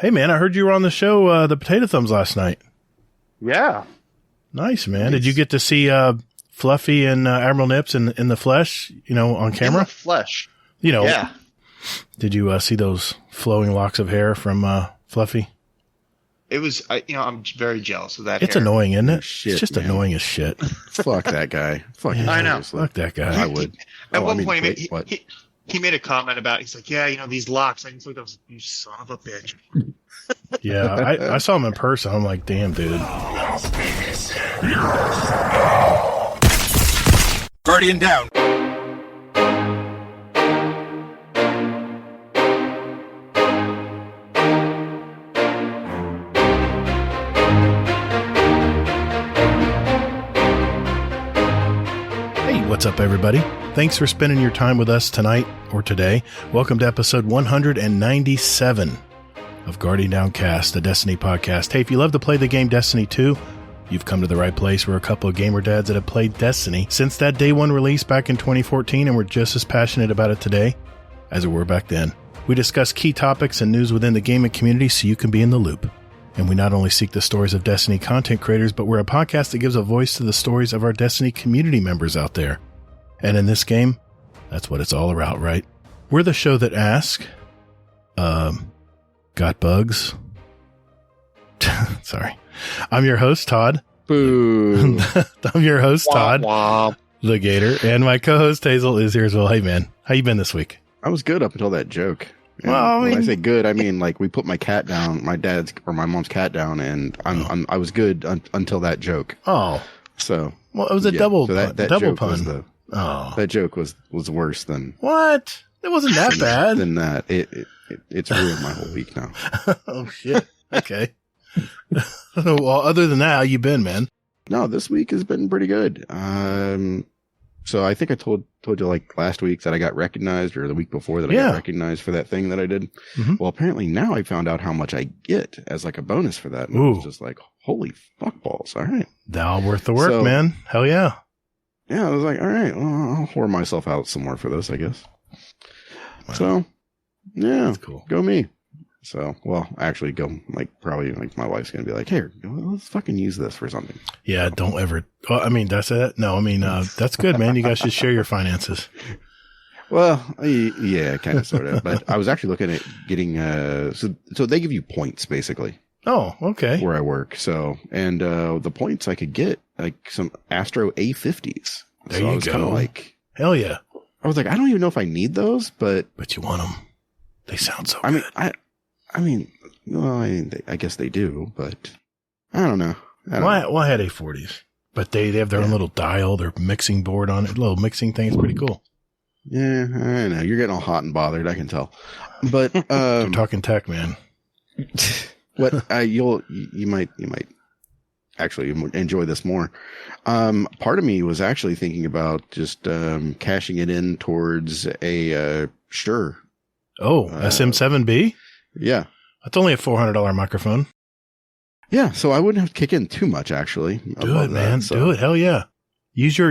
Hey, man, I heard you were on the show, the Potato Thumbs, last night. Yeah. Nice, man. Nice. Did you get to see Fluffy and Admiral Nips in the flesh, on camera? In the flesh. Yeah. Did you see those flowing locks of hair from Fluffy? It was, I'm very jealous of that. It's hair. Annoying, isn't it? Shit, it's just man. Annoying as shit. Fuck that guy. Fuck I know. Fuck that guy. I would. At one point, he made a comment about, he's like, yeah, these locks. I just looked up, you son of a bitch. Yeah, I saw him in person. I'm like, damn, dude. Guardian down. What's up, everybody? Thanks for spending your time with us tonight or today. Welcome to episode 197 of Guardian Downcast, the Destiny podcast. Hey, if you love to play the game Destiny 2, you've come to the right place. We're a couple of gamer dads that have played Destiny since that day one release back in 2014, and we're just as passionate about it today as we were back then. We discuss key topics and news within the gaming community so you can be in the loop. And we not only seek the stories of Destiny content creators, but we're a podcast that gives a voice to the stories of our Destiny community members out there. And in this game, that's what it's all about, right? We're the show that asks, got bugs? Sorry. I'm your host, Todd. Boo. I'm your host, Todd, Wah. the Gator, and my co-host, Hazel, is here as well. Hey, man. How you been this week? I was good up until that joke. And well, when I say good, I mean like we put my cat down, my dad's or my mom's cat down, and I was good until that joke. Oh, so well, it was a double so that double joke pun. That joke was worse than what? It wasn't that bad. Than that. It's ruined my whole week now. Oh shit. Okay. Well, other than that, how you been, man? No, this week has been pretty good. So I think I told you like last week that I got recognized, or the week before that I got recognized for that thing that I did. Mm-hmm. Well, apparently now I found out how much I get as like a bonus for that. And I was just like, holy fuck balls. All right. All worth the work, man. Hell yeah. Yeah. I was like, all right, well, I'll whore myself out some more for this, I guess. Wow. So yeah, that's cool. Go me. So, well, actually go probably my wife's going to be like, here, let's fucking use this for something. Yeah. So. Don't ever. Oh, I mean, that's it. No, I mean, that's good, man. You guys should share your finances. Well, yeah, kind of, sort of. But I was actually looking at getting, so they give you points basically. Oh, okay. Where I work. So, and, the points I could get like some Astro A50s. There so you I was go. Kind of like, hell yeah. I was like, I don't even know if I need those, but you want them. They sound so good. I mean, well, I guess they do, but I don't know. Well, I had A40s, but they have their own little dial, their mixing board on it, little mixing thing. It's pretty cool. Yeah, I know. You're getting all hot and bothered. I can tell. But we're talking tech, man. What you might actually enjoy this more. Part of me was actually thinking about just cashing it in towards a Shure. Oh, SM7B. Yeah. That's only a $400 microphone. Yeah. So I wouldn't have to kick in too much, actually. Do it, man. Do it. Hell yeah. Use your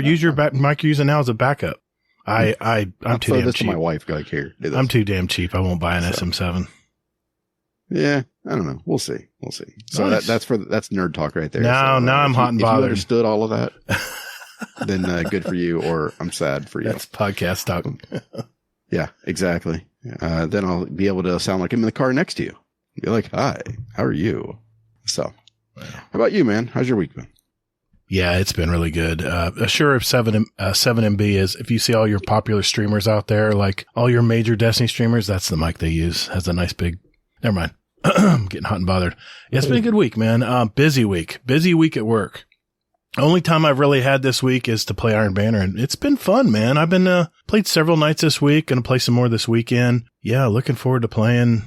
mic you're using now as a backup. I'm too damn cheap. To my wife, like, here. I'm too damn cheap. I won't buy an SM7. Yeah. I don't know. We'll see. So nice. that's nerd talk right there. Now I'm hot and bothered. If you understood all of that, then good for you, or I'm sad for you. That's podcast talk. Yeah, exactly. Then I'll be able to sound like I'm in the car next to you. Be like, hi, how are you? So, how about you, man? How's your week been? Yeah, it's been really good. Sure, if 7MB is, if you see all your popular streamers out there, like all your major Destiny streamers, that's the mic they use. Has a nice big, never mind. I'm getting hot and bothered. Yeah, it's been a good week, man. Busy week at work. Only time I've really had this week is to play Iron Banner, and it's been fun, man. I've been played several nights this week, gonna play some more this weekend. Yeah, looking forward to playing.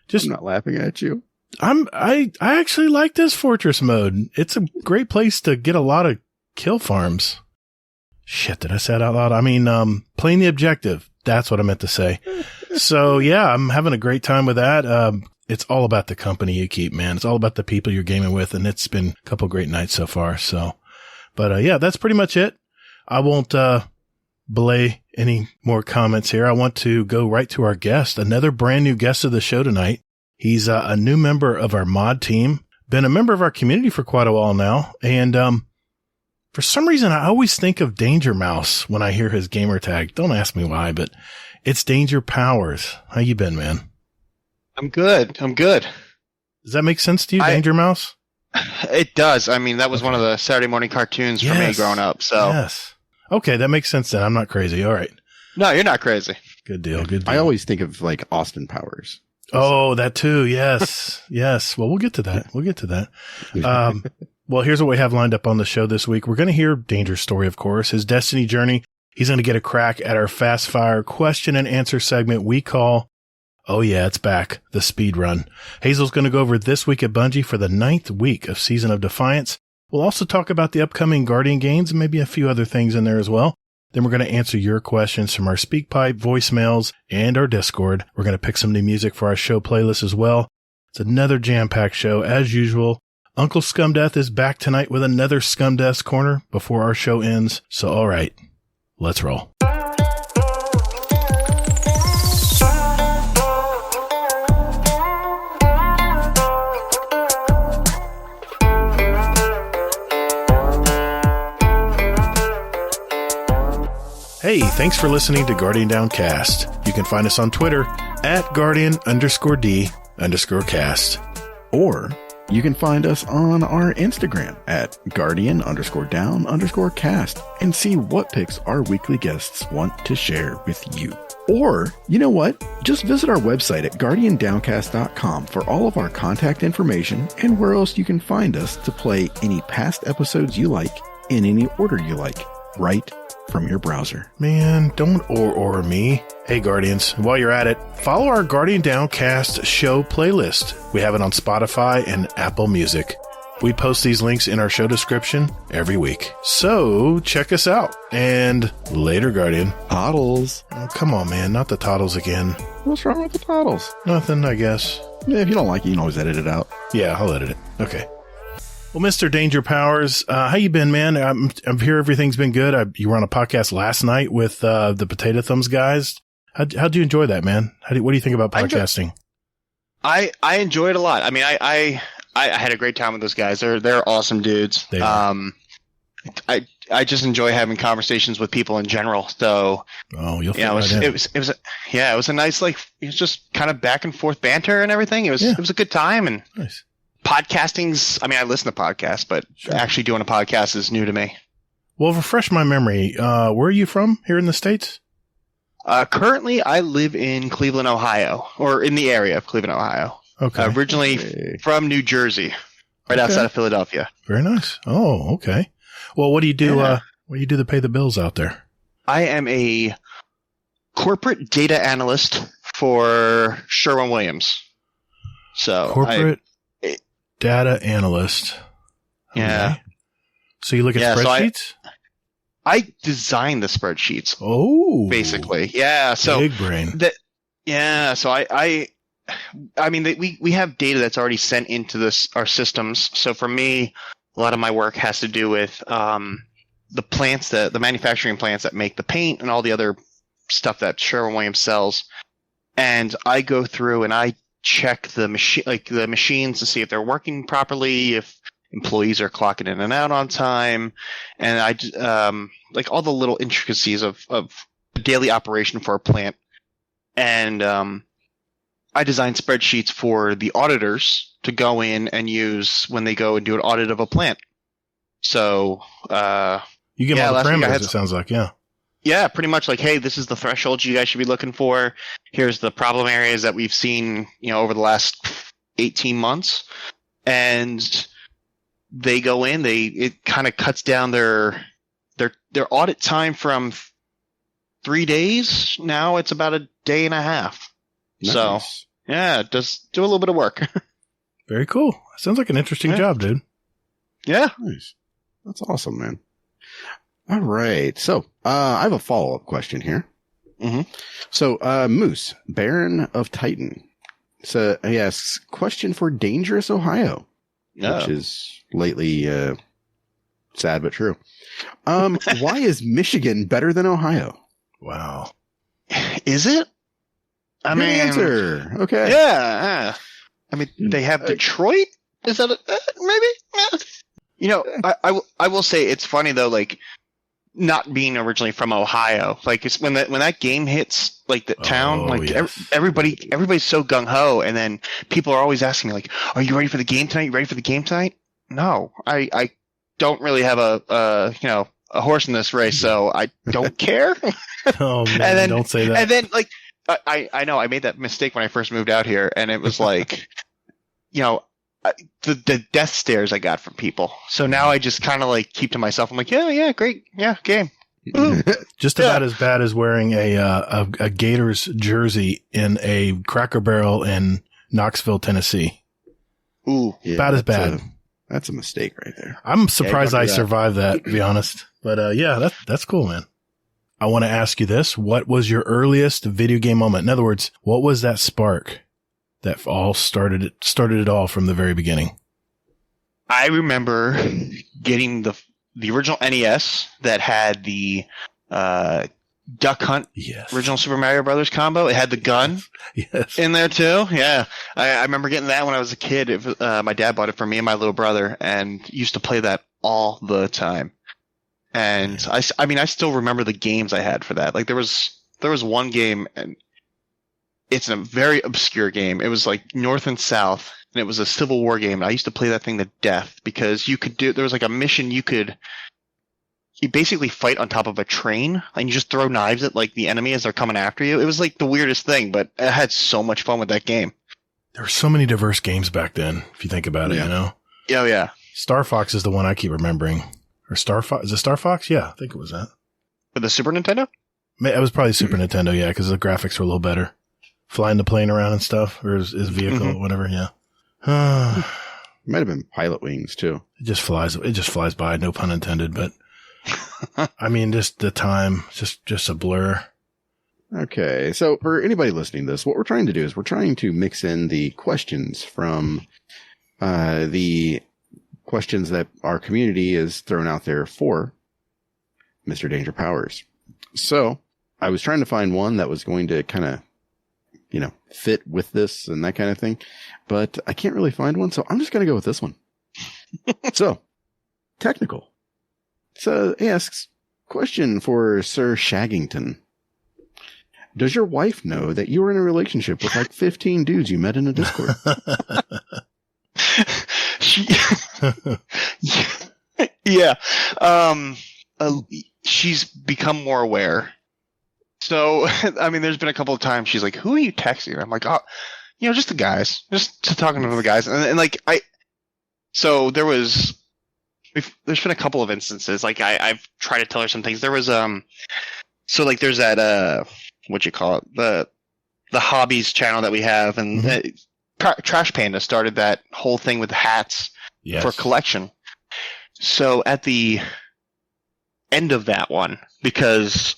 Just I'm not laughing at you. I actually like this fortress mode. It's a great place to get a lot of kill farms. Shit, did I say it out loud? I mean, playing the objective. That's what I meant to say. So yeah, I'm having a great time with that. It's all about the company you keep, man. It's all about the people you're gaming with, and it's been a couple great nights so far. So, but yeah, that's pretty much it. I won't belay any more comments here. I want to go right to our guest, another brand new guest of the show tonight. He's a new member of our mod team, been a member of our community for quite a while now. And for some reason, I always think of Danger Mouse when I hear his gamer tag. Don't ask me why, but it's DangerPowers. How you been, man? I'm good. Does that make sense to you, Danger Mouse? It does. I mean, that was one of the Saturday morning cartoons for me growing up. So yes. Okay, that makes sense then. I'm not crazy. All right. No, you're not crazy. Good deal. Good deal. I always think of like Austin Powers. Oh, that too. Yes. Yes. Well, we'll get to that. Well, here's what we have lined up on the show this week. We're going to hear Danger's story, of course, his Destiny journey. He's going to get a crack at our fast fire question and answer segment we call, oh yeah, it's back, the speed run. Hazel's going to go over this week at Bungie for the 9th week of Season of Defiance. We'll also talk about the upcoming Guardian games and maybe a few other things in there as well. Then we're going to answer your questions from our SpeakPipe, voicemails, and our Discord. We're going to pick some new music for our show playlist as well. It's another jam-packed show as usual. Uncle Scumdeath is back tonight with another Scumdeath's Corner before our show ends. So all right, let's roll. Hey, thanks for listening to Guardian Downcast. You can find us on Twitter at Guardian_D_cast. Or you can find us on our Instagram at Guardian_Down_cast and see what picks our weekly guests want to share with you. Or, you know what? Just visit our website at GuardianDowncast.com for all of our contact information and where else you can find us to play any past episodes you like in any order you like, right from your browser. Man, don't or me. Hey, Guardians, while you're at it, follow our Guardian Downcast show playlist. We have it on Spotify and Apple Music. We post these links in our show description every week. So check us out. And later, Guardian. Toddles. Oh, come on, man. Not the toddles again. What's wrong with the toddles? Nothing, I guess. Yeah, if you don't like it, you can always edit it out. Yeah, I'll edit it. Okay. Well, Mr. DangerPowers, how you been, man? I'm here. Everything's been good. You were on a podcast last night with the Potato Thumbs guys. How'd you enjoy that, man? What do you think about podcasting? I enjoy it a lot. I mean, I had a great time with those guys. They're awesome dudes. They are. I just enjoy having conversations with people in general. So, you'll it was a nice, like, it was just kind of back and forth banter and everything. It was a good time. And nice. Podcasting's, I mean, I listen to podcasts, but actually doing a podcast is new to me. Well, refresh my memory. Where are you from here in the States? Currently, I live in Cleveland, Ohio, or in the area of Cleveland, Ohio. Okay. Originally from New Jersey, right outside of Philadelphia. Very nice. Oh, okay. Well, what do you do? What do you do to pay the bills out there? I am a corporate data analyst for Sherwin-Williams. So corporate data analyst. Yeah. Okay. So you look at spreadsheets? So I design the spreadsheets. Oh. Basically. Yeah. So big brain. So I mean, we have data that's already sent into our systems. So for me, a lot of my work has to do with the plants, the manufacturing plants that make the paint and all the other stuff that Sherwin-Williams sells. And I go through and I check the machines to see if they're working properly, if employees are clocking in and out on time, and I like all the little intricacies of daily operation for a plant. And I design spreadsheets for the auditors to go in and use when they go and do an audit of a plant. So you give them all the parameters, it sounds like, Yeah, pretty much like, hey, this is the threshold you guys should be looking for. Here's the problem areas that we've seen, over the last 18 months. And they go in, it kind of cuts down their audit time from 3 days. Now it's about a day and a half. Nice. So, yeah, it does do a little bit of work. Very cool. Sounds like an interesting job, dude. Yeah. Nice. That's awesome, man. All right. So, I have a follow-up question here. Mm-hmm. So, Moose, Baron of Titan. So, he asks, question for Dangerous Ohio, which is lately sad but true. Why is Michigan better than Ohio? Wow. Is it? I mean, answer. Okay. Yeah. I mean, they have Detroit. Is that maybe? You know, I will say it's funny though. Like, not being originally from Ohio, like it's when that game hits like the town, like yes. everybody's so gung ho, and then people are always asking me like, "Are you ready for the game tonight? You ready for the game tonight?" No, I don't really have a horse in this race, so I don't care. Oh man, and then, don't say that. And then like I know I made that mistake when I first moved out here, and it was like, the death stares I got from people. So now I just kind of like keep to myself. I'm like, yeah, great, yeah, game. Just about as bad as wearing a Gators jersey in a Cracker Barrel in Knoxville, Tennessee. Ooh, yeah, about as bad. That's a mistake right there. I'm surprised I survived that, to be honest. But yeah, that's cool, man. I want to ask you this: what was your earliest video game moment? In other words, what was that spark that all started it all from the very beginning? I remember getting the original NES that had the Duck Hunt original Super Mario Brothers combo. It had the gun in there too. Yeah, I remember getting that when I was a kid. My dad bought it for me and my little brother, and used to play that all the time. And I mean, I still remember the games I had for that. Like there was one game, and it's a very obscure game. It was like North and South, and it was a Civil War game. And I used to play that thing to death because there was like a mission you basically fight on top of a train, and you just throw knives at like the enemy as they're coming after you. It was like the weirdest thing, but I had so much fun with that game. There were so many diverse games back then, if you think about it, you know? Oh, yeah. Star Fox is the one I keep remembering. Or Star Fox? Is it Star Fox? Yeah, I think it was that. For the Super Nintendo? It was probably Super Nintendo, yeah, because the graphics were a little better. Flying the plane around and stuff, or his vehicle, whatever, yeah. It might have been Pilot Wings, too. It just flies by, no pun intended, but I mean, just the time, just a blur. Okay, so for anybody listening to this, what we're trying to do is we're trying to mix in the questions from the questions that our community is thrown out there for Mr. DangerPowers. So I was trying to find one that was going to kind of, fit with this and that kind of thing, but I can't really find one, so I'm just going to go with this one. So, technical. So asks, question for Sir Shaggington. Does your wife know that you were in a relationship with like 15 dudes you met in a Discord? Yeah. She's become more aware. So, I mean, there's been a couple of times she's like, who are you texting? I'm like, oh, just the guys, just talking to the guys. And like, so there's been a couple of instances, like I've tried to tell her some things. There was, so like there's that, what you call it? The hobbies channel that we have, and Trash Panda started that whole thing with hats for collection. So at the end of that one, because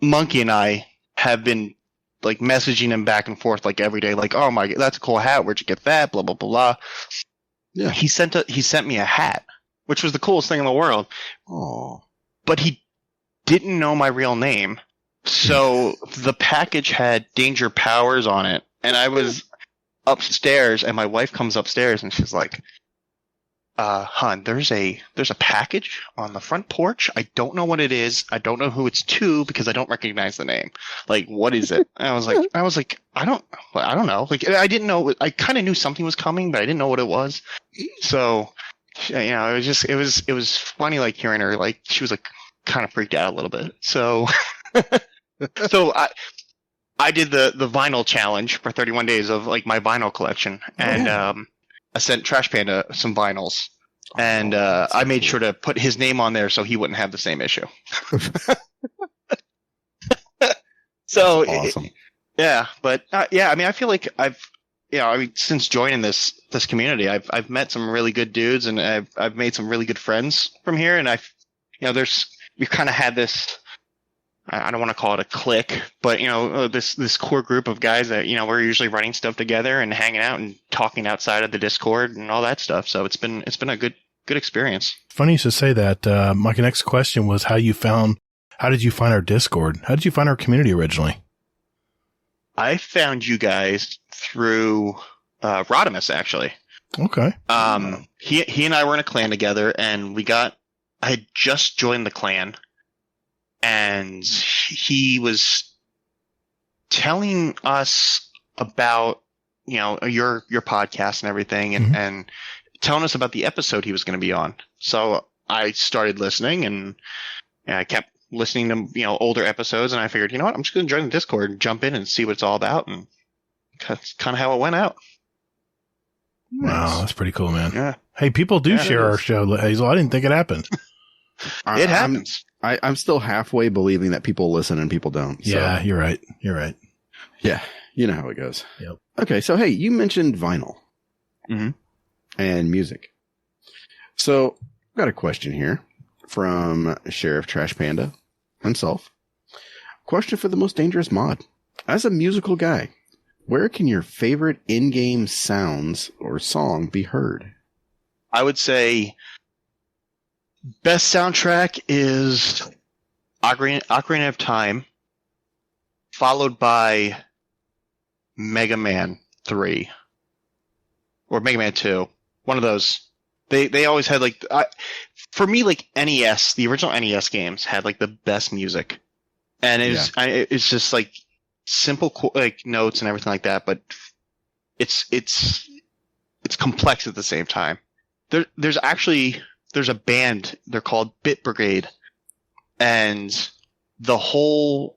Monkey and I have been like messaging him back and forth like every day, like, oh my God, that's a cool hat. Where'd you get that? Blah, blah, blah, blah. Yeah. He sent me a hat, which was the coolest thing in the world. Oh, but he didn't know my real name. So the package had DangerPowers on it, and I was upstairs, and my wife comes upstairs, and she's like, hon, there's a package on the front porch. I don't know what it is. I don't know who it's to because I don't recognize the name. Like, what is it? And I was like, I don't know. Like, I didn't know. I kind of knew something was coming, but I didn't know what it was. So, it was funny, like hearing her, like she was like kind of freaked out a little bit. So, so I did the vinyl challenge for 31 days of like my vinyl collection, and I sent Trash Panda some vinyls, and I made sure to put his name on there so he wouldn't have the same issue. So awesome. But I mean, I feel like since joining this community, I've met some really good dudes, and I've made some really good friends from here, and we've kind of had this. I don't want to call it a clique, but this core group of guys that we're usually running stuff together and hanging out and talking outside of the Discord and all that stuff. So it's been a good experience. Funny you should say that. My next question was how did you find our Discord? How did you find our community originally? I found you guys through Rodimus, actually. Okay. He and I were in a clan together, and I had just joined the clan, and he was telling us about, your podcast and everything, and telling us about the episode he was going to be on. So I started listening, and I kept listening to, older episodes, and I figured, you know what, I'm just going to join the Discord and jump in and see what it's all about, and that's kind of how it went out. Wow, that's pretty cool, man. Yeah. Hey, people do share our show, Hazel. I didn't think it happened. It happens. I'm still halfway believing that people listen and people don't. So. Yeah, you're right. You're right. Yeah, you know how it goes. Yep. Okay, so hey, you mentioned vinyl and music. So I've got a question here from Sheriff Trash Panda himself. Question for the most dangerous mod. As a musical guy, where can your favorite in-game sounds or song be heard? I would say best soundtrack is Ocarina of Time, followed by Mega Man 3 or Mega Man 2. One of those. They always had for me, NES, the original NES games had the best music, and it's just simple notes and everything like that, but it's complex at the same time. There's a band, they're called Bit Brigade, and the whole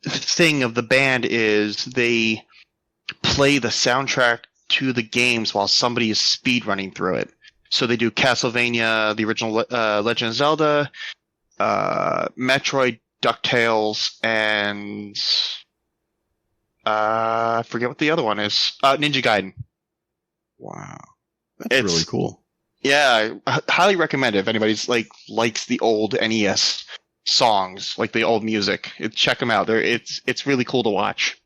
thing of the band is they play the soundtrack to the games while somebody is speed running through it. So they do Castlevania, the original Legend of Zelda, Metroid, DuckTales, and I forget what the other one is. Ninja Gaiden. Wow, that's really cool. Yeah, I highly recommend it if anybody's likes the old NES songs, the old music. Check them out. It's really cool to watch.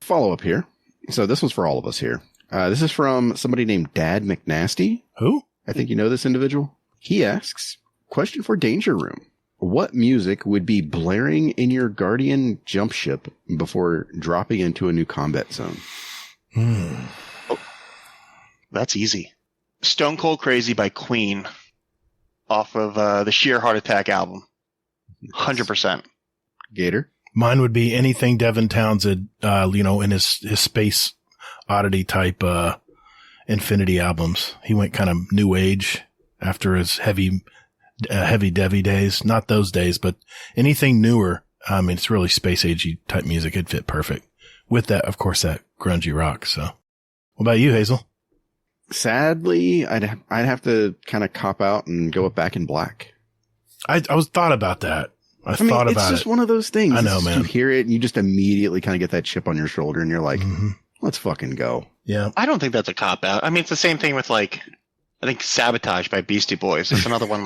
Follow up here. So this one's for all of us here. This is from somebody named Dad McNasty. Who? I think you know this individual. He asks, question for Danger Room. What music would be blaring in your Guardian jump ship before dropping into a new combat zone? Oh, that's easy. Stone Cold Crazy by Queen off of the Sheer Heart Attack album. 100%. Gator? Mine would be anything Devin Townsend, in his Space Oddity type Infinity albums. He went kind of new age after his heavy Devi days. Not those days, but anything newer. I mean, it's really space agey type music. It'd fit perfect with that, of course, that grungy rock. So what about you, Hazel? Sadly, I'd have to kind of cop out and go with Back in Black. I was thought about that. I thought about it. It's just one of those things. I know, man. You hear it and you just immediately kind of get that chip on your shoulder and you're like, let's fucking go. Yeah. I don't think that's a cop out. I mean, it's the same thing with I think Sabotage by Beastie Boys. It's another one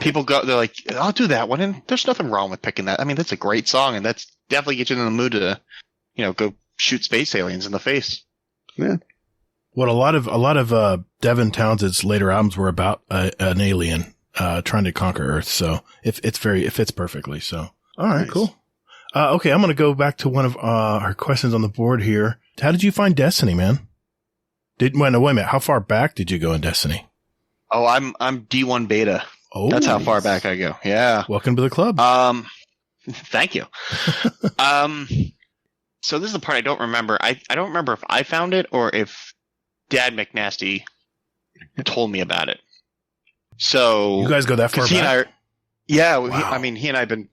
people go, they're like, I'll do that one. And there's nothing wrong with picking that. I mean, that's a great song and that's definitely gets you in the mood to, go shoot space aliens in the face. Yeah. What a lot of Devin Townsend's later albums were about an alien trying to conquer Earth. So it fits perfectly. So all right, nice. Cool. Okay, I'm going to go back to one of our questions on the board here. How did you find Destiny, man? Wait a minute. How far back did you go in Destiny? Oh, I'm D1 beta. Oh, that's how far back I go. Yeah. Welcome to the club. Thank you. So this is the part I don't remember. I don't remember if I found it or if Dad McNasty told me about it. So you guys go that far back? He and I have been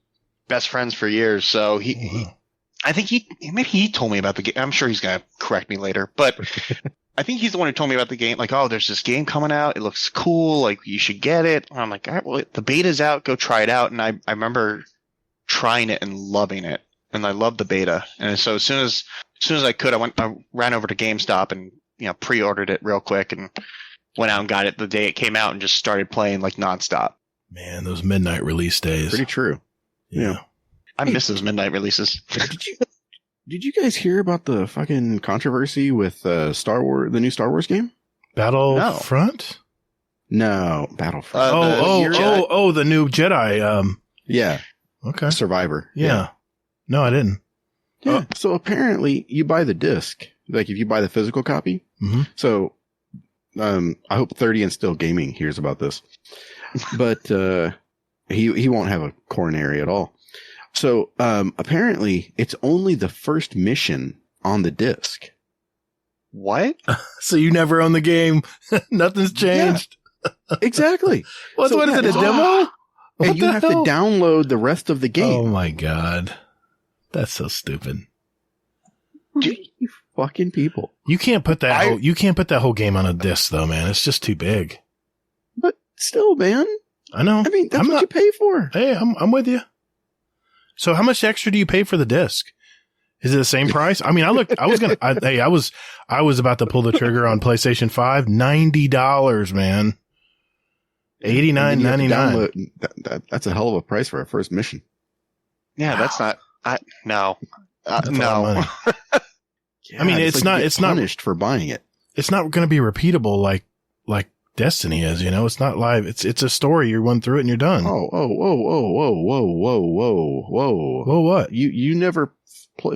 best friends for years. So I think maybe he told me about the game. I'm sure he's gonna correct me later, but I think he's the one who told me about the game. Oh, there's this game coming out. It looks cool. You should get it. And I'm like, all right, well, the beta's out. Go try it out. And I remember trying it and loving it, and I loved the beta. And so as soon as I could, I ran over to GameStop and pre-ordered it real quick and went out and got it the day it came out and just started playing nonstop. Man, those midnight release days. Pretty true. Yeah. I miss those midnight releases. Did you guys hear about the fucking controversy with Star Wars, the new Star Wars game? Battlefront? No, Battlefront. The new Jedi. Yeah. Okay. Survivor. Yeah. No, I didn't. Yeah. So apparently you buy the disc Like if you buy the physical copy. Mm-hmm. So, I hope 30 and Still Gaming hears about this, but, he won't have a coronary at all. So, apparently it's only the first mission on the disc. What? So you never own the game. Nothing's changed. Yeah, exactly. What is it, a demo? And you have to download the rest of the game. Oh my God. That's so stupid. You fucking people. You can't put that whole game on a disc though, man. It's just too big. But still, man. I know. I mean, that's what you pay for. Hey, I'm with you. So how much extra do you pay for the disc? Is it the same price? I mean, I was about to pull the trigger on PlayStation 5, $90, man. $89.99. That's a hell of a price for a first mission. Yeah, that's not. No. That's No. Yeah, I mean, it's not punished for buying it. It's not going to be repeatable like Destiny is, you know. It's not live. It's a story. You run through it and you're done. Whoa! What? You never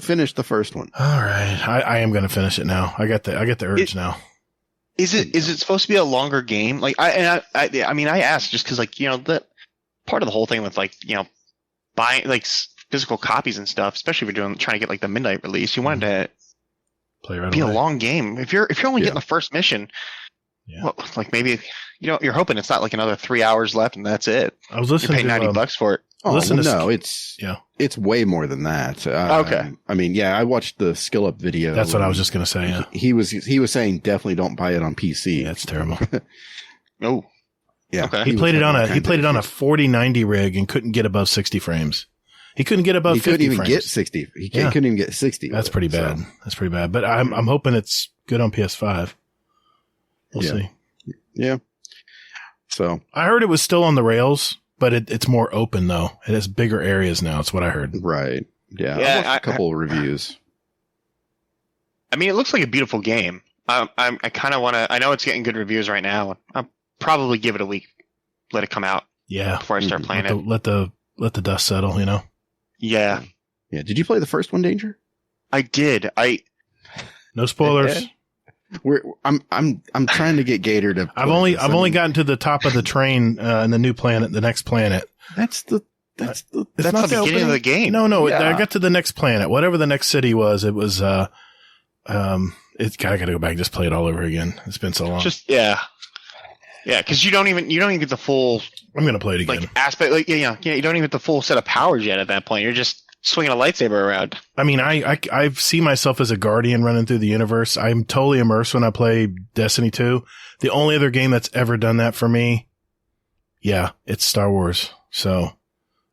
finished the first one. All right, I am going to finish it now. I get the urge now. Is it supposed to be a longer game? Like I mean, I asked just because, like, you know, that part of the whole thing with, like, you know, buying like physical copies and stuff, especially if you're trying to get like the midnight release, you wanted to play right be away. a long game. If you're only getting the first mission, well, like maybe, you know, you're hoping it's not like another 3 hours left and that's it. I was listening to $90 for it. It's way more than that. Okay. I mean, yeah, I watched the skill up video. That's what I was just going to say. Yeah. He was saying definitely don't buy it on PC. Yeah, that's terrible. Oh, yeah. Okay. He played it on a 4090 rig and couldn't get above 60 frames. He couldn't get above 50 frames. He couldn't even get 60. He couldn't even get 60. That's pretty bad. So. That's pretty bad. But I'm hoping it's good on PS5. We'll see. Yeah. So I heard it was still on the rails, but it's more open though. It has bigger areas now. It's what I heard. Right. Yeah. Yeah, I watched a couple of reviews. I mean, it looks like a beautiful game. I kind of want to. I know it's getting good reviews right now. I'll probably give it a week, let it come out. Yeah. Before I start playing it. Let the dust settle. You know. Yeah. Yeah. Did you play the first one, Danger? I did. No spoilers. I'm trying to get Gator to. I've only gotten to the top of the train in the new planet, the next planet. That's the not the beginning of the game. No. Yeah. I got to the next planet, whatever the next city was. It was I gotta go back and just play it all over again. It's been so long. Yeah, because you don't even get the full. I'm gonna play it again. Like aspect, like you don't even get the full set of powers yet. At that point, you're just swinging a lightsaber around. I mean, I see myself as a guardian running through the universe. I'm totally immersed when I play Destiny 2. The only other game that's ever done that for me, it's Star Wars. So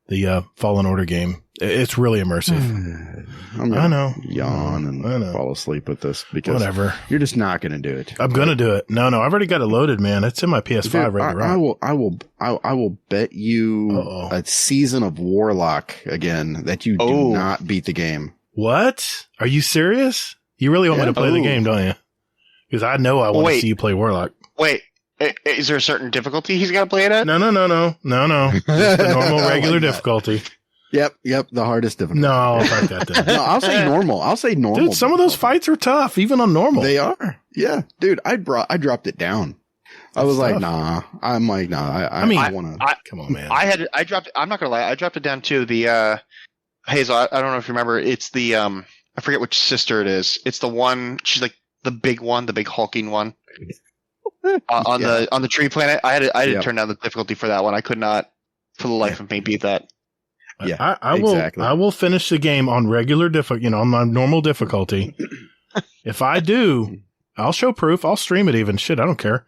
the Fallen Order game, it's really immersive. I know. Yawn and fall asleep with this because whatever. You're just not going to do it. I'm going to do it. No, I've already got it loaded, man. It's in my PS5 ready to rock. I will bet you a season of Warlock again that you do not beat the game. What? Are you serious? You really want me to play the game, don't you? Because I know I want to see you play Warlock. Wait, is there a certain difficulty he's got to play it at? No. Just the normal, regular difficulty. Yep. The hardest difficulty. No, fuck that then. No, I'll say normal. Dude, some of those fights are tough, even on normal. They are. Yeah, dude. I dropped it down. I was like, nah. I'm like, nah. I want to. Come on, man. I dropped. I'm not gonna lie. I dropped it down to the Hazel. I don't know if you remember. It's the I forget which sister it is. It's the one. She's like the big one, the big hulking one. On the tree planet. I had to turn down the difficulty for that one. I could not, for the life of me, beat that. Yeah, I will finish the game on regular on my normal difficulty. If I do, I'll show proof. I'll stream it even. Shit, I don't care.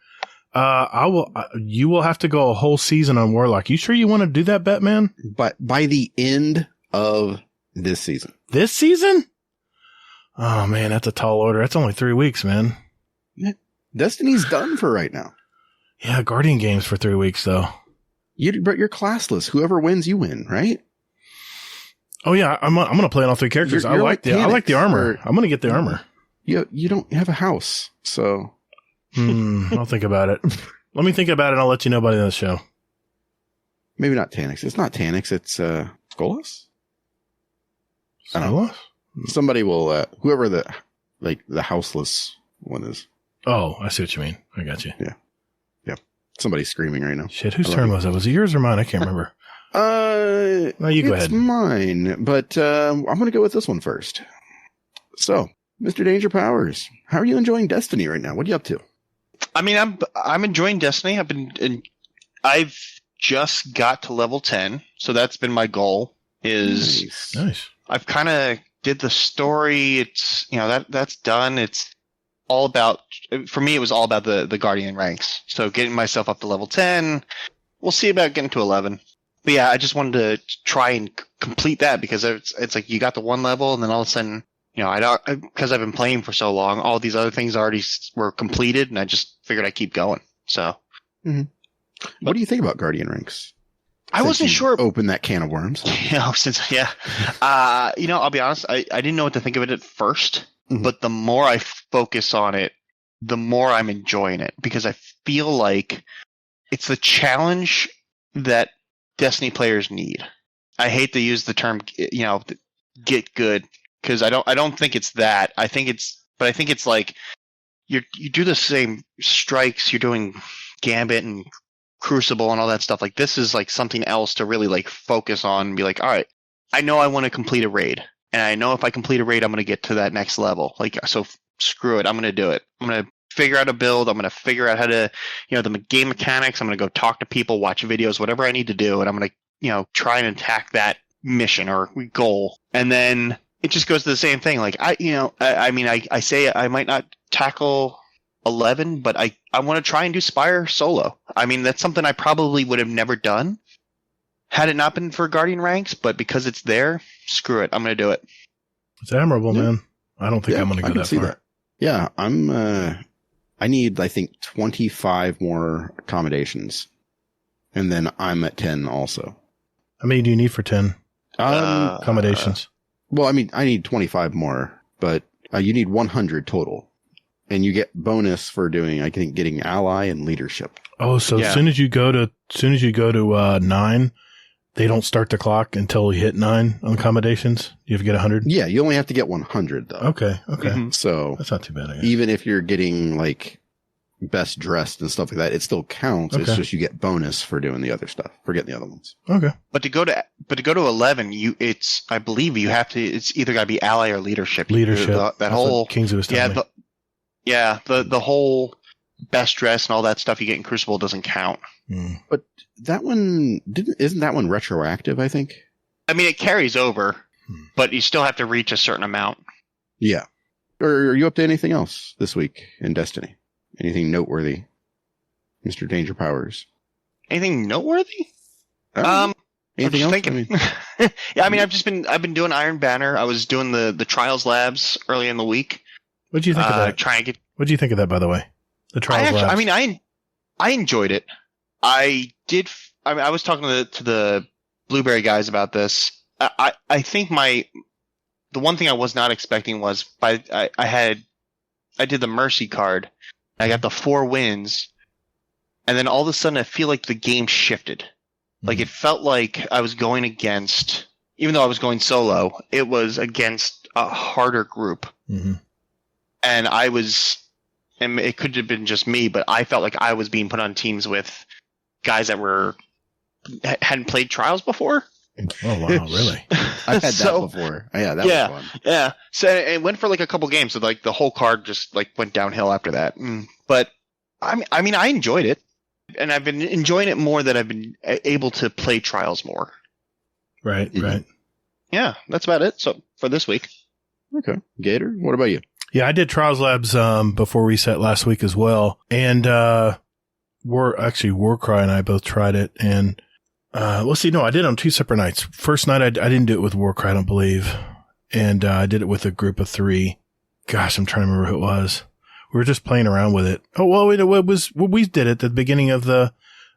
You will have to go a whole season on Warlock. You sure you want to do that, Batman? But by the end of this season. This season? Oh man, that's a tall order. That's only 3 weeks, man. Yeah. Destiny's done for right now. Yeah, Guardian games for 3 weeks though. But you're classless. Whoever wins, you win, right? Oh yeah, I'm gonna play on all 3 characters. I like the armor. I'm gonna get the armor. You don't have a house, so. I'll think about it. Let me think about it and I'll let you know by the end of the show. Maybe not Tanix. It's not Tanix. It's, Skolas? Skolas? Somebody will, whoever the like the houseless one is. Oh, I see what you mean. I got you. Yeah. Somebody's screaming right now. Shit, whose turn was it? Was it yours or mine? I can't remember. No, you go ahead. It's mine, but I'm going to go with this one first. So, Mr. DangerPowers, how are you enjoying Destiny right now? What are you up to? I mean, I'm enjoying Destiny. I've just got to level 10, so that's been my goal. Nice. I've kind of did the story. It's that's done. It's all about, for me, it was all about the Guardian ranks. So getting myself up to level 10. We'll see about getting to 11. But yeah, I just wanted to try and complete that because it's like you got the one level and then all of a sudden, because I've been playing for so long, all these other things already were completed and I just figured I'd keep going. So. Mm-hmm. What do you think about Guardian ranks? I wasn't sure. Open that can of worms. I'll be honest. I didn't know what to think of it at first. Mm-hmm. But the more I focus on it, the more I'm enjoying it because I feel like it's the challenge that Destiny players need. I hate to use the term, get good because I don't think it's that. I think it's like you do the same strikes. You're doing Gambit and Crucible and all that stuff. Like this is like something else to really like focus on and be like, all right, I know I want to complete a raid. And I know if I complete a raid, I'm going to get to that next level. Like, so screw it. I'm going to do it. I'm going to figure out a build. I'm going to figure out how to, the game mechanics. I'm going to go talk to people, watch videos, whatever I need to do. And I'm going to, try and attack that mission or goal. And then it just goes to the same thing. Like, I say I might not tackle 11, but I want to try and do Spire solo. I mean, that's something I probably would have never done had it not been for Guardian ranks, but because it's there, screw it. I'm going to do it. It's admirable, man. I don't think I'm going to go that far. That. Yeah, I need, I think, 25 more accommodations. And then I'm at 10 also. How many do you need for 10 accommodations? Well, I mean, I need 25 more, but you need 100 total. And you get bonus for doing, I think, getting ally and leadership. Oh, so as soon as you go to 9, they don't start the clock until you hit 9 on accommodations? You have to get 100? Yeah, you only have to get 100, though. Okay. Mm-hmm. So that's not too bad, I guess. Even if you're getting, like, best dressed and stuff like that, it still counts. Okay. It's just you get bonus for doing the other stuff, for getting the other ones. Okay. But to go to 11, I believe you have to, it's either got to be ally or leadership. Leadership. That whole, Kingsley was telling me. The whole best dress and all that stuff you get in Crucible doesn't count. Mm. But that one isn't that one retroactive, I think? I mean, it carries over, but you still have to reach a certain amount. Yeah. Or are you up to anything else this week in Destiny? Anything noteworthy? Mr. DangerPowers. Anything noteworthy? Anything else? Thinking. I've been doing Iron Banner. I was doing the Trials Labs early in the week. What did you think of that? What did you think of that, by the way? The Trials Labs. I enjoyed it. I was talking to the Blueberry guys about this. I think the one thing I was not expecting was I did the Mercy card. I got the 4 wins, and then all of a sudden I feel like the game shifted. Mm-hmm. Like it felt like I was going against, even though I was going solo, it was against a harder group. Mm-hmm. And it could have been just me, but I felt like I was being put on teams with guys that hadn't played Trials before. Oh, wow, really? I've had that before. Yeah, that was fun. Yeah. So it went for like a couple games, so like the whole card just like went downhill after that. But I mean, I enjoyed it, and I've been enjoying it more that I've been able to play Trials more. Right, mm-hmm. Right. Yeah, that's about it. So for this week. Okay. Gator, what about you? Yeah, I did Trials Labs before reset last week as well, and Warcry and I both tried it, and let's see, no, I did it on 2 separate nights. First night, I didn't do it with Warcry, I don't believe, and I did it with a group of 3. Gosh, I'm trying to remember who it was. We were just playing around with it. Oh well, we did it at the beginning of the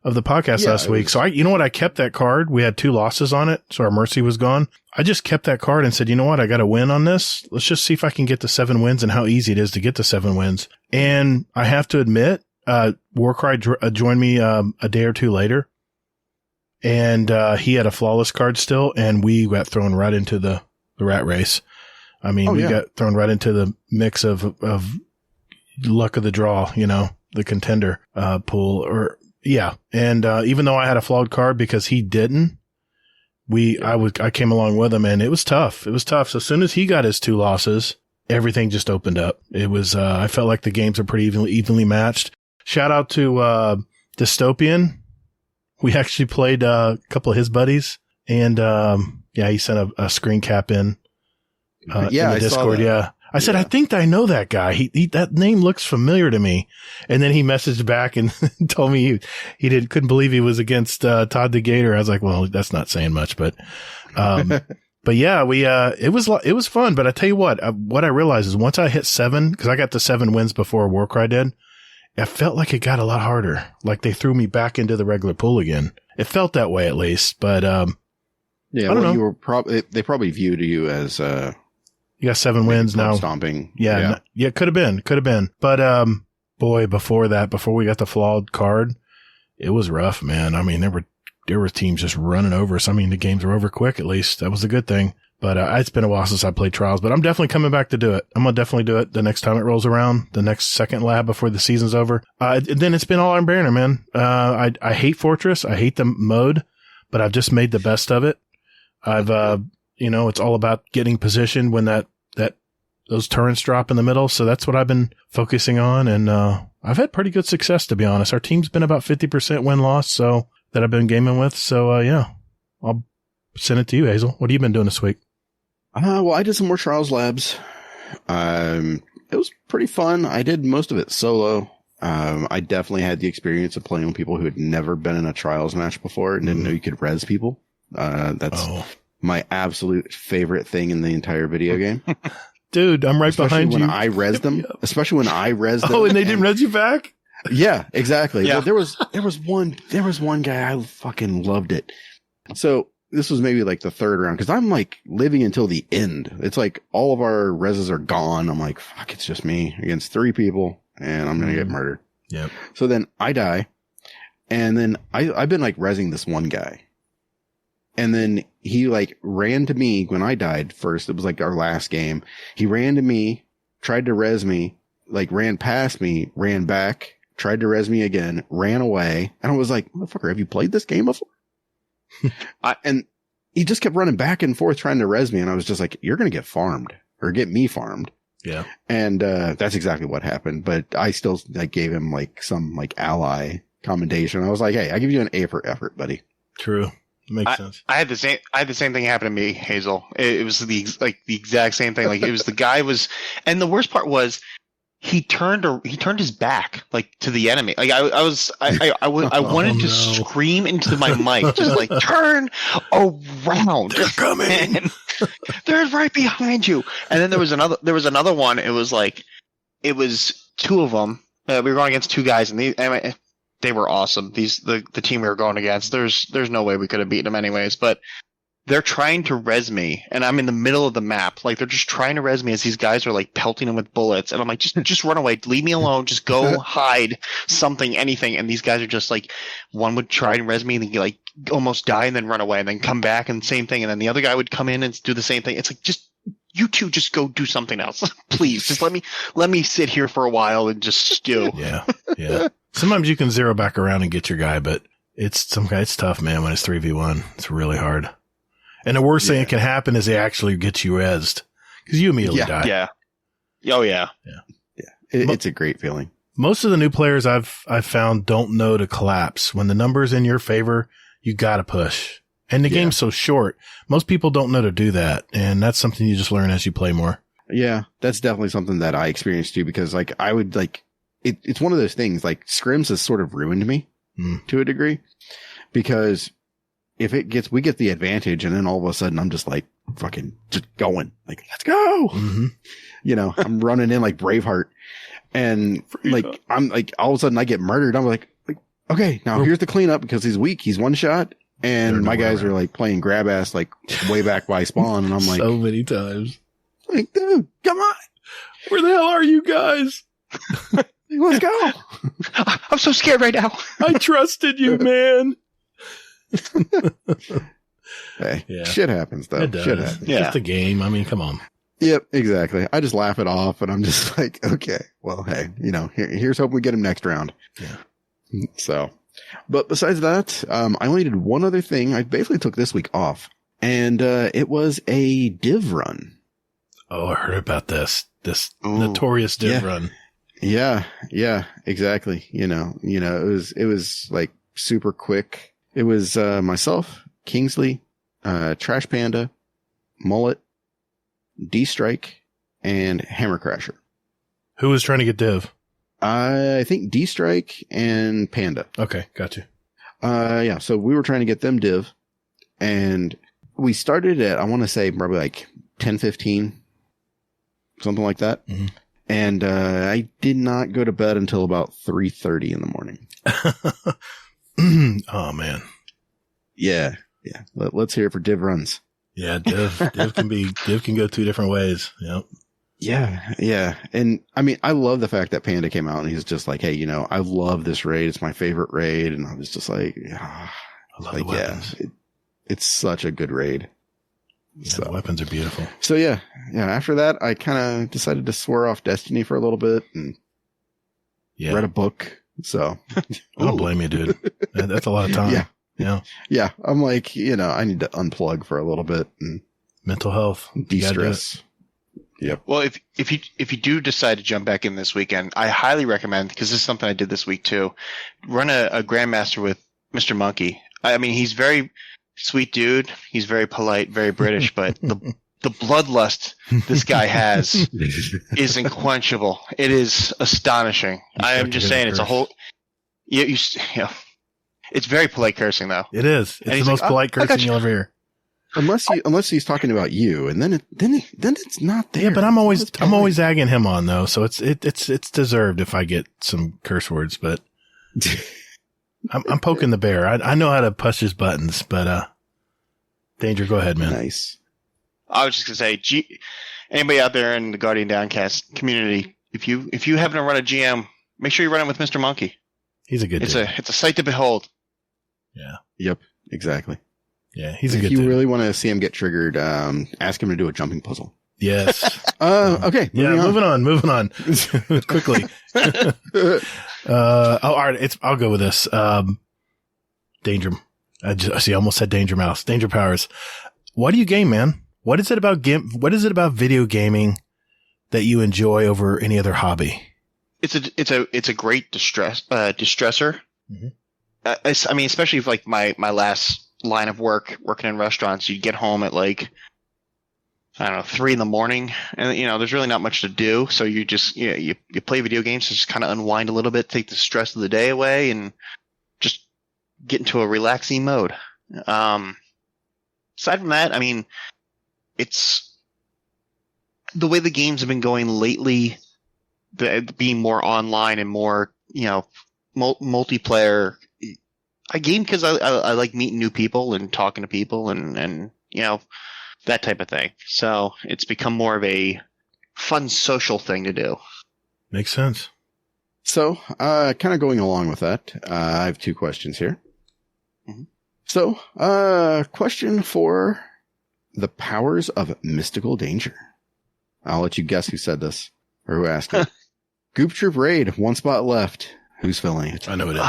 podcast last week. So you know what? I kept that card. We had 2 losses on it, so our Mercy was gone. I just kept that card and said, you know what? I got to win on this. Let's just see if I can get to 7 wins and how easy it is to get to 7 wins. And I have to admit, Warcry joined me a day or 2 later, and he had a flawless card still, and we got thrown right into the rat race. I mean, we got thrown right into the mix of luck of the draw, the contender, pool And, even though I had a flawed card because he didn't, I came along with him and it was tough. So as soon as he got his 2 losses, everything just opened up. It was, I felt like the games are pretty evenly matched. Shout out to, Dystopian. We actually played a couple of his buddies and, he sent a screen cap in the Discord. Yeah. I said, I think I know that guy. He that name looks familiar to me. And then he messaged back and told me he couldn't believe he was against, Todd the Gator. I was like, well, that's not saying much, but yeah, it was fun. But I tell you what I realized is once I hit 7, cause I got to 7 wins before Warcry did, I felt like it got a lot harder. Like they threw me back into the regular pool again. It felt that way at least, but, I don't know. You were they probably viewed you as, you got 7 wins now. Stomping. Yeah. Could have been. But, boy, before we got the flawed card, it was rough, man. I mean, there were teams just running over us. I mean, the games were over quick, at least. That was a good thing. But, it's been a while since I played Trials, but I'm definitely coming back to do it. I'm going to definitely do it the next time it rolls around, the next second lab before the season's over. Then it's been all Iron Banner, man. I hate Fortress. I hate the mode, but I've just made the best of it. I've, it's all about getting positioned when those turrets drop in the middle. So that's what I've been focusing on. And, I've had pretty good success, to be honest. Our team's been about 50% win-loss. So that I've been gaming with. So, I'll send it to you, Hazel. What have you been doing this week? Well, I did some more Trials labs. It was pretty fun. I did most of it solo. I definitely had the experience of playing with people who had never been in a Trials match before and didn't know you could res people. That's my absolute favorite thing in the entire video game. Dude, I'm right behind you. Especially when I res them. Oh, and they didn't res you back? Yeah, exactly. Yeah. Well, there was one guy, I fucking loved it. So this was maybe like the 3rd round because I'm like living until the end. It's like all of our reses are gone. I'm like, fuck, it's just me against 3 people and I'm going to get murdered. Yep. So then I die. And then I've been like resing this one guy. And then he like ran to me when I died first. It was like our last game. He ran to me, tried to res me, like ran past me, ran back, tried to res me again, ran away. And I was like, motherfucker, have you played this game before? And he just kept running back and forth trying to res me. And I was just like, you're going to get farmed or get me farmed. Yeah. And, that's exactly what happened. But I still like gave him like some like ally commendation. I was like, hey, I give you an A for effort, buddy. True. Makes sense. I had the same thing happen to me, Hazel. It was the exact same thing. Like it was the guy and the worst part was he turned his back like to the enemy. Like I wanted to scream into my mic, just like turn around. They're coming. And they're right behind you. And then there was another one. It was 2 of them. We were going against 2 guys, and they were awesome. The team we were going against, there's no way we could have beaten them anyways, but they're trying to res me and I'm in the middle of the map. Like they're just trying to res me as these guys are like pelting them with bullets. And I'm like, just run away. Leave me alone. Just go hide something, anything. And these guys are just like, one would try and res me and then like almost die and then run away and then come back and same thing. And then the other guy would come in and do the same thing. It's like, you two just go do something else. Please just let me sit here for a while and just stew. Yeah. Sometimes you can zero back around and get your guy, but it's tough, man. When it's 3v1, it's really hard. And the worst thing that can happen is they actually get you rezzed because you immediately die. Yeah. Oh yeah. It's a great feeling. Most of the new players I've found don't know to collapse. When the number's in your favor, you got to push. And the game's so short. Most people don't know to do that. And that's something you just learn as you play more. Yeah, that's definitely something that I experienced too, because like I would like, it's one of those things like scrims has sort of ruined me to a degree, because if we get the advantage and then all of a sudden I'm just like fucking just going like, let's go. Mm-hmm. You know, I'm running in like Braveheart and like, I'm like, all of a sudden I get murdered. I'm like, okay, now here's the cleanup because he's weak. He's one shot. And my guys are like playing grab ass, like way back by spawn. And I'm like, so many times. Like, dude, come on. Where the hell are you guys? Let's go. I'm so scared right now. I trusted you, man. Hey, shit happens though. It does. Shit happens. It's just a game. I mean, come on. Yep, exactly. I just laugh it off, and I'm just like, okay, well, hey, here's hoping we get him next round. Yeah. So, but besides that, I only did one other thing. I basically took this week off, and it was a div run. Oh, I heard about this notorious div run. Yeah, exactly. It was like super quick. It was myself, Kingsley, Trash Panda, Mullet, D-Strike, and Hammer Crasher. Who was trying to get div? I think D-Strike and Panda. Okay, gotcha. Yeah, so we were trying to get them div, and we started at, I want to say, probably like 10:15, something like that. Mm-hmm. And I did not go to bed until about 3:30 in the morning. Oh, man. Yeah. Let's hear it for div runs. Yeah, div can go two different ways. Yep. Yeah. And I mean, I love the fact that Panda came out and he's just like, hey, I love this raid. It's my favorite raid. And I was just like, I love the weapons. Yeah, it's such a good raid. Yeah, so the weapons are beautiful. So yeah. After that, I kind of decided to swear off Destiny for a little bit and read a book. So I don't blame you, dude. That's a lot of time. Yeah. I'm like, I need to unplug for a little bit and mental health, de-stress. Yep. Well, if you do decide to jump back in this weekend, I highly recommend, because this is something I did this week too, run a Grandmaster with Mr. Monkey. I mean, he's very sweet dude. He's very polite, very British, but the bloodlust this guy has is unquenchable. It is astonishing. I am just saying, it's a whole. It's very polite cursing, though. It is. It's the most polite cursing you'll ever hear. Unless he's talking about you, and then it's not there. Yeah, but I'm always egging him on though, so it's deserved if I get some curse words. But I'm poking the bear. I know how to push his buttons, but Danger, go ahead, man. Nice. I was just gonna say, anybody out there in the Guardian Downcast community, if you happen to run a GM, make sure you run it with Mr. Monkey. He's a good dude. It's a sight to behold. Yeah. Yep. Exactly. Yeah, he's a good dude. dude. If you really want to see him get triggered, ask him to do a jumping puzzle. Yes. Okay. Moving on. Quickly. All right. I'll go with this. Danger. I almost said Danger Mouse. DangerPowers. What do you game, man? What is it about video gaming that you enjoy over any other hobby? It's a great distressor. Mm-hmm. I mean, especially if like my last line of work, working in restaurants, you get home at like, I don't know, 3 a.m, and there's really not much to do. So you just, you play video games to just kind of unwind a little bit, take the stress of the day away, and just get into a relaxing mode. Aside from that, I mean, it's the way the games have been going lately, being more online and more, multiplayer. I game because I like meeting new people and talking to people and that type of thing. So it's become more of a fun social thing to do. Makes sense. So, kind of going along with that, I have 2 questions here. Mm-hmm. So, question for the powers of mystical danger. I'll let you guess who said this or who asked it. Goop Troop Raid, 1 spot left. Who's filling it? I know it is.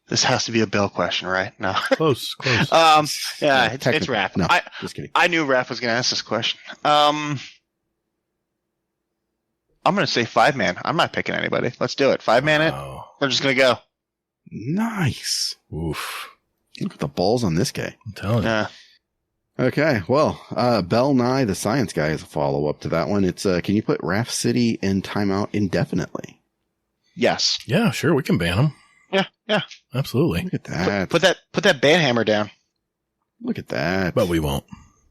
This has to be a Bill question, right? No. Close. Yeah, it's Raph. No, just kidding. I knew Raph was going to ask this question. I'm going to say 5-man. I'm not picking anybody. Let's do it. 5-man it. We're just going to go. Nice. Oof. Look at the balls on this guy. I'm telling you. Yeah. Okay, well, Bell Nye the Science Guy is a follow-up to that one. It's, can you put Raph City in timeout indefinitely? Yes. Yeah, sure. We can ban him. Yeah. Absolutely. Look at that. Put that ban hammer down. Look at that. But we won't,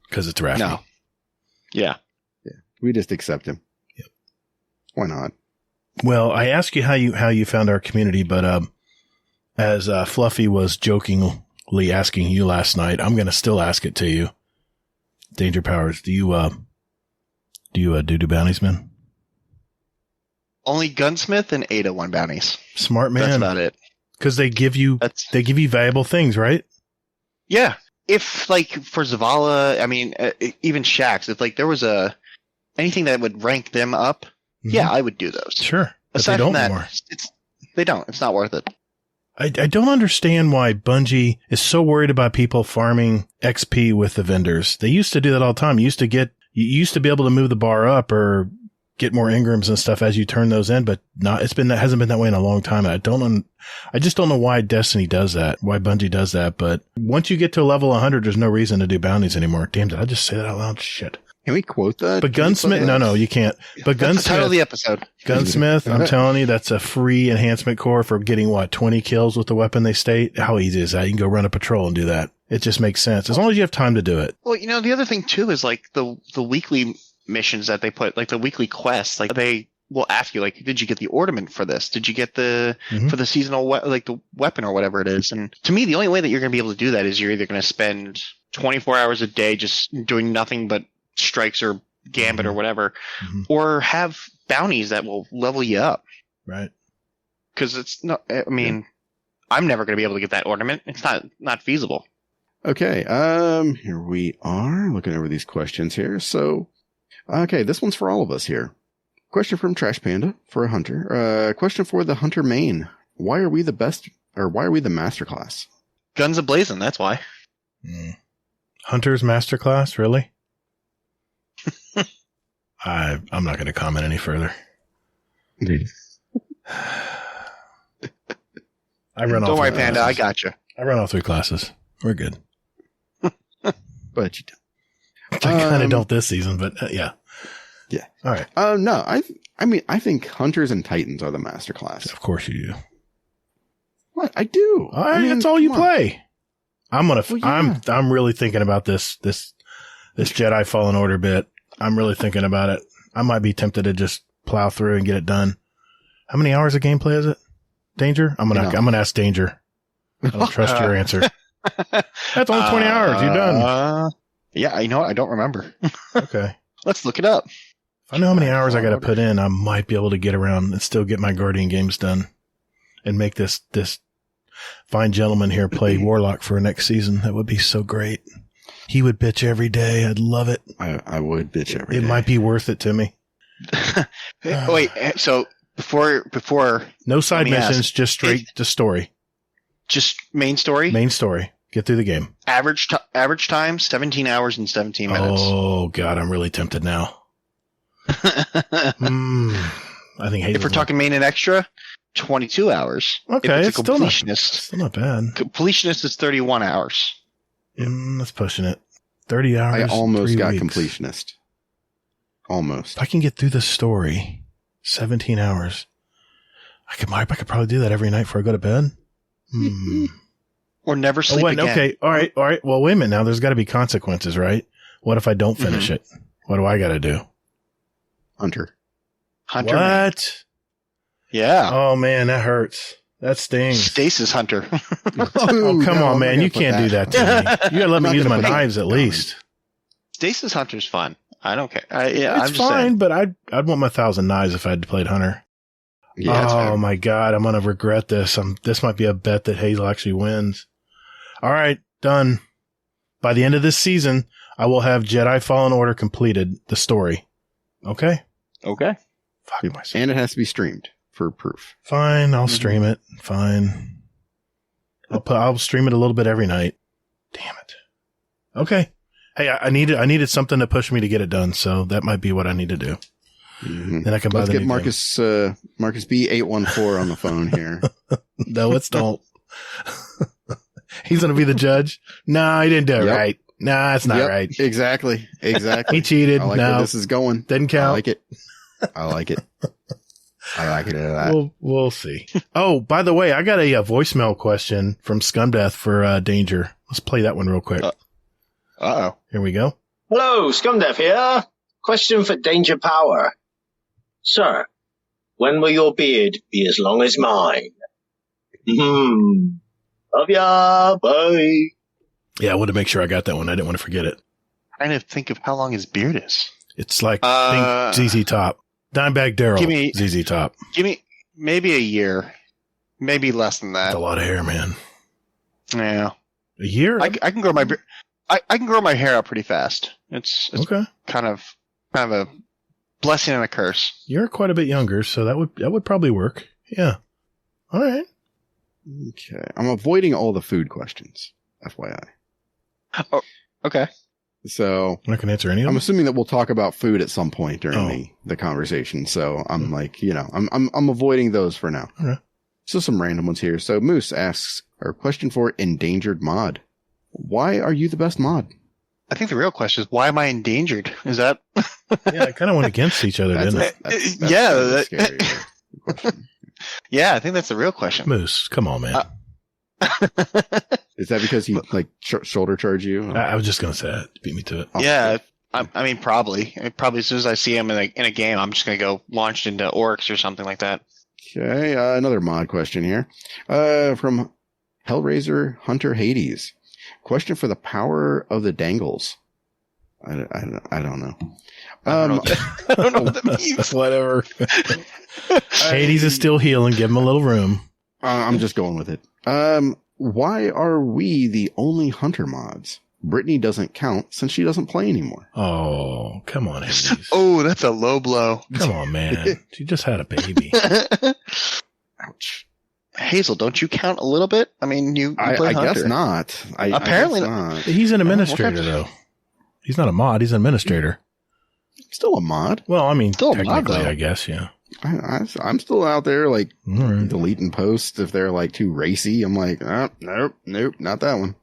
because it's Raph. No. Yeah. We just accept him. Yep. Why not? Well, I asked you how you found our community, but as Fluffy was jokingly asking you last night, I'm going to still ask it to you. DangerPowers, do you do bounties, man? Only Gunsmith and Ada 1 bounties. Smart man. That's about it. Because they give you valuable things, right? Yeah. if like for Zavala, I mean, even Shaxx, if like there was anything that would rank them up, yeah, I would do those. Sure. But Aside they don't from that, anymore. they don't. It's not worth it. I don't understand why Bungie is so worried about people farming XP with the vendors. They used to do that all the time. You used to be able to move the bar up or get more engrams and stuff as you turn those in, but hasn't been that way in a long time. I just don't know why Destiny does that, why Bungie does that. But once you get to level 100, there's no reason to do bounties anymore. Damn, did I just say that out loud? Shit. Can we quote that? But Gunsmith, no, you can't. But That's the title of Gunsmith, the episode. Gunsmith, I'm telling you, that's a free enhancement core for getting 20 kills with the weapon they state. How easy is that? You can go run a patrol and do that. It just makes sense as long as you have time to do it. Well, the other thing too is like the weekly missions that they put, like the weekly quests, like they will ask you, like, did you get the ornament for this? Did you get the for the seasonal like the weapon or whatever it is? And to me, the only way that you're going to be able to do that is you're either going to spend 24 hours a day just doing nothing but strikes or gambit or whatever, or have bounties that will level you up. Right. Because it's not. I mean, I'm never going to be able to get that ornament. It's not feasible. Okay. Here we are looking over these questions here. So, okay, this one's for all of us here. Question from Trash Panda for a hunter. Question for the hunter main. Why are we the best, or why are we the master class? Guns a-blazing, that's why. Hunter's masterclass, really? I'm not going to comment any further. Don't worry, Panda, I got you. I run all 3 classes. We're good. But you don't. I kind of don't this season, but yeah. Yeah. All right. No, I mean, I think Hunters and Titans are the master class. Of course you do. What? I do. I mean, that's all you play. I'm really thinking about this Jedi Fallen Order bit. I'm really thinking about it. I might be tempted to just plow through and get it done. How many hours of gameplay is it? Danger? I'm gonna ask Danger. I don't trust your answer. That's only 20 hours. You're done. Yeah, I don't remember. Okay. Let's look it up. If I know how many hours I got to put in, I might be able to get around and still get my Guardian games done and make this fine gentleman here play Warlock for next season. That would be so great. He would bitch every day. I'd love it. I would bitch every day. It might be worth it to me. Wait, so before no side missions, just straight to story. Just main story? Main story. Get through the game. Average time, 17 hours and 17 minutes. Oh, God, I'm really tempted now. I think Hazel's if we're talking main and extra, 22 hours. Okay, if it's still not bad. Completionist is 31 hours. That's pushing it. 30 hours. I almost got weeks. completionist. Almost. If I can get through the story, 17 hours. I could probably do that every night before I go to bed. Or never sleep again. Okay. All right. Well, wait a minute. Now there's got to be consequences, right? What if I don't finish it? What do I got to do? Hunter. What? Man. Yeah. Oh man, that hurts. That stings. Stasis Hunter. Oh, come on, man. You can't do that to me. You gotta let me use my knives at least. Stasis Hunter's fun. I don't care. It's fine, but I'd want my 1,000 knives if I had played Hunter. Yeah, oh my God, I'm gonna regret this. This might be a bet that Hazel actually wins. All right, done. By the end of this season, I will have Jedi Fallen Order completed, the story. Okay? Okay. Fuck myself. And it has to be streamed for proof. Fine, I'll stream it. Fine. I'll stream it a little bit every night. Damn it. Okay. Hey, I needed something to push me to get it done, so that might be what I need to do. Then I can buy Let's the get Marcus B814 on the phone here. No, let's don't. He's going to be the judge. No, he didn't do it right. No, that's not right. Exactly. He cheated. I like where this is going. Didn't count. I like it. I like it. We'll see. Oh, by the way, I got a voicemail question from Scumdeath for Danger. Let's play that one real quick. Uh-oh. Here we go. Hello, Scumdeath here. Question for DangerPower. Sir, when will your beard be as long as mine? Love ya. Bye. Yeah, I wanted to make sure I got that one. I didn't want to forget it. Trying to think of how long his beard is. It's like think ZZ Top. Dimebag Daryl. ZZ Top. Give me maybe a year. Maybe less than that. That's a lot of hair, man. Yeah. A year? I can grow my I can grow my hair out pretty fast. It's okay. kind of a blessing and a curse. You're quite a bit younger, so that would probably work. Yeah. All right. Okay. I'm avoiding all the food questions, FYI. Oh, okay. So I'm not going to answer any of them. I'm assuming that we'll talk about food at some point during the conversation. So I'm like, I'm avoiding those for now. Okay. So some random ones here. So Moose asks, our question for endangered mod. Why are you the best mod? I think the real question is, why am I endangered? Is that? Yeah, it kind of went against each other, didn't it? That's yeah. scary question. Yeah, I think that's the real question. Moose, come on, man. Is that because he shoulder charged you? I was just going to say that. Beat me to it. Yeah, I mean, probably as soon as I see him in a game, I'm just going to go launched into orcs or something like that. Okay, another mod question here. From Hellraiser Hunter Hades. Question for the power of the dangles. I don't know. I don't know what that means. Whatever. Hades is still healing. Give him a little room. I'm just going with it. Why are we the only hunter mods? Brittany doesn't count since she doesn't play anymore. Oh, come on, Hades. Oh, that's a low blow. Come on, man. She just had a baby. Ouch. Hazel, don't you count a little bit? I mean, you play I Hunter. guess not. Apparently I guess not. He's an administrator, though. He's not a mod. He's an administrator. Still a mod. Well, I mean, Still a mod, technically, though. I guess, yeah. I'm still out there, like, All right. deleting posts if they're, like, too racy. I'm like, oh, nope, not that one.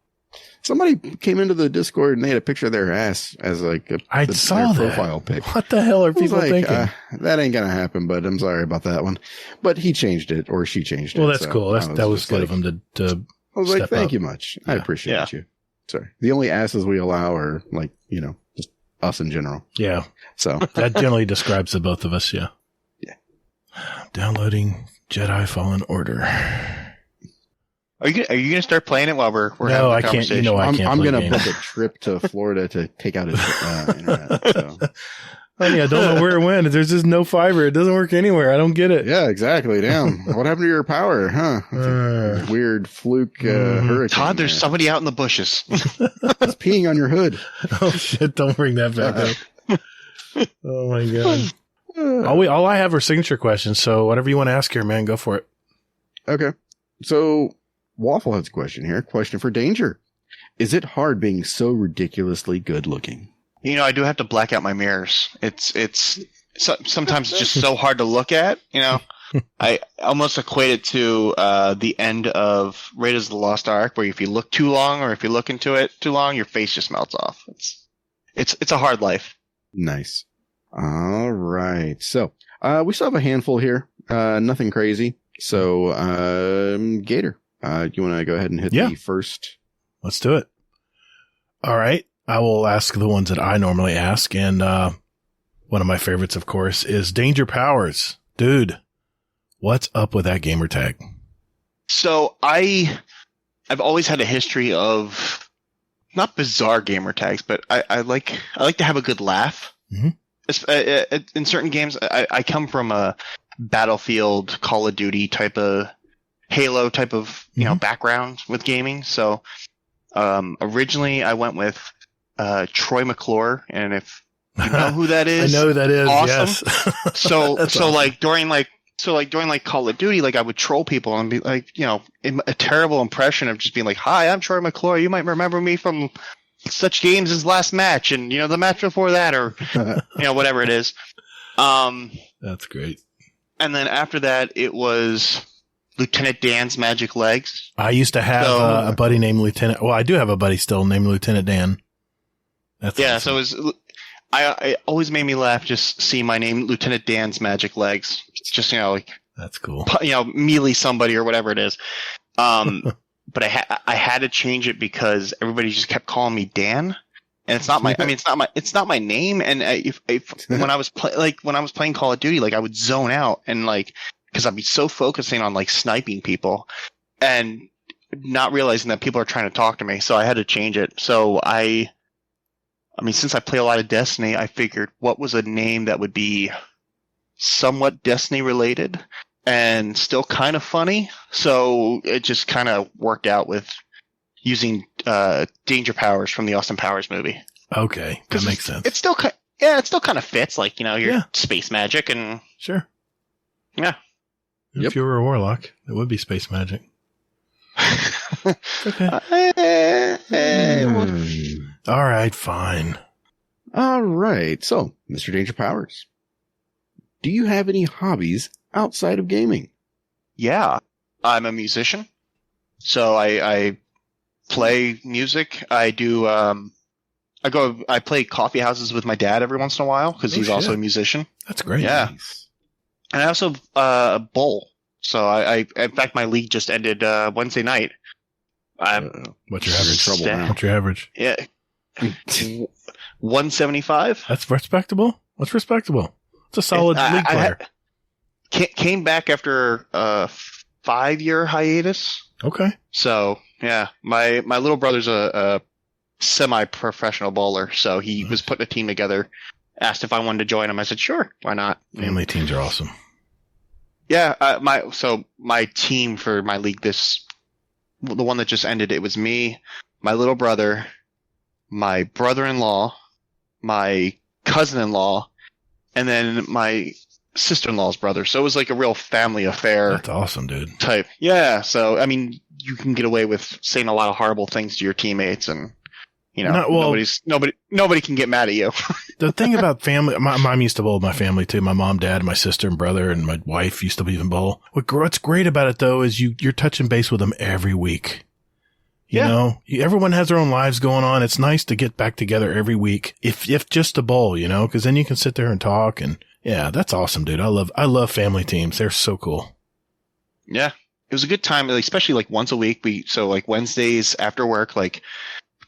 Somebody came into the Discord and they had a picture of their ass as, like, I saw their that. profile pic. What the hell are I was people like, thinking? that ain't gonna happen, but I'm sorry about that one. But he changed it, or she changed it. Well, that's so cool. That was just good like, of him to I was like, step thank up. you much. I Yeah. appreciate you. Sorry. The only asses we allow are, like, just us in general. Yeah. So That generally describes the both of us, yeah. Yeah. Downloading Jedi Fallen Order. Are you gonna start playing it while we're No, having the I can't. conversation? I can't I'm play gonna games. book a trip to Florida to take out his internet. So. Honey, I don't know where it went. There's just no fiber. It doesn't work anywhere. I don't get it. Yeah, exactly. Damn. What happened to your power, huh? Weird fluke hurricane. Todd, there's there. somebody out in the bushes. It's peeing on your hood. Oh shit! Don't bring that back up. Oh my god. All I have are signature questions. So whatever you want to ask here, man, go for it. Okay. So Waffle has a question here. Question for Danger. Is it hard being so ridiculously good looking? I do have to black out my mirrors. Sometimes it's just so hard to look at. I almost equate it to the end of Raiders of the Lost Ark, where if you look too long or if you look into it too long, your face just melts off. It's a hard life. Nice. All right. So we still have a handful here. Nothing crazy. So Gator, you want to go ahead and hit the first? Let's do it. All right. I will ask the ones that I normally ask. And one of my favorites, of course, is DangerPowers. Dude, what's up with that gamer tag? So I've always had a history of not bizarre gamer tags, but I like to have a good laugh. Mm-hmm. In certain games, I come from a Battlefield, Call of Duty type of Halo type of background with gaming. So originally I went with Troy McClure, and if you know who that is, I know who that is. awesome. Yes. so awesome. like during Call of Duty, like I would troll people and be like, a terrible impression of just being like, "Hi, I'm Troy McClure. You might remember me from such games as Last Match and the match before that, or whatever it is." That's great. And then after that, it was Lieutenant Dan's Magic Legs. I used to have a buddy named Lieutenant. Well, I do have a buddy still named Lieutenant Dan. That's awesome. So it was. It always made me laugh just see my name, Lieutenant Dan's Magic Legs. It's just that's cool. Melee somebody or whatever it is. But I had to change it because everybody just kept calling me Dan, and it's not my. I mean, it's not my name. And if when I was playing Call of Duty, I would zone out and because I'd be so focusing on sniping people, and not realizing that people are trying to talk to me. So I had to change it. So I mean, since I play a lot of Destiny, I figured what was a name that would be somewhat Destiny related and still kind of funny. So it just kind of worked out with, using DangerPowers from the Austin Powers movie. Okay, that makes sense. It still kind of fits, like, you know, your space magic and sure. Yeah. If you were a warlock, it would be space magic. Okay. All right, fine. All right. So, Mr. DangerPowers, do you have any hobbies outside of gaming? Yeah, I'm a musician, so I play music. I do. I play coffee houses with my dad every once in a while because he's also a musician. That's great. Yeah, Nice. and I also bowl. So I in fact, my league just ended Wednesday night. What's your average? Trouble now. What's your average? Yeah, 175. That's respectable. That's respectable. It's a solid league player. Came back after a 5-year hiatus. Okay. So yeah, my little brother's a semi-professional bowler, so he was putting a team together. Asked if I wanted to join him. I said sure, why not? Family teams are awesome. Yeah, my team for my league, the one that just ended, it was me, my little brother, my brother-in-law, my cousin-in-law, and then my sister-in-law's brother. So it was like a real family affair. That's awesome, dude. Type. Yeah. So I mean, you can get away with saying a lot of horrible things to your teammates, and you know, nobody can get mad at you. The thing about family, my mom used to bowl with my family too. My mom, dad, my sister and brother, and my wife used to even bowl. What's great about it though is you're touching base with them every week. You know, everyone has their own lives going on. It's nice to get back together every week, if just to bowl, you know, because then you can sit there and talk. And yeah, that's awesome, dude. I love family teams. They're so cool. Yeah, it was a good time, especially like once a week. So like Wednesdays after work, like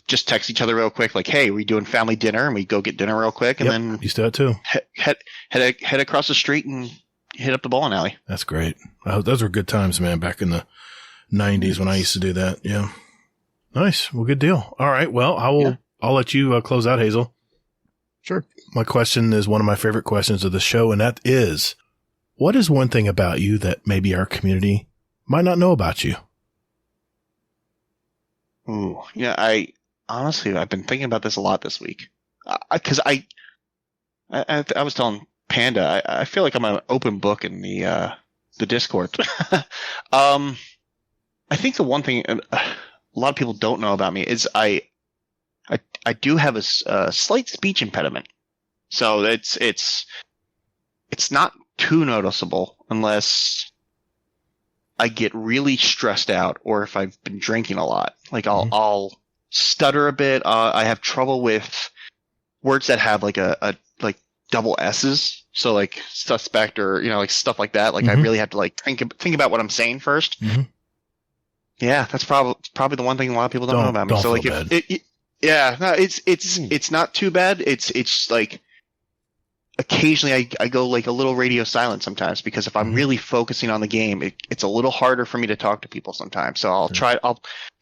just text each other real quick, like, "Hey, we doing family dinner?" And we go get dinner real quick, and then used to that too. Head across the street and hit up the bowling alley. That's great. Those were good times, man. Back in the 90s when I used to do that. Yeah. Nice. Well, good deal. All right. Well, I'll let you close out, Hazel. Sure. My question is one of my favorite questions of the show, and that is, what is one thing about you that maybe our community might not know about you? Ooh, yeah. I've been thinking about this a lot this week, because I was telling Panda, I feel like I'm an open book in the Discord. I think the one thing a lot of people don't know about me is I do have a slight speech impediment. So it's not too noticeable unless I get really stressed out or if I've been drinking a lot. Like I'll stutter a bit. I have trouble with words that have like a double S's. So like suspect or, you know, like stuff like that. Like I really have to like think about what I'm saying first. Mm-hmm. Yeah, that's probably the one thing a lot of people don't know about me. So like, it's not too bad. It's like occasionally I go like a little radio silent sometimes because if I'm really focusing on the game, it's a little harder for me to talk to people sometimes. So I'll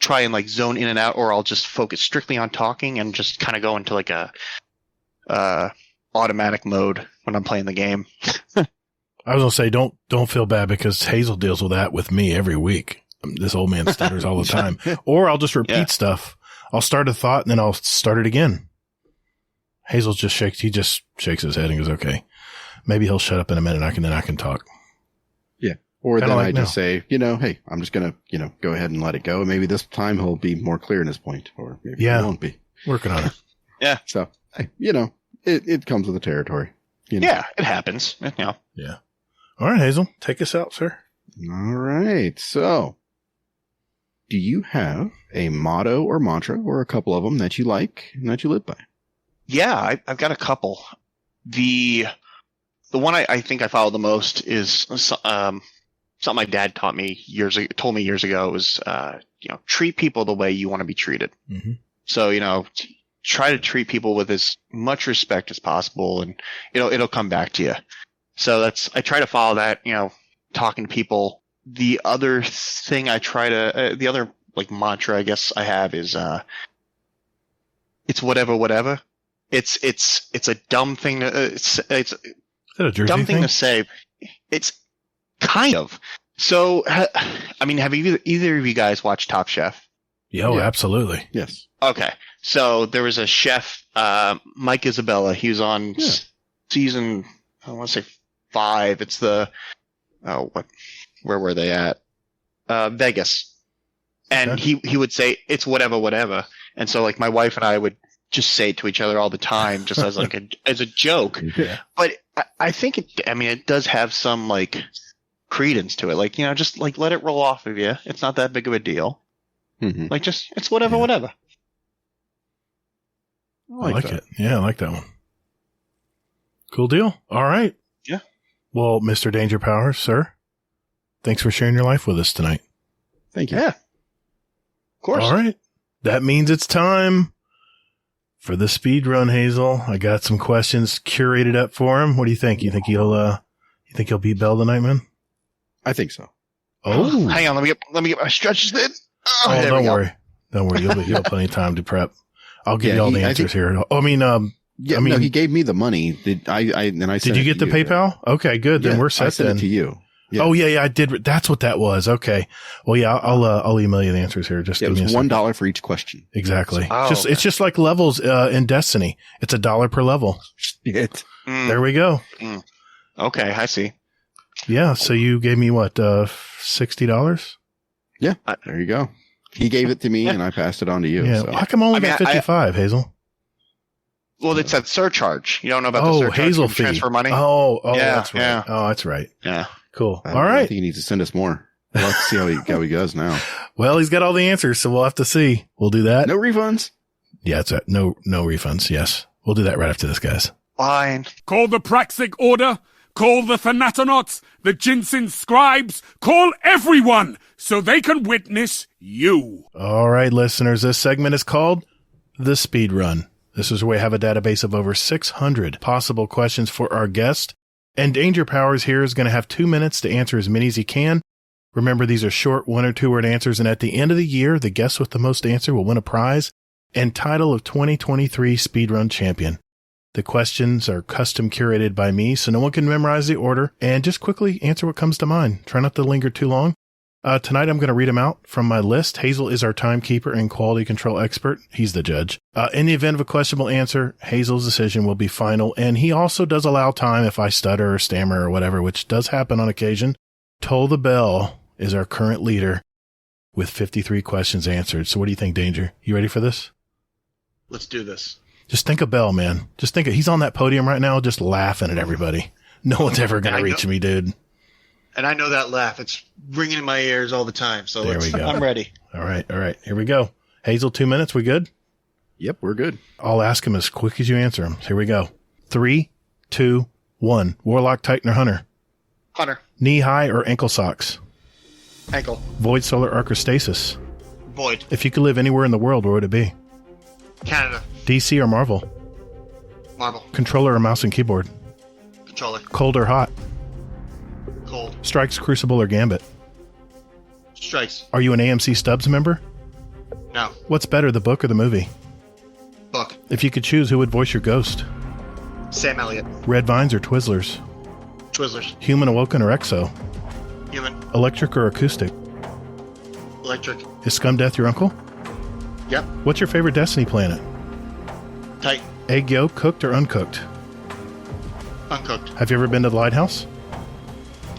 try and like zone in and out, or I'll just focus strictly on talking and just kind of go into like a automatic mode when I'm playing the game. I was gonna say don't feel bad because Hazel deals with that with me every week. This old man stutters all the time. Or I'll just repeat stuff. I'll start a thought and then I'll start it again. Hazel just shakes his head and goes, okay, maybe he'll shut up in a minute. I can talk. Yeah. Or kinda then like I just say, hey, I'm just going to, go ahead and let it go. And maybe this time he'll be more clear in his point, or maybe he won't be. Working on it. Yeah. So, it comes with the territory. Yeah, it happens. Yeah. Yeah. All right, Hazel, take us out, sir. All right. So, do you have a motto or mantra or a couple of them that you like and that you live by? Yeah, I've got a couple. The one I think I follow the most is something my dad told me years ago. It was treat people the way you want to be treated. Mm-hmm. So try to treat people with as much respect as possible, and it'll come back to you. So I try to follow that. Talking to people. The other thing the other like mantra I guess I have is it's whatever. It's a dumb thing to it's Is that a Jersey dumb thing to say. It's kind of. So I mean, have either of you guys watched Top Chef? Yeah, absolutely. Yes. Okay. So there was a chef, Mike Isabella. He was on season, I want to say 5. It's the, where were they at? Vegas. And he would say, it's whatever. And so like my wife and I would just say it to each other all the time, just as like as a joke. Yeah. But I think it does have some like credence to it. Like, just like let it roll off of you. It's not that big of a deal. Mm-hmm. Like it's whatever. I like it. Yeah, I like that one. Cool deal. All right. Yeah. Well, Mr. DangerPowers, sir, thanks for sharing your life with us tonight. Thank you. Yeah. Of course. All right. That means it's time for the speed run, Hazel. I got some questions curated up for him. What do you think? You think he'll beat Bell tonight, man? I think so. Oh, hang on. Let me get my stretches in. Oh, don't worry. Don't worry. You'll have plenty of time to prep. I'll give you all the answers here. No, he gave me the money. Did you get the PayPal? Okay, good. Then we're set. I sent it to you. Yeah. Oh yeah, I did. That's what that was. Okay. Well, yeah, I'll email you the answers here. Just it was $1 for each question. Exactly. It's just like levels in Destiny. It's $1 per level. There we go. Okay, I see. Yeah. So you gave me what? $60? Yeah. There you go. He gave it to me and I passed it on to you. Yeah. So. How come only got 55, Hazel? Well, it's that surcharge. You don't know about the surcharge Hazel fee. Transfer money? Oh, yeah, that's right. Yeah. Oh, that's right. Yeah. Cool. All right. I think he needs to send us more. We'll have to see how he goes now. Well, he's got all the answers, so we'll have to see. We'll do that. No refunds? Yeah, it's right. No refunds. Yes. We'll do that right after this, guys. Fine. Call the Praxic Order. Call the Thanatonauts, the Jinsen Scribes. Call everyone so they can witness you. All right, listeners. This segment is called The Speed Run. This is where we have a database of over 600 possible questions for our guest. And DangerPowers here is going to have 2 minutes to answer as many as he can. Remember, these are short 1 or 2 word answers. And at the end of the year, the guest with the most answer will win a prize and title of 2023 Speedrun Champion. The questions are custom curated by me, so no one can memorize the order, and just quickly answer what comes to mind. Try not to linger too long. Tonight I'm going to read them out from my list. Hazel is our timekeeper and quality control expert. He's the judge. In the event of a questionable answer, Hazel's decision will be final, and he also does allow time if I stutter or stammer or whatever, which does happen on occasion. Toll the Bell is our current leader with 53 questions answered. So what do you think, Danger? You ready for this? Let's do this. Just think of Bell, man. Just think he's on that podium right now just laughing at everybody. No one's ever going to reach me, dude. And I know that laugh. It's ringing in my ears all the time. So there we go. I'm ready. All right. Here we go. Hazel, 2 minutes. We good? Yep, we're good. I'll ask him as quick as you answer him. Here we go. 3, 2, 1. Warlock, Titan, or Hunter? Hunter. Knee high or ankle socks? Ankle. Void, solar, arc, or stasis? Void. If you could live anywhere in the world, where would it be? Canada. DC or Marvel? Marvel. Controller or mouse and keyboard? Controller. Cold or hot? Cold. Strikes, Crucible, or Gambit? Strikes. Are you an AMC Stubbs member? No. What's better, the book or the movie? Book. If you could choose, who would voice your ghost? Sam Elliott. Red Vines or Twizzlers? Twizzlers. Human, awoken, or exo? Human. Electric or acoustic? Electric. Is Scum Death your uncle? Yep. What's your favorite Destiny planet? Titan. Egg yolk, cooked or uncooked? Uncooked. Have you ever been to the Lighthouse?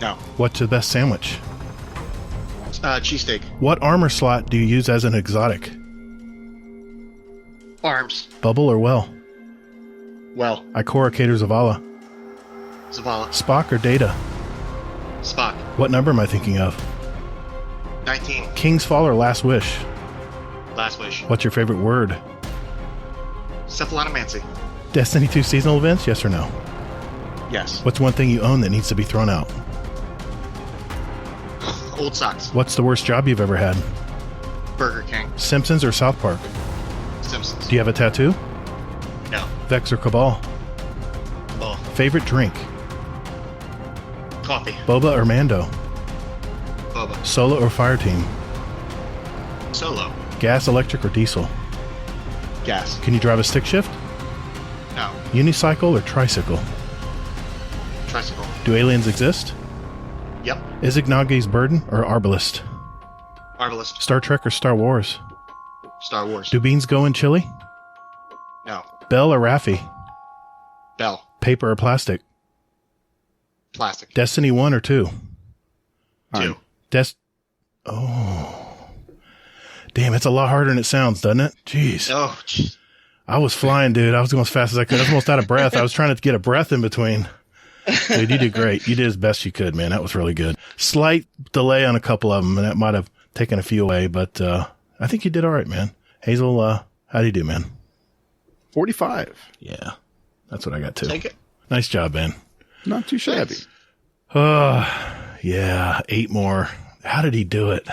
No. What's the best sandwich? Cheesesteak. What armor slot do you use as an exotic? Arms. Bubble or well? Well. Ikora, or Zavala? Zavala. Spock or Data? Spock. What number am I thinking of? 19. King's Fall or Last Wish? Last Wish. What's your favorite word? Cephalomancy. Destiny 2 seasonal events, yes or no? Yes. What's one thing you own that needs to be thrown out? Old socks. What's the worst job you've ever had? Burger King. Simpsons or South Park? Simpsons. Do you have a tattoo? No. Vex or Cabal? Ball. Favorite drink? Coffee. Boba or Mando? Boba. Solo or fire team? Solo. Gas, electric, or diesel? Gas. Can you drive a stick shift? No. Unicycle or tricycle? Tricycle. Do aliens exist? Yep. Is Ignaghi's Burden or Arbalest? Arbalest. Star Trek or Star Wars? Star Wars. Do beans go in chili? No. Bell or Raffi? Bell. Paper or plastic? Plastic. Destiny 1 or 2? 2. Oh. Damn, it's a lot harder than it sounds, doesn't it? Jeez. Oh, jeez. I was flying, dude. I was going as fast as I could. I was almost out of breath. I was trying to get a breath in between. Dude, you did great. You did as best you could, man. That was really good. Slight delay on a couple of them, and that might have taken a few away, but I think you did all right, man. Hazel, how do you do, man? 45. Yeah, that's what I got too. Take it. Nice job, man. Not too shabby. Yeah, 8 more. How did he do it?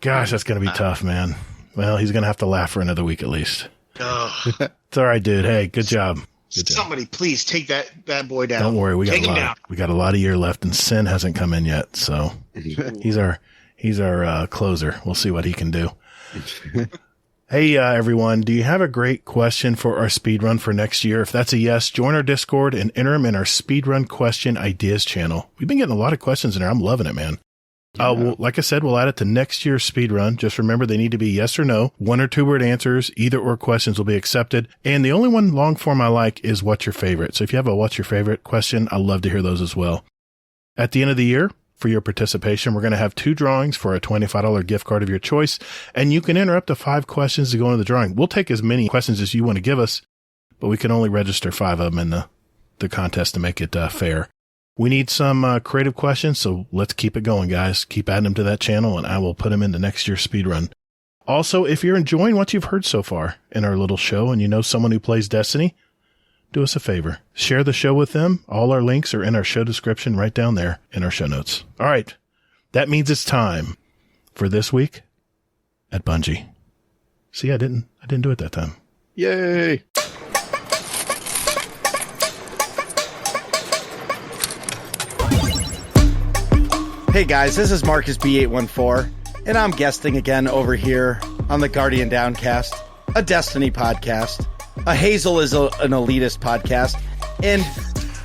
Gosh, that's going to be tough, man. Well, he's going to have to laugh for another week at least. It's all right, dude. Hey, good job. Somebody please take that bad boy down. Don't worry, we got a lot of year left, and Sin hasn't come in yet, so he's our closer. We'll see what he can do. Hey, everyone, do you have a great question for our speedrun for next year? If that's a yes, join our Discord and enter them in our speedrun question ideas channel. We've been getting a lot of questions in there. I'm loving it, man. Well, like I said, we'll add it to next year's speedrun. Just remember, they need to be yes or no. 1 or 2 word answers, either or questions will be accepted. And the only one long form I like is what's your favorite. So if you have a what's your favorite question, I'd love to hear those as well. At the end of the year, for your participation, we're going to have 2 drawings for a $25 gift card of your choice. And you can enter up to 5 questions to go into the drawing. We'll take as many questions as you want to give us, but we can only register 5 of them in the contest to make it fair. We need some creative questions, so let's keep it going, guys. Keep adding them to that channel, and I will put them into next year's speedrun. Also, if you're enjoying what you've heard so far in our little show and you know someone who plays Destiny, do us a favor. Share the show with them. All our links are in our show description right down there in our show notes. All right. That means it's time for This Week at Bungie. See, I didn't do it that time. Yay. Hey guys, this is Marcus B814, and I'm guesting again over here on the Guardian Downcast, a Destiny podcast. Hazel is an elitist podcast, and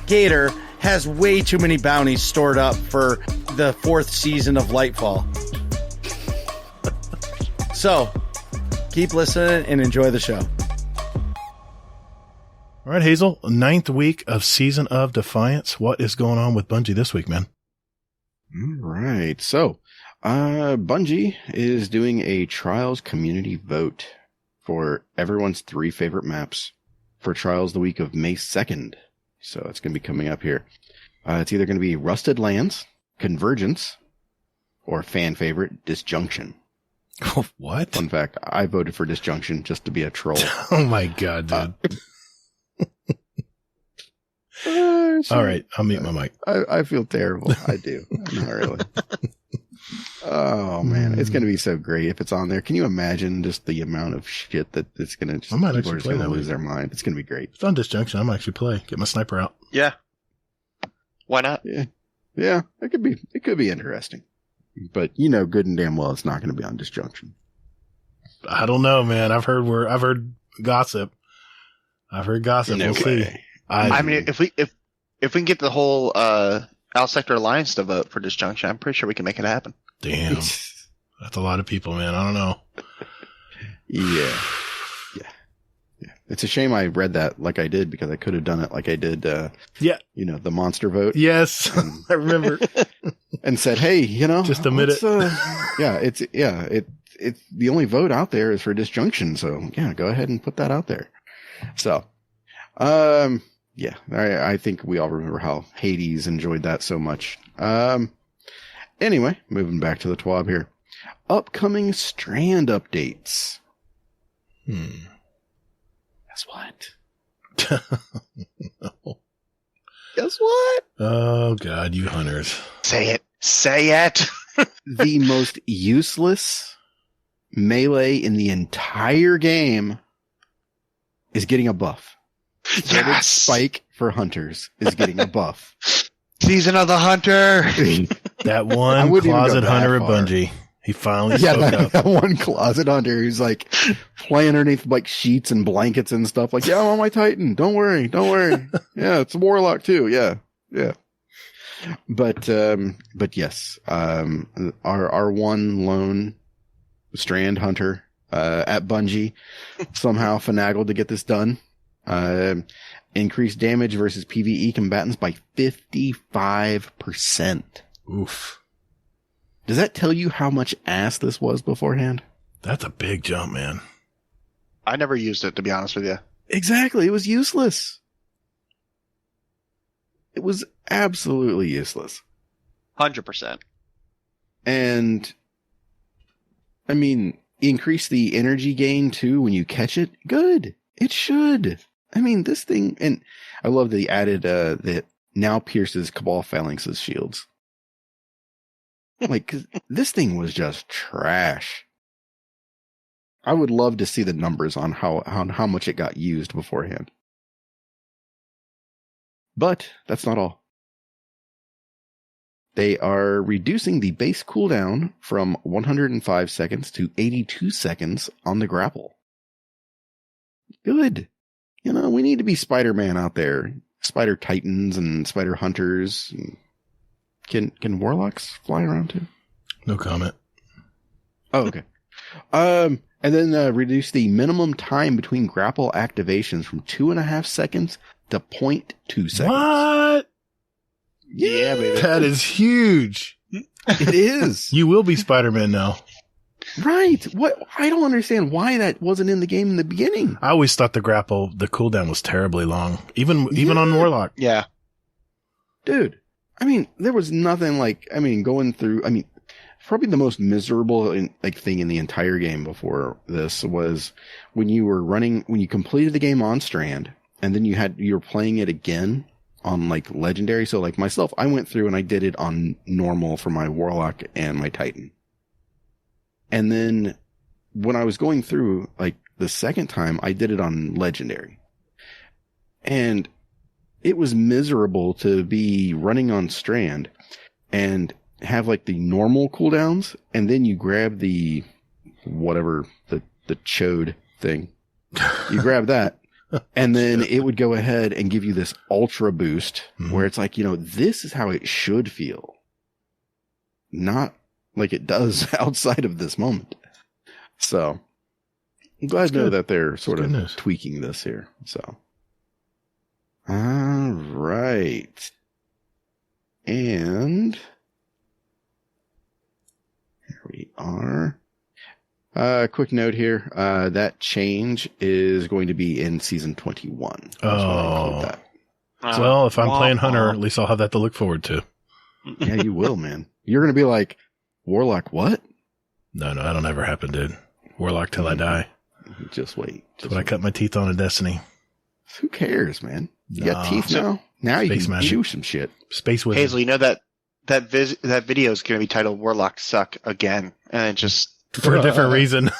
Gator has way too many bounties stored up for the 4th season of Lightfall. So, keep listening and enjoy the show. All right, Hazel, 9th week of Season of Defiance. What is going on with Bungie this week, man? All right. So, Bungie is doing a Trials community vote for everyone's 3 favorite maps for Trials the week of May 2nd. So it's going to be coming up here. It's either going to be Rusted Lands, Convergence, or fan favorite, Disjunction. Oh, what? Fun fact, I voted for Disjunction just to be a troll. Oh my God, dude. All right, I'll mute my mic. I feel terrible. I do. Not really. Oh man, it's going to be so great if it's on there. Can you imagine just the amount of shit that it's going to just, I might people are actually just play going to that lose week. their mind. It's going to be great. It's on Disjunction. I might actually play. Get my sniper out. Yeah. Why not? Yeah, it could be interesting. But you know good and damn well it's not going to be on Disjunction. I don't know, man. I've heard gossip. We'll see. I mean, if we can get the whole Out Sector Alliance to vote for Disjunction, I'm pretty sure we can make it happen. Damn. That's a lot of people, man. I don't know. Yeah. It's a shame I read that like I did, because I could have done it like I did, the monster vote. Yes. I remember. And said, hey, just admit it. It's the only vote out there is for Disjunction. So yeah, go ahead and put that out there. So, yeah, I think we all remember how Hades enjoyed that so much. Anyway, moving back to the TWAB here. Upcoming Strand updates. Guess what? No. Guess what? Oh, God, you hunters. Say it. The most useless melee in the entire game is getting a buff. Yes! Spike for hunters is getting a buff. Season of the Hunter. That one closet hunter at Bungie. He finally spoke up. That one closet hunter who's like playing underneath like sheets and blankets and stuff. Like, yeah, I'm on my Titan. Don't worry. Yeah, it's a Warlock too. Yeah. But yes, our one lone Strand hunter at Bungie somehow finagled to get this done. Increased damage versus PvE combatants by 55%. Oof. Does that tell you how much ass this was beforehand? That's a big jump, man. I never used it, to be honest with you. Exactly. It was useless. It was absolutely useless. 100%. And, I mean, increase the energy gain too when you catch it. Good. It should. I mean, this thing, and I love that he added that now pierces Cabal Phalanx's shields. Like, 'cause this thing was just trash. I would love to see the numbers on how much it got used beforehand. But that's not all. They are reducing the base cooldown from 105 seconds to 82 seconds on the grapple. Good. You know, we need to be Spider-Man out there. Spider Titans and Spider Hunters. Can Warlocks fly around too? No comment. Oh, okay. And then reduce the minimum time between grapple activations from 2.5 seconds to 0.2 seconds. What? Yeah, baby. That is huge. It is. You will be Spider-Man now. Right. What? I don't understand why that wasn't in the game in the beginning. I always thought the cooldown was terribly long. Even on Warlock. Yeah. Dude. I mean, there was nothing like, going through, probably the most miserable thing in the entire game before this was when you completed the game on Strand and then you were playing it again on like Legendary. So like myself, I went through and I did it on normal for my Warlock and my Titan. And then when I was going through like the second time, I did it on Legendary. And it was miserable to be running on Strand and have like the normal cooldowns, and then you grab the whatever, the chode thing. You grab that, and then it would go ahead and give you this ultra boost where it's like, this is how it should feel. Not like it does outside of this moment. So I'm glad to know that they're sort of tweaking this here. So. All right. And here we are. Quick note here. That change is going to be in season 21. Oh. Well, if I'm playing Hunter, at least I'll have that to look forward to. Yeah, you will, man. You're going to be like, Warlock, what? No, that'll never happen, dude. Warlock till I die. Just wait. That's what I cut my teeth on in Destiny. Who cares, man? You got teeth now? Now you can chew some shit. Space Wizard. Hazel, you know that video is going to be titled Warlock Suck Again. And it just... For a different reason.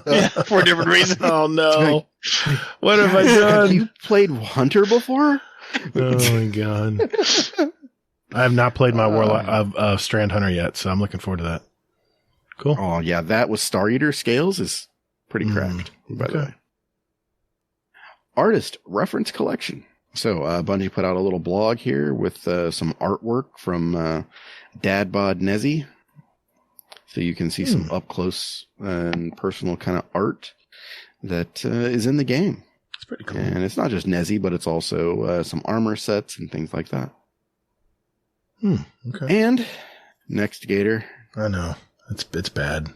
Yeah, for a different reason. Oh, no. What have I done? You played Hunter before? Oh, my God. I have not played my Warlock Strand Hunter yet, so I'm looking forward to that. Cool. Oh, yeah. That with Star Eater scales is pretty cracked, by the way. Artist reference collection. So Bungie put out a little blog here with some artwork from Dadbod Nezzy. So you can see some up close and personal kind of art that is in the game. It's pretty cool. And it's not just Nezzy, but it's also some armor sets and things like that. Okay. And next, Gator. I know. It's bad.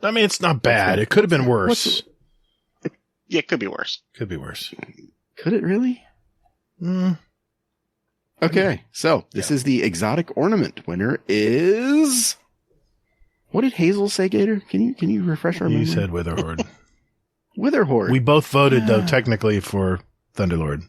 I mean, it's not bad. It could have been worse. Yeah, it could be worse. Could be worse. Could it really? Okay, so this is the exotic ornament. Winner is... What did Hazel say, Gator? Can you refresh our memory? You said Witherhorde. Witherhorde. We both voted, though, technically for Thunderlord.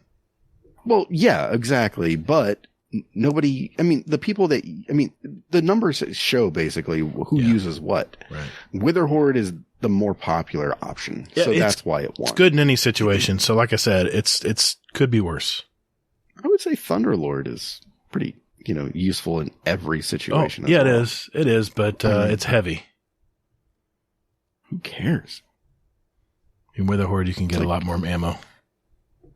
Well, yeah, exactly. But nobody... the numbers show, basically, who uses what. Right. Witherhorde is the more popular option. Yeah, so that's why it won. It's good in any situation. So like I said, it's could be worse. I would say Thunderlord is pretty, useful in every situation. Oh, yeah, it is. It is, but it's heavy. Who cares? In Witherhorde, you can get a lot more ammo.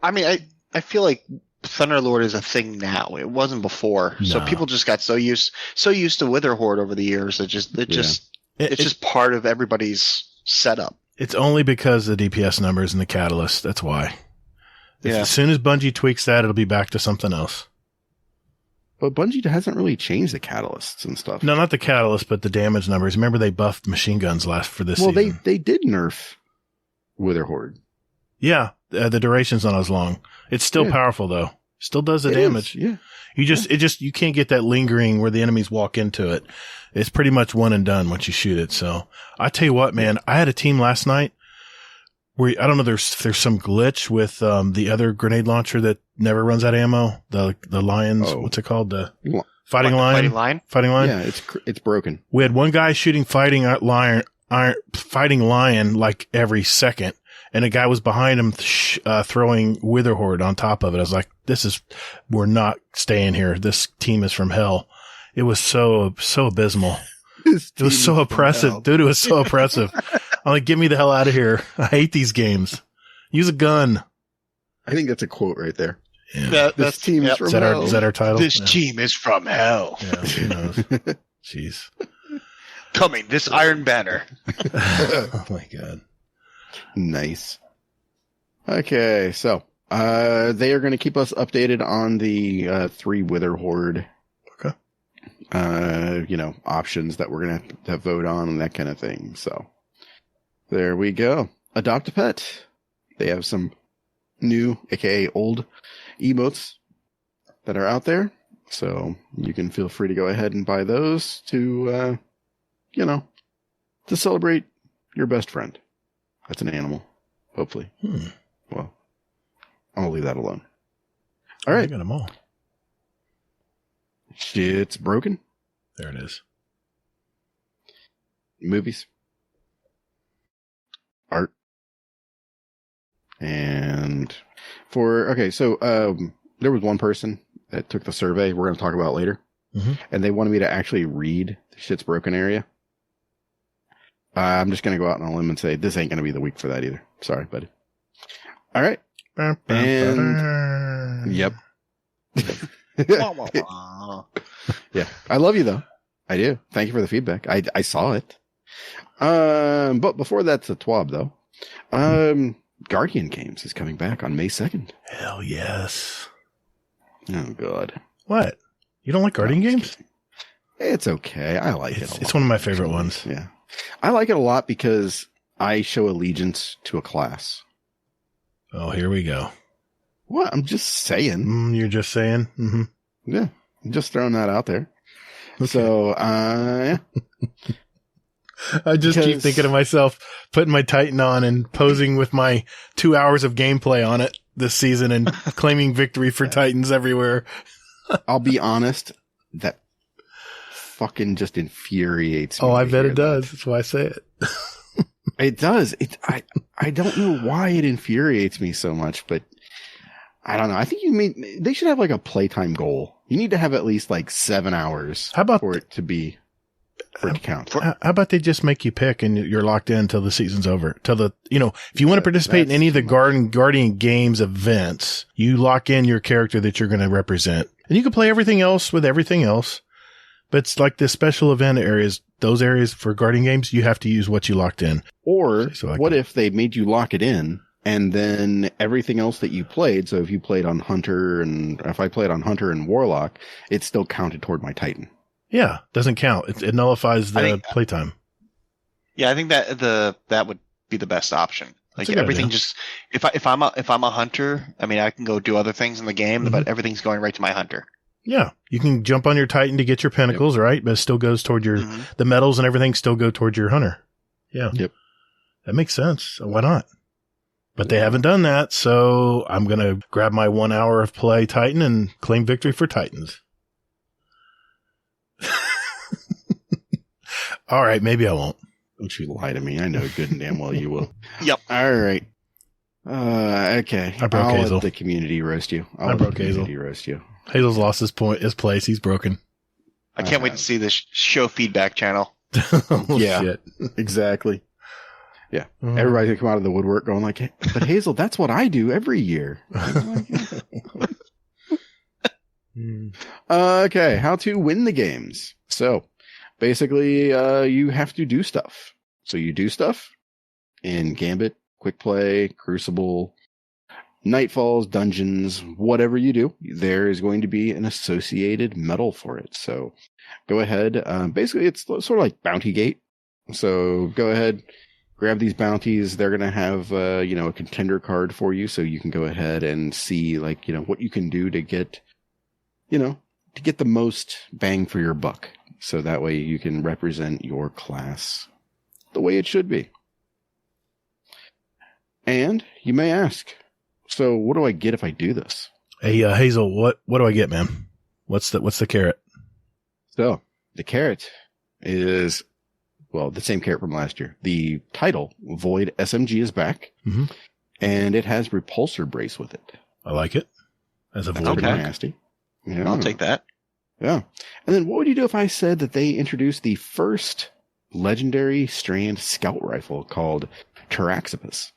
I mean, I feel like Thunderlord is a thing now. It wasn't before. No. So people just got so used to Witherhorde over the years. It's just part of everybody's setup. It's only because of the DPS numbers and the catalyst. That's why. As soon as Bungie tweaks that, it'll be back to something else. But Bungie hasn't really changed the catalysts and stuff. No, not the catalyst, but the damage numbers. Remember, they buffed machine guns for this season. Well, they did nerf Wither Horde. Yeah, the duration's not as long. It's still powerful though. Still does the damage. Yeah. You can't get that lingering where the enemies walk into it. It's pretty much one and done once you shoot it. So I tell you what, man, I had a team last night where I don't know, there's some glitch with the other grenade launcher that never runs out of ammo. The Lions, what's it called? The Fighting Lion. Fighting Lion. Yeah, it's broken. We had one guy shooting Fighting Lion like every second, and a guy was behind him throwing Wither Horde on top of it. I was like, we're not staying here. This team is from hell. It was so abysmal. It was so oppressive. Dude, it was so oppressive. I'm like, get me the hell out of here. I hate these games. Use a gun. I think that's a quote right there. Yeah. This team is from hell. Is that our title? This team is from hell. Yeah, who knows? Jeez. Coming, this Iron Banner. Oh my God. Nice. Okay, so they are going to keep us updated on the 3 Wither Horde. Okay. Options that we're going to vote on and that kind of thing. So there we go. Adopt a pet. They have some new, aka old, emotes that are out there. So you can feel free to go ahead and buy those to, to celebrate your best friend. That's an animal, hopefully. Well, I'll leave that alone. All right. I got them all. Shit's broken. There it is. Movies. Art. And there was one person that took the survey we're going to talk about later. Mm-hmm. And they wanted me to actually read the Shit's Broken area. I'm just going to go out on a limb and say this ain't going to be the week for that either. Sorry, buddy. All right. And yep. Yeah. I love you though. I do. Thank you for the feedback. I saw it. But before that's a twab though. Guardian Games is coming back on May 2nd. Hell yes. Oh God. What? You don't like Guardian Games? Kidding. It's okay. I like it a lot. It's one of my favorite ones. Yeah. I like it a lot because I show allegiance to a class. Oh, here we go. What? I'm just saying. You're just saying? Mm-hmm. Yeah. I'm just throwing that out there. Okay. So, yeah. I just keep thinking of myself putting my Titan on and posing with my 2 hours of gameplay on it this season and claiming victory for Titans everywhere. I'll be honest, that fucking just infuriates me. Oh, I bet it does. That's why I say it. It does. I don't know why it infuriates me so much, but I don't know. I think they should have like a playtime goal. You need to have at least like 7 hours for it to count. How about they just make you pick and you're locked in until the season's over? If you want to participate in any of the Guardian Games events, you lock in your character that you're going to represent. And you can play everything else with everything else. But it's like the special event areas, those areas for Guardian Games, you have to use what you locked in. Or what if they made you lock it in and then everything else that you played, so if you played on Hunter and if I played on Hunter and Warlock, it still counted toward my Titan. Yeah, doesn't count. It nullifies the playtime. Yeah, I think that would be the best option. Like everything idea. Just if I'm a hunter, I mean I can go do other things in the game, but everything's going right to my hunter. Yeah, you can jump on your Titan to get your pinnacles, right? But it still goes toward your the medals and everything still go towards your hunter. Yeah. Yep. That makes sense. Why not? But they haven't done that, so I'm going to grab my 1 hour of play Titan and claim victory for Titans. All right, maybe I won't. Don't you lie to me. I know good and damn well you will. Yep. All right. Okay. I broke Hazel. Let the community roast you. I broke Hazel. Roast you. Hazel's lost his place. He's broken. I can't wait to see this show feedback channel. Yeah, shit. Exactly. Yeah. Everybody can come out of the woodwork going like, hey, but Hazel, that's what I do every year. Okay. How to win the games. So basically, you have to do stuff. So you do stuff in Gambit, Quick Play, Crucible, Nightfalls, Dungeons, whatever you do, there is going to be an associated medal for it. So go ahead. Basically, it's sort of like Bounty Gate. So go ahead, grab these bounties. They're going to have, a contender card for you. So you can go ahead and see, what you can do to get, to get the most bang for your buck. So that way you can represent your class the way it should be. And you may ask, so what do I get if I do this? Hey, Hazel, what do I get, man? What's the carrot? So the carrot is, the same carrot from last year. The title, Void SMG, is back, and it has Repulsor Brace with it. I like it. As a That's Void. pretty nasty. Yeah. I'll take that. Yeah. And then what would you do if I said that they introduced the first legendary strand scout rifle called Taraxipus?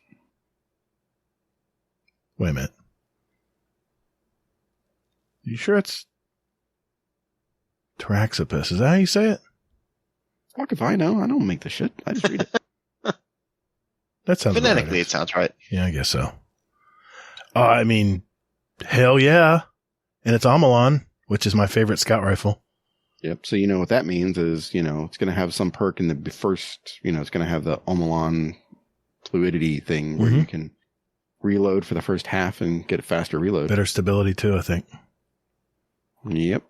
Wait a minute. You sure it's Taraxipus? Is that how you say it? Fuck if I know. I don't make the shit. I just read it. That sounds Phonetically, right. it sounds right. Yeah, I guess so. I mean, hell yeah. And it's Amalon, which is my favorite scout rifle. Yep. So you know what that means is, it's going to have some perk in the first, it's going to have the Amalon fluidity thing where you can reload for the first half and get a faster reload. Better stability too, I think. Yep.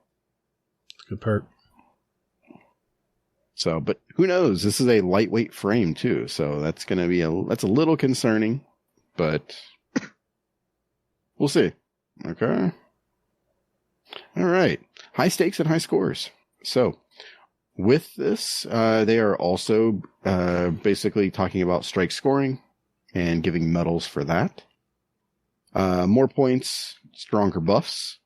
It's a good perk. So, but who knows? This is a lightweight frame too. So that's going to be that's a little concerning, but we'll see. Okay. All right. High stakes and high scores. So with this, they are also basically talking about strike scoring and giving medals for that. More points, stronger buffs,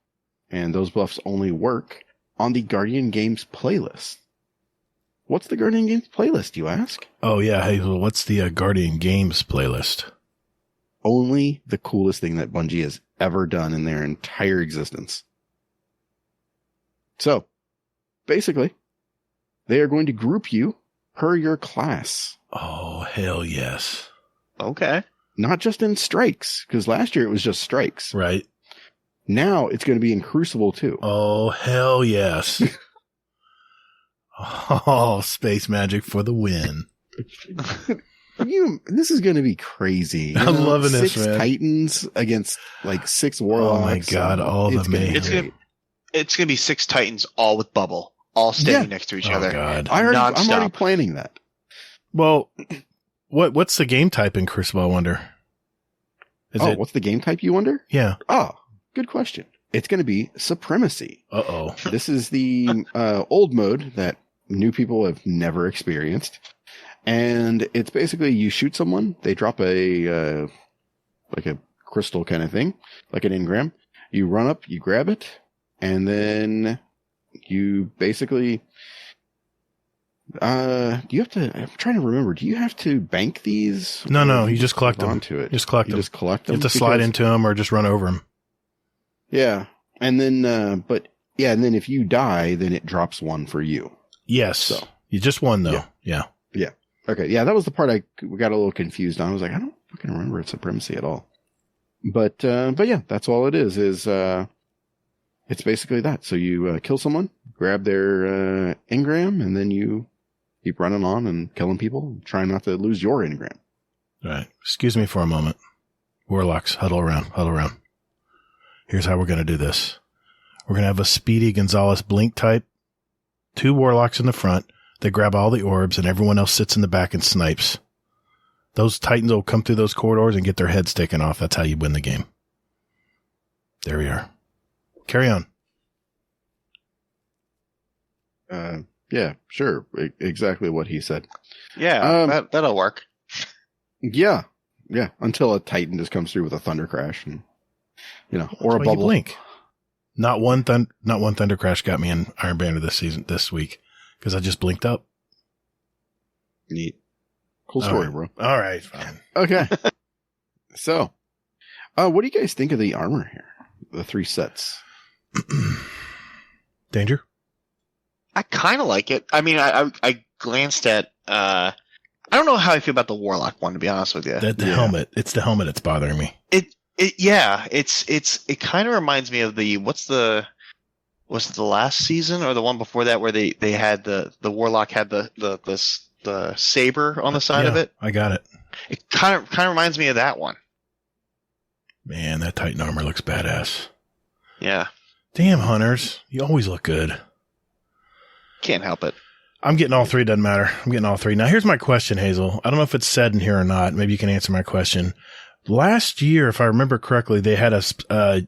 and those buffs only work on the Guardian Games playlist. What's the Guardian Games playlist, you ask? Oh, yeah, Hazel, what's the Guardian Games playlist? Only the coolest thing that Bungie has ever done in their entire existence. So, basically, they are going to group you per your class. Oh, hell yes. Okay. Not just in strikes, because last year it was just strikes. Right. Now it's going to be in Crucible too. Oh, hell yes. Oh, space magic for the win. This is going to be crazy. I'm loving this, man. 6 Titans against 6 Warlocks. Oh my God, all the mayhem. It's gonna be 6 Titans all with bubble, all standing next to each other. God. I'm already planning that. Well, what's the game type in Crucible, I wonder? What's the game type, you wonder? Yeah. Oh, good question. It's going to be Supremacy. Uh-oh. This is the old mode that new people have never experienced. And it's basically you shoot someone, they drop a crystal kind of thing, like an engram. You run up, you grab it, and then you basically you have to, I'm trying to remember, do you have to bank these? No, you just collect them. Onto it. Just collect them. Just collect them. You have to slide into them or just run over them. Yeah. And then, and then if you die, then it drops one for you. Yes. So you just won though. Yeah. Okay. Yeah. That was the part I got a little confused on. I was like, I don't fucking remember Supremacy at all. But yeah, that's all it is it's basically that. So you kill someone, grab their engram, and then you keep running on and killing people, trying not to lose your engram. All right. Excuse me for a moment. Warlocks, huddle around. Here's how we're going to do this. We're going to have a Speedy Gonzalez Blink type, 2 Warlocks in the front. They grab all the orbs, and everyone else sits in the back and snipes. Those Titans will come through those corridors and get their heads taken off. That's how you win the game. There we are. Carry on. Yeah, sure. Exactly what he said. Yeah, that'll work. Yeah. Until a Titan just comes through with a thunder crash and, or a That's why bubble. you blink. Not one thunder crash got me in Iron Banner this week because I just blinked up. Neat. Cool story, bro. All right, fine. Okay. So, what do you guys think of the armor here? The 3 sets. Danger? I kind of like it. I mean, I glanced at I don't know how I feel about the Warlock one, to be honest with you. The helmet. It's the helmet that's bothering me. It kind of reminds me of was it the last season or the one before that where they had the Warlock had the saber on the side of it? I got it. It kind of reminds me of that one. Man, that Titan armor looks badass. Yeah. Damn, Hunters. You always look good. Can't help it. I'm getting all three. Doesn't matter. I'm getting all three. Now, here's my question, Hazel. I don't know if it's said in here or not. Maybe you can answer my question. Last year, if I remember correctly, they had the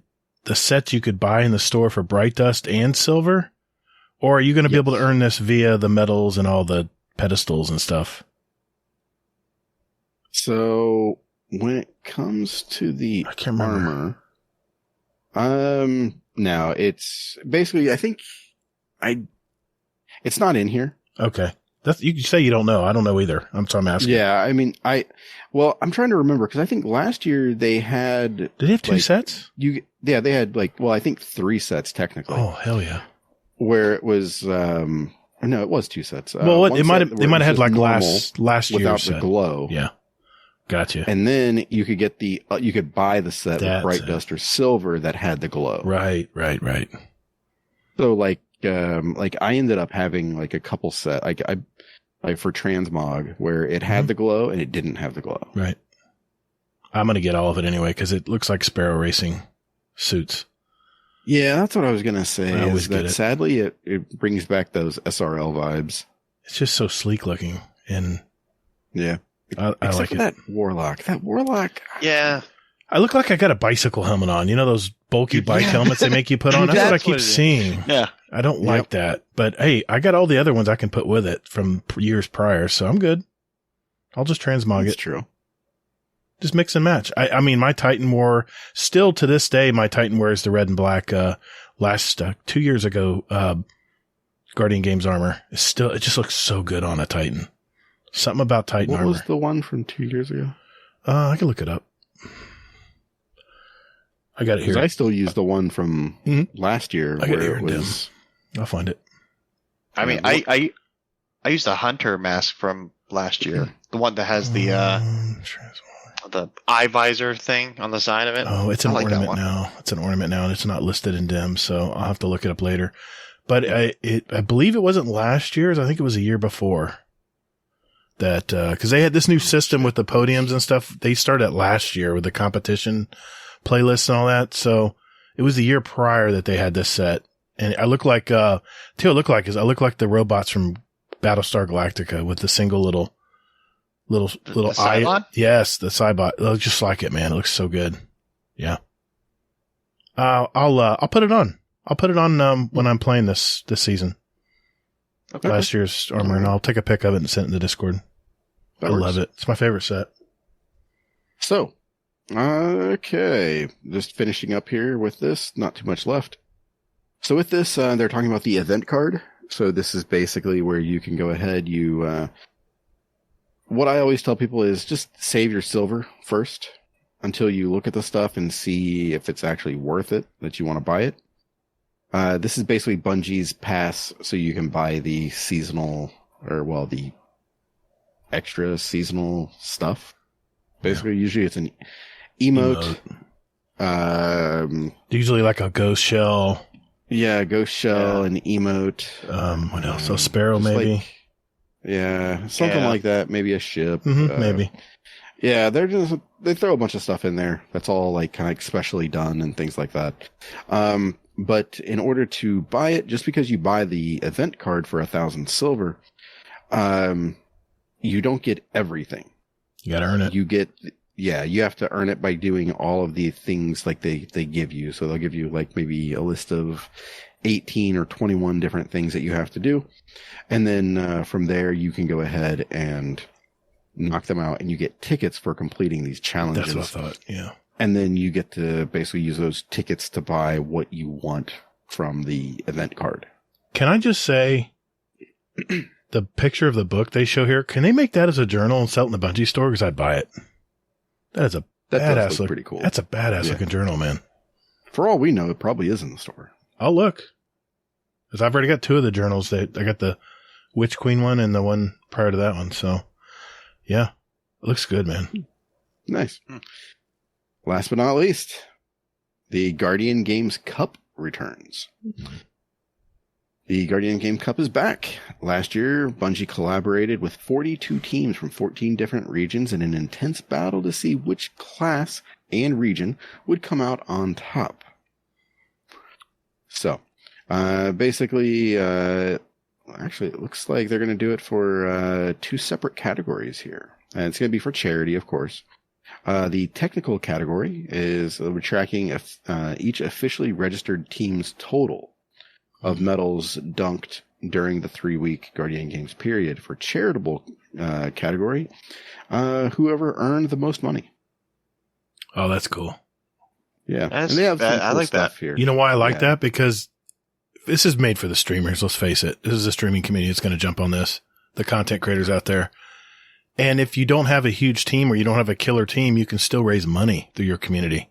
sets you could buy in the store for Bright Dust and Silver. Or are you going to be able to earn this via the medals and all the pedestals and stuff? So when it comes to the armor, no, it's basically, I think it's not in here. Okay. You say you don't know. I don't know either. I'm asking. Yeah. I mean, I'm trying to remember because I think last year they had. Did they have two sets? They had I think 3 sets technically. Oh, hell yeah. Where it was, no, it was 2 sets. Well, they might have had like last year's without set. The glow. Yeah. Gotcha. And then you could get you could buy the set with Bright Dust or Silver that had the glow. Right. So like I ended up having like a couple set, like for Transmog where it had the glow and it didn't have the glow. Right. I'm going to get all of it anyway because it looks like Sparrow Racing suits. Yeah, that's what I was going to say. I always get it. Sadly, it brings back those SRL vibes. It's just so sleek looking. And yeah. I like it. That Warlock. Yeah. I look like I got a bicycle helmet on. You know those bulky bike helmets they make you put on? That's what I keep seeing. Yeah. I don't like that. But hey, I got all the other ones I can put with it from years prior, so I'm good. I'll just transmog it. That's true. Just mix and match. I mean, my Titan wore, still to this day, my Titan wears the red and black, last 2 years ago, Guardian Games armor. It just looks so good on a Titan. Something about Titan armor. What was the one from 2 years ago? I can look it up. I got it here. I still use the one from last year. I got it here. I'll find it. I mean, I used a Hunter mask from last year. The one that has the eye visor thing on the side of it. Oh, it's an ornament now. It's an ornament now, and it's not listed in DIM, so I'll have to look it up later. But I believe it wasn't last year's. I think it was a year before. That because they had this new system with the podiums and stuff. They started last year with the competition playlists and all that. So it was the year prior that they had this set. And I look like, I look like the robots from Battlestar Galactica with the single little eye. Cybot? Yes, the Cybot. It looks just like it, man. It looks so good. Yeah. I'll put it on. I'll put it on, when I'm playing this season. Okay. Last year's armor, and I'll take a pic of it and send it in the Discord. I love it. It's my favorite set. So, okay. Just finishing up here with this. Not too much left. So with this, they're talking about the event card. So this is basically where you can go ahead. What I always tell people is just save your silver first until you look at the stuff and see if it's actually worth it that you want to buy it. This is basically Bungie's pass, so you can buy the seasonal, the extra seasonal stuff. Basically, usually it's an emote. Usually like a ghost shell. Yeah, ghost shell, an emote. What else? A sparrow, maybe. Something like that. Maybe a ship. Maybe. Yeah, they throw a bunch of stuff in there. That's all like kind of specially done and things like that. But in order to buy it, just because you buy the event card for 1,000 silver, you don't get everything. You gotta earn it. You have to earn it by doing all of the things like they give you. So they'll give you like maybe a list of 18 or 21 different things that you have to do. And then from there, you can go ahead and knock them out and you get tickets for completing these challenges. That's what I thought. Yeah. And then you get to basically use those tickets to buy what you want from the event card. Can I just say the picture of the book they show here, can they make that as a journal and sell it in the Bungie store? Because I'd buy it. That does look pretty cool. That's a badass looking journal, man. For all we know, it probably is in the store. I'll look. Because I've already got 2 of the journals. I got the Witch Queen one and the one prior to that one. So Yeah. It looks good, man. Nice. Last but not least, the Guardian Games Cup returns. The Guardian Game Cup is back. Last year, Bungie collaborated with 42 teams from 14 different regions in an intense battle to see which class and region would come out on top. So, basically, actually, it looks like they're going to do it for 2 separate categories here. And it's going to be for charity, of course. The technical category is we're tracking each officially registered team's total of medals dunked during the 3-week Guardian Games period. For charitable category, whoever earned the most money. Oh, that's cool. Yeah, That's, and they have some I cool like stuff that. here. You know why I like that? Because this is made for the streamers. Let's face it. This is a streaming community that's going to jump on this. The content creators out there. And if you don't have a huge team or you don't have a killer team, you can still raise money through your community.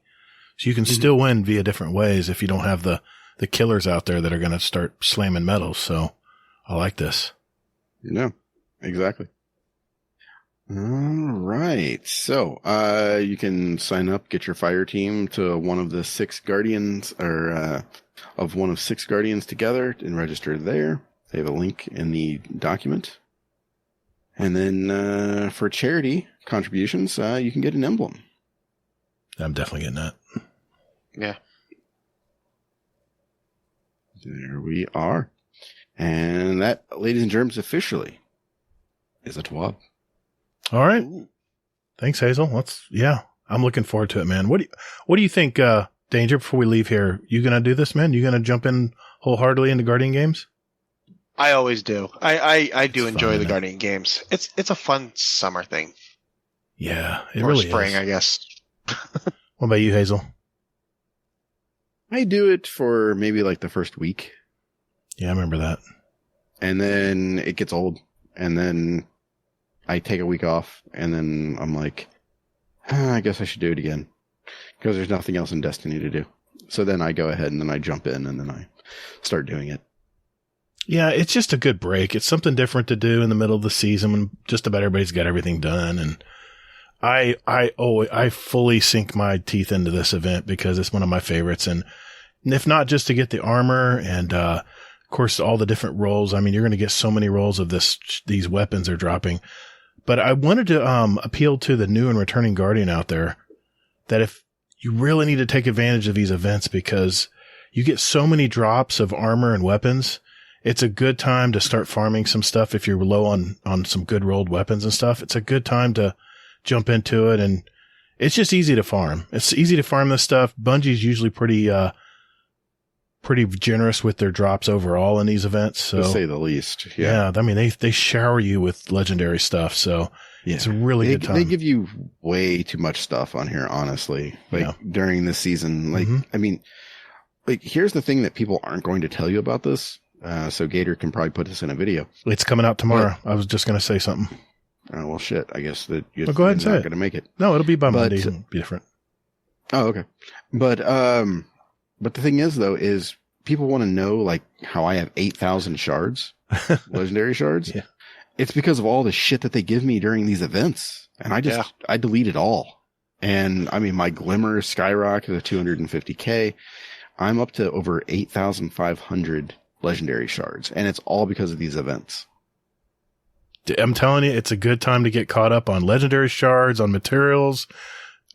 So you can still win via different ways if you don't have the killers out there that are going to start slamming medals. So I like this. Yeah, exactly. All right. So, you can sign up, get your fire team to one of the 6 guardians or, of one of 6 guardians together and register there. They have a link in the document. And then, for charity contributions, you can get an emblem. I'm definitely getting that. Yeah. There we are. And that, ladies and germs, officially is a TWAB. All right. Thanks, Hazel. I'm looking forward to it, man. What do you think, Danger, before we leave here? You going to do this, man? You going to jump in wholeheartedly into Guardian Games? I always do. I do It's enjoy fun, the man. Guardian Games. It's a fun summer thing. Yeah, it Or really spring, is. I guess. What about you, Hazel? I do it for maybe like the first week. Yeah, I remember that. And then it gets old. And then I take a week off. And then I'm like, I guess I should do it again. Because there's nothing else in Destiny to do. So then I go ahead and then I jump in and then I start doing it. Yeah, it's just a good break. It's something different to do in the middle of the season when just about everybody's got everything done. And I fully sink my teeth into this event because it's one of my favorites. And if not just to get the armor and, of course, all the different roles. I mean, you're going to get so many roles of these weapons are dropping. But I wanted to, appeal to the new and returning Guardian out there that if you really need to take advantage of these events because you get so many drops of armor and weapons, it's a good time to start farming some stuff. If you're low on some good rolled weapons and stuff, it's a good time to jump into it. And it's just easy to farm. It's easy to farm this stuff. Bungie's usually pretty generous with their drops overall in these events. So, to say the least. Yeah. I mean, they shower you with legendary stuff. So it's a really good time. They give you way too much stuff on here, honestly, during this season. I mean, here's the thing that people aren't going to tell you about this. So Gator can probably put this in a video. It's coming out tomorrow. I was just going to say something. Well, shit. I guess that you're go ahead and say not it. going to make it. No, it'll be by Monday. It'll be different. Oh, okay. But the thing is, though, is people want to know, how I have 8,000 shards, legendary shards. Yeah. It's because of all the shit that they give me during these events. And I delete it all. And, I mean, my Glimmer skyrocketed to 250K. I'm up to over 8,500 legendary shards. And it's all because of these events. I'm telling you, it's a good time to get caught up on legendary shards, on materials,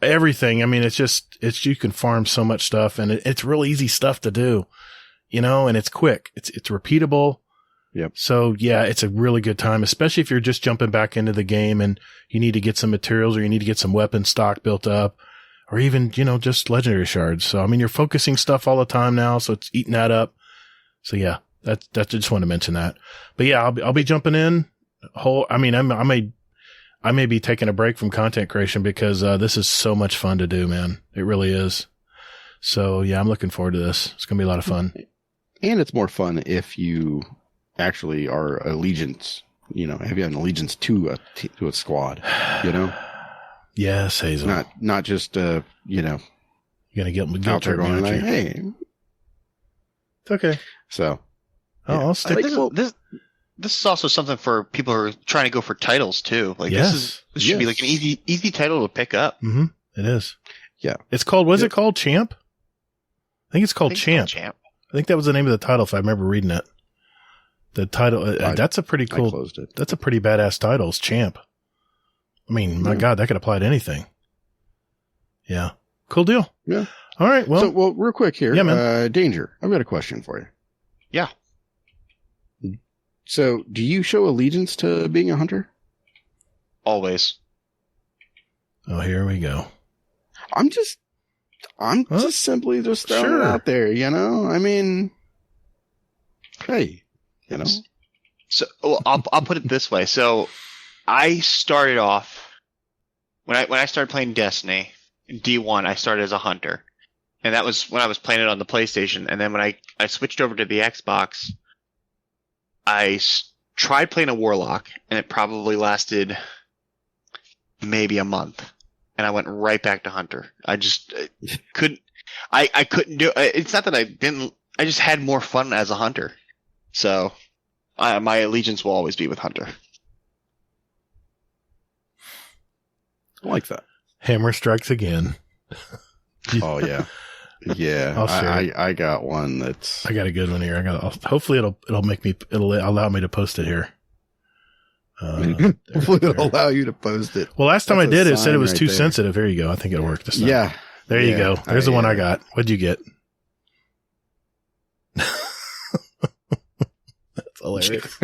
everything. I mean, you can farm so much stuff and it's real easy stuff to do, and it's quick. It's repeatable. Yep. So yeah, it's a really good time, especially if you're just jumping back into the game and you need to get some materials or you need to get some weapon stock built up or even, just legendary shards. So, I mean, you're focusing stuff all the time now. So it's eating that up. So yeah, I just want to mention that, but yeah, I'll be jumping in. I may be taking a break from content creation because this is so much fun to do, man. It really is. So yeah, I'm looking forward to this. It's gonna be a lot of fun. And it's more fun if you actually are allegiance. Have you an allegiance to a squad? Yes, Hazel. Not just You're gonna get out there going like, hey, it's okay. So I'll stick. this is also something for people who are trying to go for titles too. Like this should be like an easy title to pick up. Mm-hmm. It is. Yeah. It's called, was it called Champ? I think it's called Champ. I think that was the name of the title if I remember reading it. The title, that's a pretty cool, that's a pretty badass title, it's Champ. I mean, my God, that could apply to anything. Yeah. Cool deal. Yeah. All right. Well, real quick here. Yeah, man. Danger. I've got a question for you. Yeah. So, do you show allegiance to being a hunter? Always. Oh, here we go. I'm just simply just throwing it out there, you know? I mean, hey, you know? So, I'll put it this way. So, I started off, when I started playing Destiny, in D1, I started as a hunter. And that was when I was playing it on the PlayStation. And then when I switched over to the Xbox, I tried playing a Warlock, and it probably lasted maybe a month. And I went right back to Hunter. I just couldn't do it. It's not that I didn't, I just had more fun as a Hunter. So my allegiance will always be with Hunter. I like that. Hammer strikes again. Oh, yeah. Yeah. I got one that's. I got a good one here. Hopefully it'll allow me to post it here. Hopefully it'll allow you to post it. Well, last time I did, it said it was too sensitive. Here you go. I think it'll work this time. Yeah. There you go. There's the one I got. What'd you get? That's hilarious.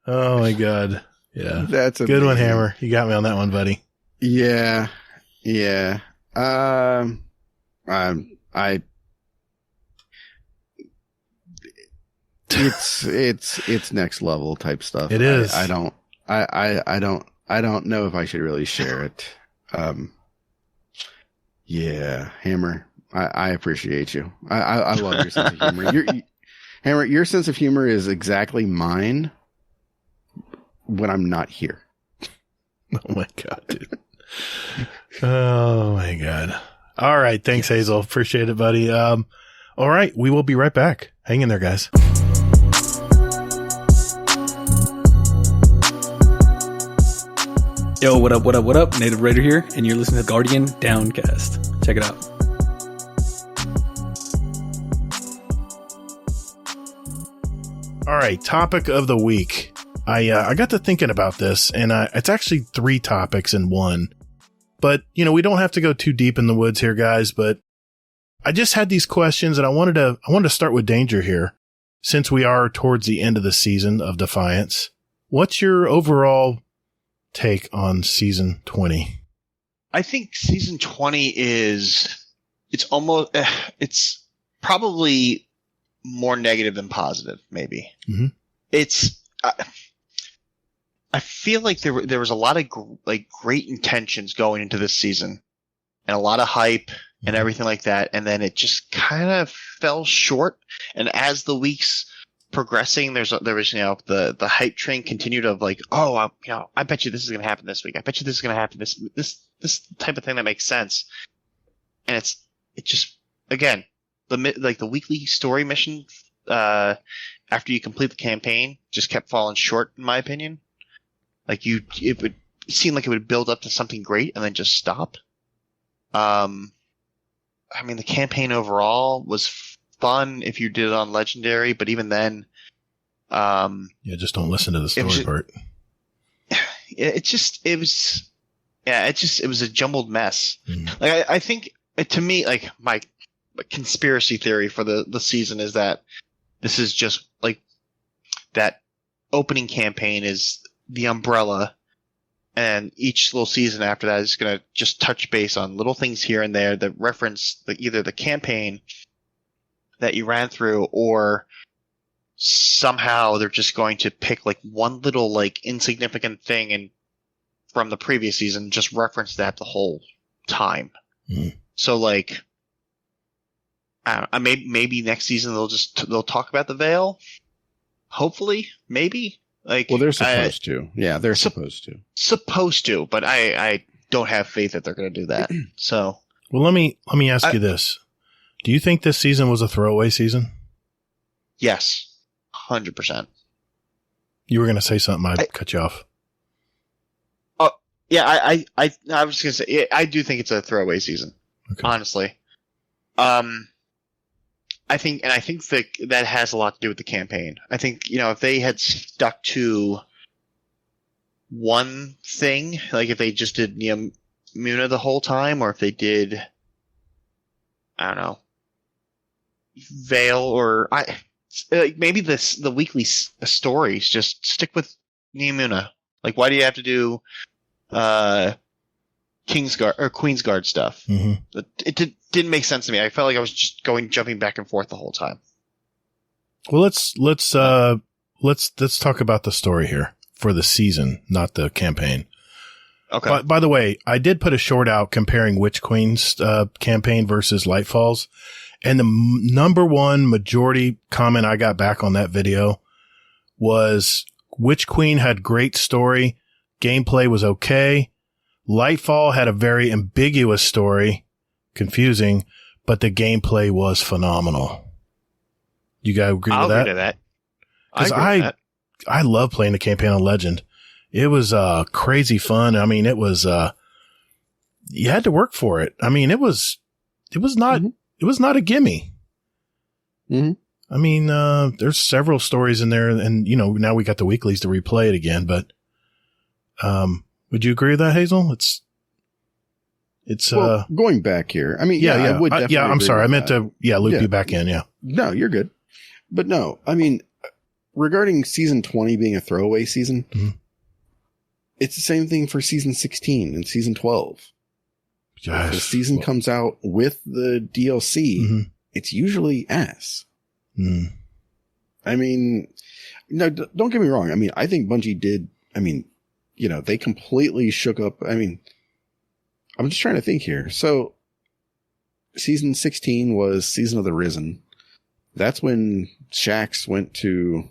Oh my God. Yeah. That's a good one, Hammer. You got me on that one, buddy. Yeah. Yeah. It's next level type stuff. It is. I don't know if I should really share it. Yeah, Hammer, I appreciate you. I love your sense of humor. Hammer, your sense of humor is exactly mine when I'm not here. Oh my God, dude. Oh my God. All right. Thanks, Hazel. Appreciate it, buddy. All right. We will be right back. Hang in there, guys. Yo, what up? Native Raider here, and you're listening to Guardian Downcast. Check it out. All right, topic of the week. I got to thinking about this, and it's actually 3 topics in one. But, you know, we don't have to go too deep in the woods here, guys, but I just had these questions, and I wanted to start with Danger here, since we are towards the end of the season of Defiance. What's your overall take on season 20? I think season 20 it's probably more negative than positive, maybe. Mm-hmm. I feel like there was a lot of great intentions going into this season, and a lot of hype and everything like that, and then it just kind of fell short. And as the weeks progressing, there was the hype train continued of like, I bet you this is going to happen this week. I bet you this is going to happen this type of thing that makes sense. And it just, again, the weekly story mission after you complete the campaign just kept falling short, in my opinion. Like it would seem like it would build up to something great and then just stop. I mean, the campaign overall was fun if you did it on Legendary, but even then, just don't listen to the story part. It was a jumbled mess. Mm. Like I think to me, like my conspiracy theory for the season is that this is just like that opening campaign is the umbrella, and each little season after that is going to just touch base on little things here and there that reference either the campaign that you ran through, or somehow they're just going to pick like one little like insignificant thing and from the previous season just reference that the whole time. Mm. So like, maybe next season they'll talk about the Veil. Hopefully, maybe. Like, well, they're supposed to. Yeah, they're supposed to. Supposed to, but I don't have faith that they're going to do that. So, well, let me ask you this: do you think this season was a throwaway season? Yes, 100%. You were going to say something. I cut you off. Oh, yeah. I was going to say, I do think it's a throwaway season. Okay. Honestly. I think that has a lot to do with the campaign. I think, if they had stuck to one thing, like if they just did, Muna the whole time, or if they did, I don't know, Vale, or maybe the weekly stories just stick with Muna. Like, why do you have to do Kingsguard or Queensguard stuff? Mm-hmm. It didn't make sense to me. I felt like I was just jumping back and forth the whole time. Well, let's talk about the story here for the season, not the campaign. Okay. By the way, I did put a short out comparing Witch Queen's campaign versus Lightfall's, and the number one majority comment I got back on that video was Witch Queen had great story, gameplay was okay. Lightfall had a very ambiguous story, confusing, but the gameplay was phenomenal. You guys agree with that? I'll agree to that. Because I love playing the campaign on Legend. It was crazy fun. I mean, it was you had to work for it. I mean, it was not a gimme. Mm-hmm. I mean, there's several stories in there, and now we got the weeklies to replay it again. But would you agree with that, Hazel? It's going back here. I mean, I would definitely. I'm sorry. I meant to loop you back in. Yeah. No, you're good. But no, I mean, regarding season 20 being a throwaway season. Mm-hmm. It's the same thing for season 16 and season 12. Gosh. If the season comes out with the DLC, mm-hmm. it's usually ass. Mm. I mean, no, don't get me wrong. I mean, I think Bungie did. I mean, they completely shook up. I mean, I'm just trying to think here. So season 16 was Season of the Risen. That's when Shaxx went to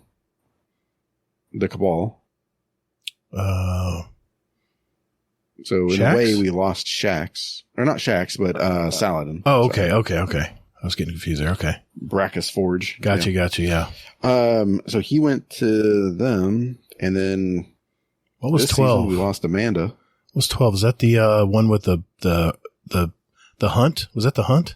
the Cabal. So in Shaxx? a way we lost Shaxx, or not Shaxx, but Saladin. Oh, okay. Sorry. Okay. I was getting confused there. Okay. Brackus Forge. Gotcha. Yeah. So he went to them, and then what was 12? We lost Amanda. What was 12? Is that the one with the hunt? Was that the hunt?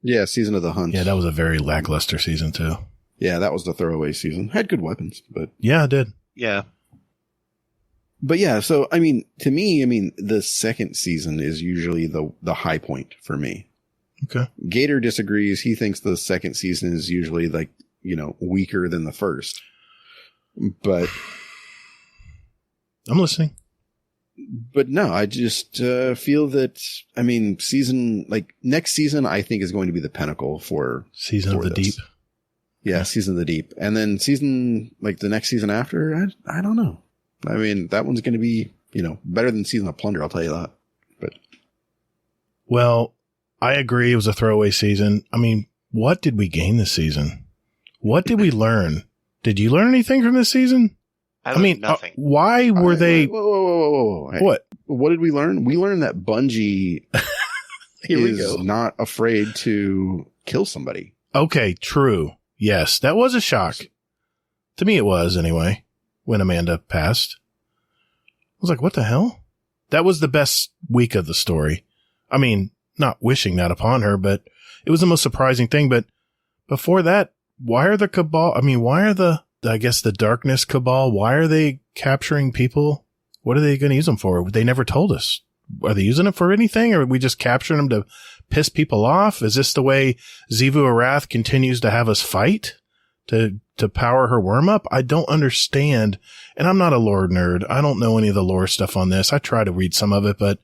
Yeah, Season of the Hunt. Yeah, that was a very lackluster season too. Yeah, that was the throwaway season. Had good weapons, but yeah, it did. Yeah. But yeah, so I mean, to me, the second season is usually the high point for me. Okay. Gator disagrees. He thinks the second season is usually weaker than the first. But I'm listening. But no, I just feel that next season I think is going to be the pinnacle for Season of the Deep. Yeah, Season of the Deep, and then season the next season after. I don't know. I mean, that one's going to be, better than Season of Plunder. I'll tell you that. But well, I agree. It was a throwaway season. I mean, what did we gain this season? What did we learn? Did you learn anything from this season? I mean, nothing. Why were they? Whoa. Hey, what did we learn? We learned that Bungie is not afraid to kill somebody. Okay, true. Yes, that was a shock. To me, it was anyway. When Amanda passed, I was like, what the hell? That was the best week of the story. I mean, not wishing that upon her, but it was the most surprising thing. But before that, why are the Cabal? I mean, why are the Darkness Cabal? Why are they capturing people? What are they going to use them for? They never told us. Are they using it for anything, or are we just capturing them to piss people off? Is this the way Xivu Arath continues to have us fight to power her worm up? I don't understand. And I'm not a lore nerd. I don't know any of the lore stuff on this. I try to read some of it, but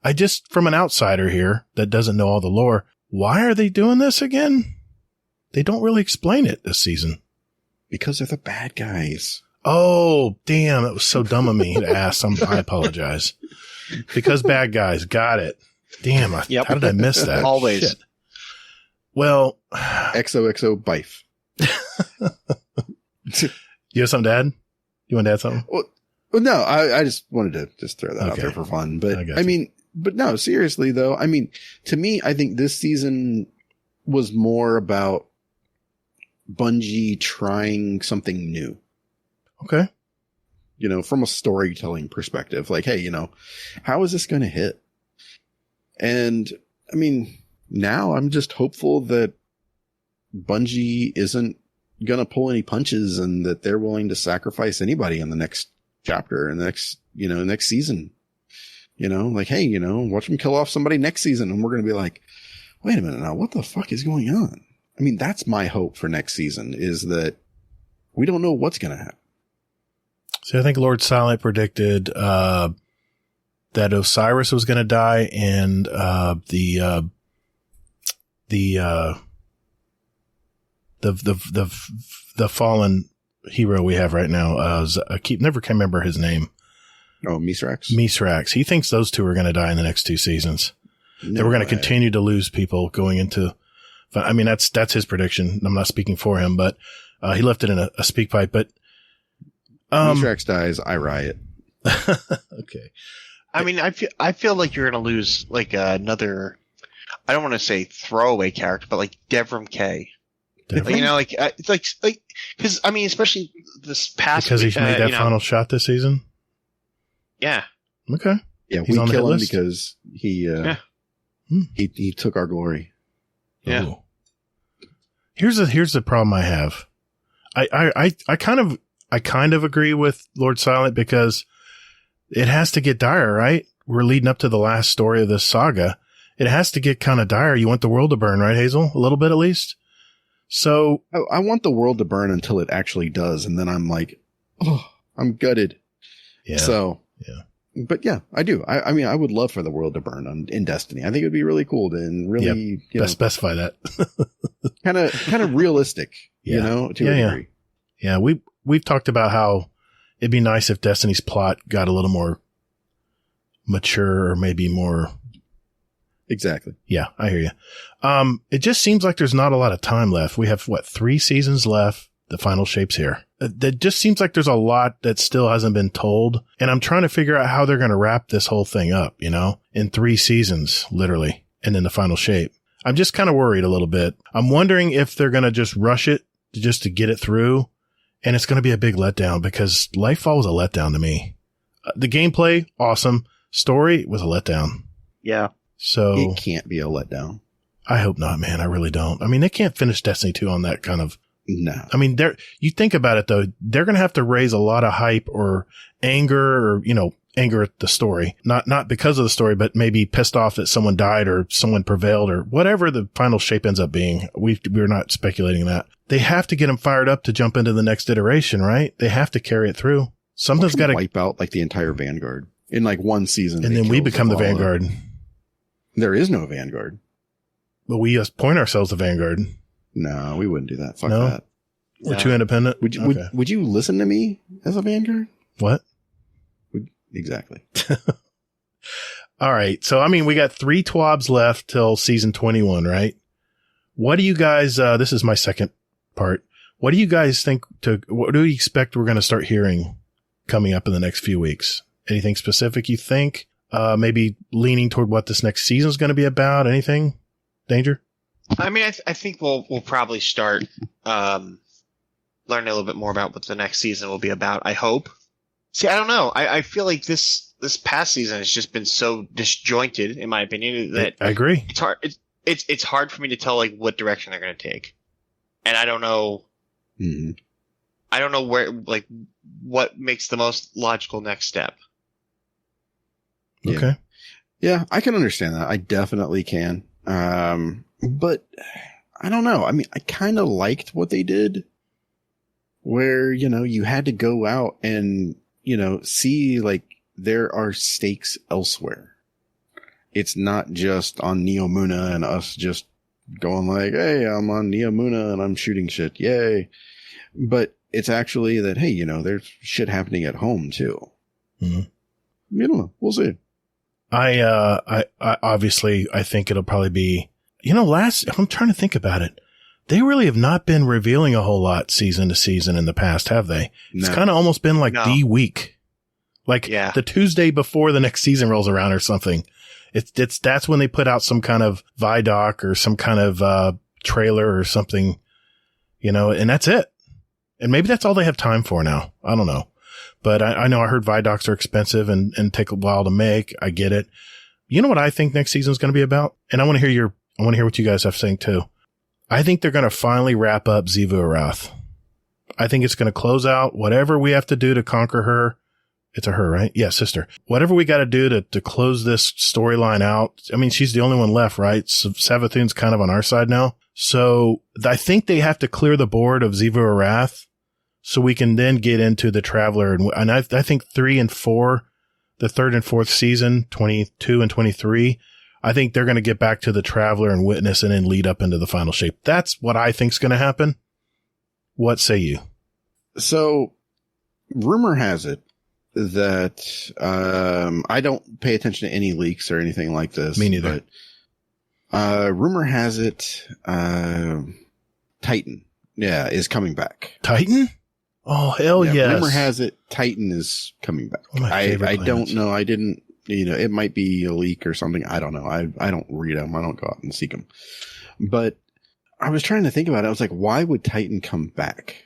I just, from an outsider here that doesn't know all the lore, why are they doing this again? They don't really explain it this season. Because they're the bad guys. Oh, damn. That was so dumb of me to ask. I apologize. Because bad guys. Got it. Damn. How did I miss that? Always. Shit. Well. XOXO Bife. You have something to add? You want to add something? Well, no, I just wanted to just throw that out there for fun. But I mean, but no, seriously though. I mean, to me, I think this season was more about Bungie trying something new. Okay. from a storytelling perspective, like, hey, how is this going to hit? And I mean, now I'm just hopeful that Bungie isn't going to pull any punches and that they're willing to sacrifice anybody in the next chapter and the next season. Like, hey, watch them kill off somebody next season. And we're going to be like, wait a minute now, what the fuck is going on? I mean, that's my hope for next season, is that we don't know what's going to happen. So I think Lord Silent predicted that Osiris was going to die, and the fallen hero we have right now. I never can remember his name. Oh, Misrax. Misrax. He thinks those two are going to die in the next 2 seasons. That we're going to continue to lose people going into. I mean, that's his prediction. I'm not speaking for him, but he left it in a speak pipe. But Misrax dies, I riot. Okay. I mean, I feel like you're going to lose like another. I don't want to say throwaway character, but like Devrim K. Like, it's like because I mean, especially this past because he made that final shot this season. Yeah. Okay. Yeah, we kill him because he took our glory. Yeah. Ooh. Here's the problem I have. I kind of agree with Lord Silent, because it has to get dire, right? We're leading up to the last story of this saga. It has to get kind of dire. You want the world to burn, right, Hazel? A little bit at least. So I want the world to burn until it actually does, and then I'm like, oh, I'm gutted. Yeah. So yeah. But yeah, I do. I mean, I would love for the world to burn in Destiny. I think it would be really cool and really, specify that. kind of realistic, to a degree. Yeah. We've talked about how it'd be nice if Destiny's plot got a little more mature, or maybe more. Exactly. Yeah, I hear you. It just seems like there's not a lot of time left. We have 3 seasons left. The final shape's here. That just seems like there's a lot that still hasn't been told. And I'm trying to figure out how they're going to wrap this whole thing up, in 3 seasons, literally. And then the final shape. I'm just kind of worried a little bit. I'm wondering if they're going to just rush it just to get it through. And it's going to be a big letdown, because Lightfall was a letdown to me. The gameplay, awesome. Story was a letdown. Yeah. So it can't be a letdown. I hope not, man. I really don't. I mean, they can't finish Destiny 2 on that kind of. No. I mean, you think about it though, they're going to have to raise a lot of hype or anger, or, anger at the story. Not because of the story, but maybe pissed off that someone died or someone prevailed or whatever the final shape ends up being. We're not speculating that. They have to get them fired up to jump into the next iteration, right? They have to carry it through. Something's got to wipe out like the entire Vanguard in like one season. And then we become the Vanguard. There is no Vanguard. But we just point ourselves to Vanguard. No, we wouldn't do that. Fuck that. We're too independent. Would you listen to me as a Vanguard? What? Exactly. All right. So, I mean, we got 3 TWABs left till season 21, right? What do you guys, this is my second part. What do you guys think what do you expect we're going to start hearing coming up in the next few weeks? Anything specific you think? Maybe leaning toward what this next season is going to be about? Anything? Danger? I mean, I think we'll probably start learning a little bit more about what the next season will be about. I hope. See, I don't know. I feel like this past season has just been so disjointed, in my opinion, that I agree. It's hard. It's hard for me to tell like what direction they're going to take, and I don't know. Mm-hmm. I don't know what makes the most logical next step. Okay. Yeah, I can understand that. I definitely can. But I don't know. I mean, I kind of liked what they did, where, you had to go out and, see like there are stakes elsewhere. It's not just on Neomuna and us just going like, hey, I'm on Neomuna and I'm shooting shit. Yay. But it's actually that, hey, there's shit happening at home too. Mm-hmm. I don't know. We'll see. I obviously, I think it'll probably be, I'm trying to think about it. They really have not been revealing a whole lot season to season in the past, have they? No. It's kind of almost been like the week, like the Tuesday before the next season rolls around or something. That's when they put out some kind of Vidoc or some kind of, trailer or something, and that's it. And maybe that's all they have time for now. I don't know. But I know I heard Vidocs are expensive and take a while to make. I get it. You know what I think next season is going to be about? And I want to hear what you guys have to say too. I think they're going to finally wrap up Xivu Arath. I think it's going to close out whatever we have to do to conquer her. It's a her, right? Yeah, sister. Whatever we got to do to close this storyline out. I mean, she's the only one left, right? So Savathun's kind of on our side now. So I think they have to clear the board of Xivu Arath so we can then get into the Traveler. And I think 3 and 4, the 3rd and 4th season, 22 and 23, I think they're going to get back to the Traveler and Witness and then lead up into the final shape. That's what I think's going to happen. What say you? So rumor has it that I don't pay attention to any leaks or anything like this. Me neither. But rumor has it Titan, is coming back. Titan? Oh, hell yes. Rumor has it Titan is coming back. I don't know. I didn't, it might be a leak or something. I don't know. I don't read them. I don't go out and seek them. But I was trying to think about it. I was like, why would Titan come back?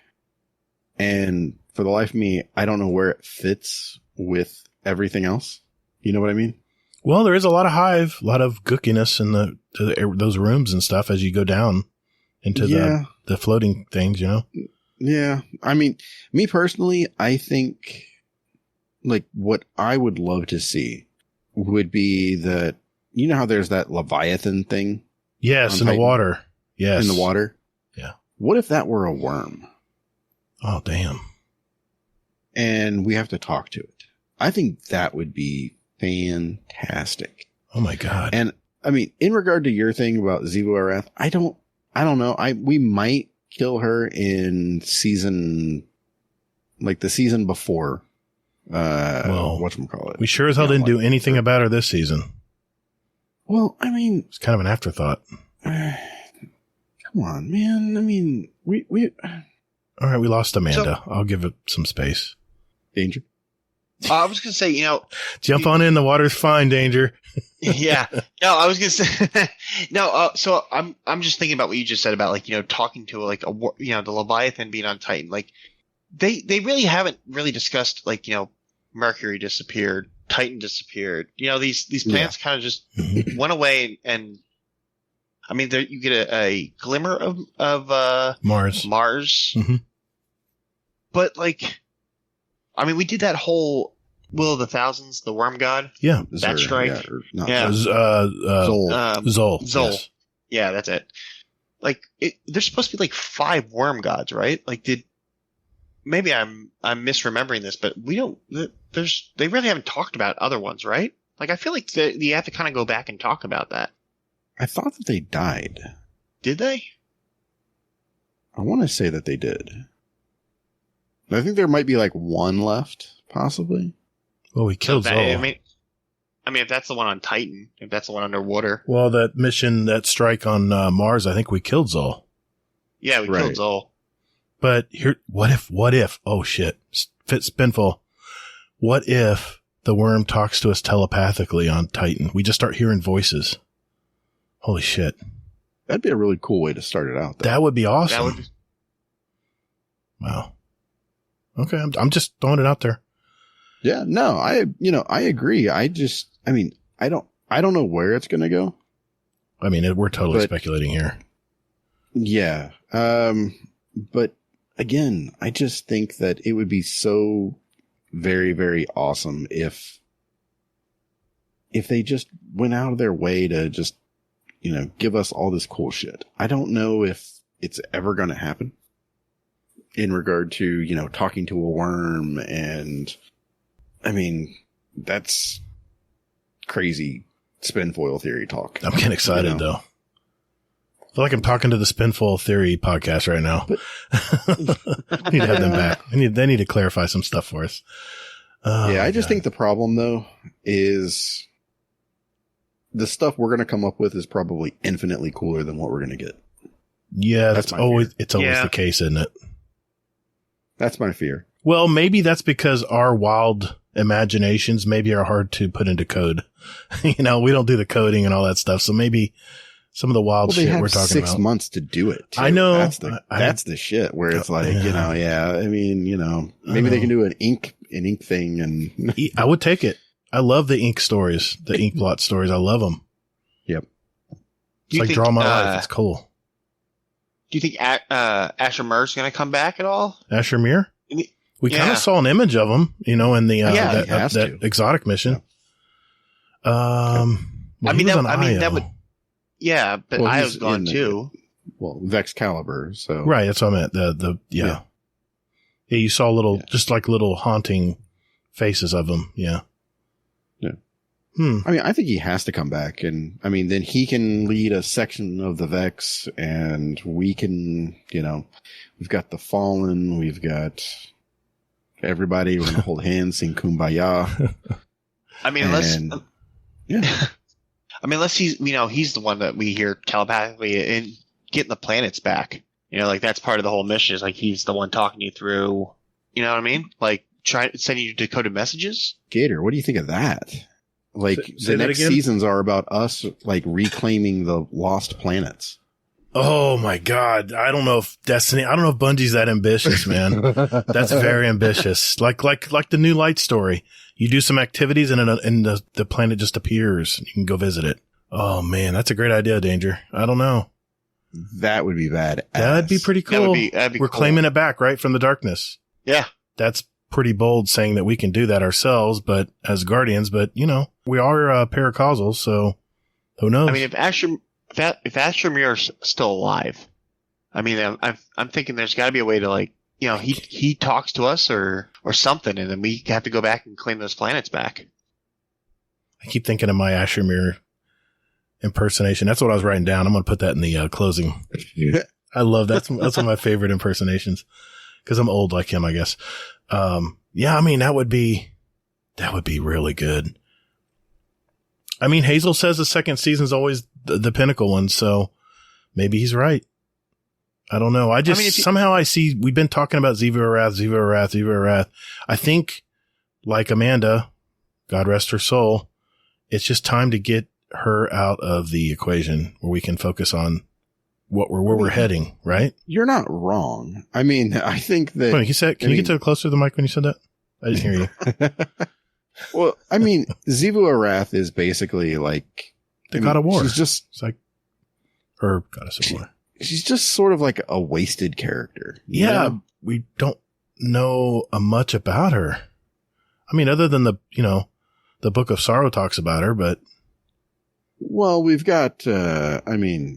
And for the life of me, I don't know where it fits with everything else. You know what I mean? Well, there is a lot of hive, a lot of gookiness in those rooms and stuff as you go down into the floating things, Yeah. I mean, me personally, I think like what I would love to see would be that, how there's that Leviathan thing? Yes, in the water. Yes. In the water? Yeah. What if that were a worm? Oh, damn. And we have to talk to it. I think that would be fantastic. Oh my God. And I mean, in regard to your thing about Xivu Arath, I don't know. We might kill her in season, like the season before. Whatchamacallit? We sure as hell didn't do anything about her this season. Well, I mean, it's kind of an afterthought. Come on, man. I mean, we. All right, we lost Amanda. I'll give it some space. Danger. I was going to say, jump on in. The water's fine, Danger. Yeah. No, I was going to say, no. So I'm just thinking about what you just said about talking to the Leviathan being on Titan. Like they really haven't really discussed Mercury disappeared, Titan disappeared. These planets kind of just went away and I mean, you get a glimmer of Mars. Mm-hmm. But I mean, we did that whole Will of the Thousands, the Worm God. Yeah, that strike. Zol. Yes. Yeah, that's it. There's supposed to be 5 Worm Gods, right? Maybe I'm misremembering this, but we don't. They really haven't talked about other ones, right? I feel like you have to kind of go back and talk about that. I thought that they died. Did they? I want to say that they did. I think there might be 1 left, possibly. Well, we killed Zol. I mean, if that's the one on Titan, if that's the one underwater. Well, that mission, that strike on Mars, I think we killed Zol. Yeah, we killed Zol. But here, what if, oh shit, Spinful. What if the worm talks to us telepathically on Titan? We just start hearing voices. Holy shit. That'd be a really cool way to start it out, though. That would be awesome. Wow. Okay. I'm just throwing it out there. Yeah, no, I agree. I don't know where it's going to go. I mean, we're totally speculating here. Yeah. But again, I just think that it would be so very, very awesome if they just went out of their way to just, give us all this cool shit. I don't know if it's ever going to happen in regard to, talking to a worm. And I mean, that's crazy spinfoil theory talk. I'm getting excited though. I feel like I'm talking to the Spinfoil Theory podcast right now. I need to have them back. They need to clarify some stuff for us. I just think the problem though is the stuff we're going to come up with is probably infinitely cooler than what we're going to get. Yeah, it's always the case, isn't it? That's my fear. Well, maybe that's because our wild imaginations maybe are hard to put into code. We don't do the coding and all that stuff. So maybe some of the wild shit we're talking about. 6 months to do it. Too. I know. That's the shit where it's maybe they can do an an ink thing, and I would take it. I love the ink stories, the ink blot stories. I love them. Yep. It's like Draw My Life. It's cool. Do you think Asher Murr's going to come back at all? Asher Mir? We kind of saw an image of him, in the that exotic mission. Yeah. That would. Yeah, but I was gone too. Vexcalibur. So right, that's what I meant. Yeah, you saw just like little haunting faces of him. Yeah. I mean, I think he has to come back, and I mean, then he can lead a section of the Vex, and we can, we've got the Fallen, we've got everybody. We're gonna hold hands, sing Kumbaya. I mean, unless he's the one that we hear telepathically and getting the planets back. Like that's part of the whole mission. Is like he's the one talking you through. You know what I mean? Like sending you decoded messages. Gator, what do you think of that? Like the next seasons are about us like reclaiming the lost planets. Oh my God. I don't know if Bungie's that ambitious, man. That's very ambitious. Like the New Light story. You do some activities and the planet just appears. You can go visit it. Oh man, that's a great idea, Danger. I don't know. That would be bad. That'd be pretty cool. That'd be We're cool. claiming it back, right? From the darkness. Yeah. That's pretty bold saying that we can do that ourselves, but as Guardians, but we are paracausal, so who knows? I mean, if Asher Mir's still alive, I mean, I'm thinking there's got to be a way to he talks to us or something, and then we have to go back and claim those planets back. I keep thinking of my Asher Mir impersonation. That's what I was writing down. I'm going to put that in the closing. I love that. That's one of my favorite impersonations because I'm old like him, I guess. I mean, that would be really good. I mean, Hazel says the second season is always the pinnacle one, so maybe he's right. I don't know. Somehow I see we've been talking about Ziva Arath. I think, like Amanda, God rest her soul, it's just time to get her out of the equation where we can focus on where we're heading, right? You're not wrong. I mean, I think that... Wait, can you get closer to the mic when you said that? I didn't hear you. Well, I mean, Zivu Arath is basically like... The God of War. She's just... It's like... Or Goddess of War. She's just sort of like a wasted character. Yeah, we don't know much about her. I mean, other than the Book of Sorrow talks about her, but... Well, we've got, through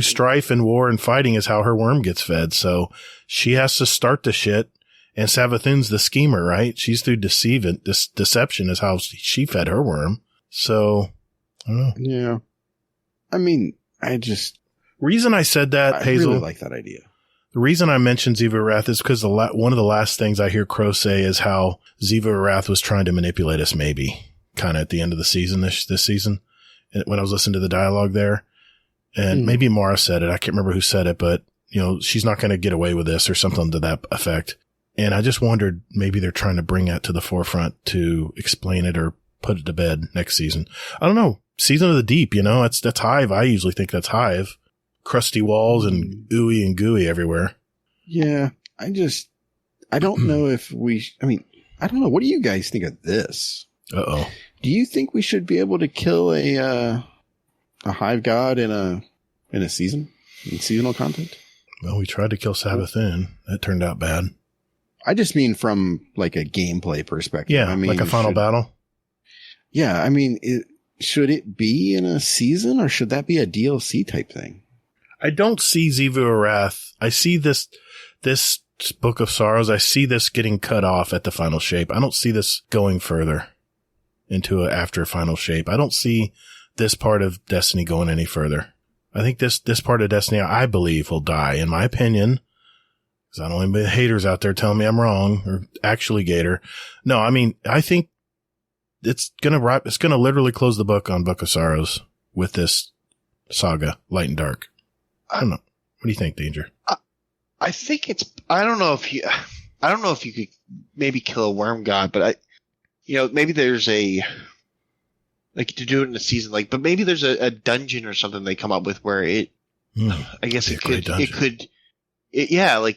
strife and war and fighting is how her worm gets fed. So she has to start the shit, and Savathun's the schemer, right? She's through deception is how she fed her worm. So, I don't know. Yeah. I mean, reason I said that, Hazel. I really like that idea. The reason I mentioned Ziva Arath is because one of the last things I hear Crow say is how Ziva Arath was trying to manipulate us, maybe. Kind of at the end of the season, this season, when I was listening to the dialogue there. And maybe Mara said it. I can't remember who said it, but, she's not going to get away with this or something to that effect. And I just wondered, maybe they're trying to bring that to the forefront to explain it or put it to bed next season. I don't know. Season of the Deep, that's Hive. I usually think that's Hive. Crusty walls and ooey and gooey everywhere. Yeah. I don't know if I don't know. What do you guys think of this? Uh-oh. Do you think we should be able to kill a hive god in a season, in seasonal content? Well, we tried to kill Savathun. That turned out bad. I just mean from like a gameplay perspective. Yeah, like a final battle. Yeah, I mean, should it be in a season or should that be a DLC type thing? I don't see Zivu Arath. I see this Book of Sorrows. I see this getting cut off at the final shape. I don't see this going further into after final shape. I don't see this part of Destiny going any further. I think this part of Destiny, I believe, will die, in my opinion. Because I don't want any haters out there telling me I'm wrong, or actually Gator. No, I mean, I think it's gonna literally close the book on Book of Sorrows with this saga, Light and Dark. I don't know. What do you think, Danger? I think I don't know if you could maybe kill a worm god, but maybe there's to do it in a season, but maybe there's a dungeon or something they come up with where it, I guess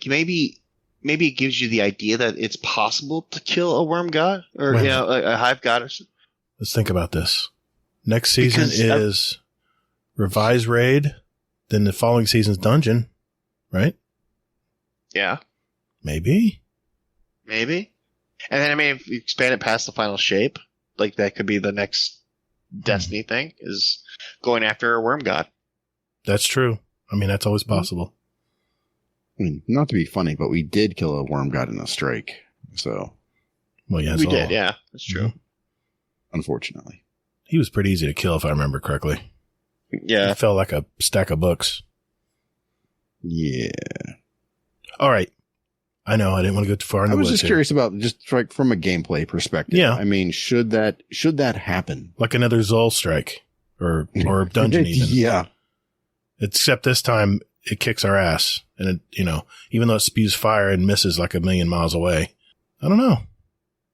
maybe maybe it gives you the idea that it's possible to kill a worm god or a hive goddess. Let's think about this. Next season is revised raid, then the following season's dungeon, right? Yeah. Maybe. And then, I mean, if you expand it past the final shape, like that could be the next Destiny thing, is going after a worm god. That's true. I mean, that's always possible. I mean, not to be funny, but we did kill a worm god in a strike. So. Well, yeah, we did. Yeah, that's true. Mm-hmm. Unfortunately. He was pretty easy to kill, if I remember correctly. Yeah. He felt like a stack of books. Yeah. All right. I know. I didn't want to go too far in the woods. I was just curious about just like from a gameplay perspective. Yeah. I mean, should that happen? Like another Zol strike or dungeon even. Yeah. Except this time it kicks our ass. And it, even though it spews fire and misses like a million miles away. I don't know.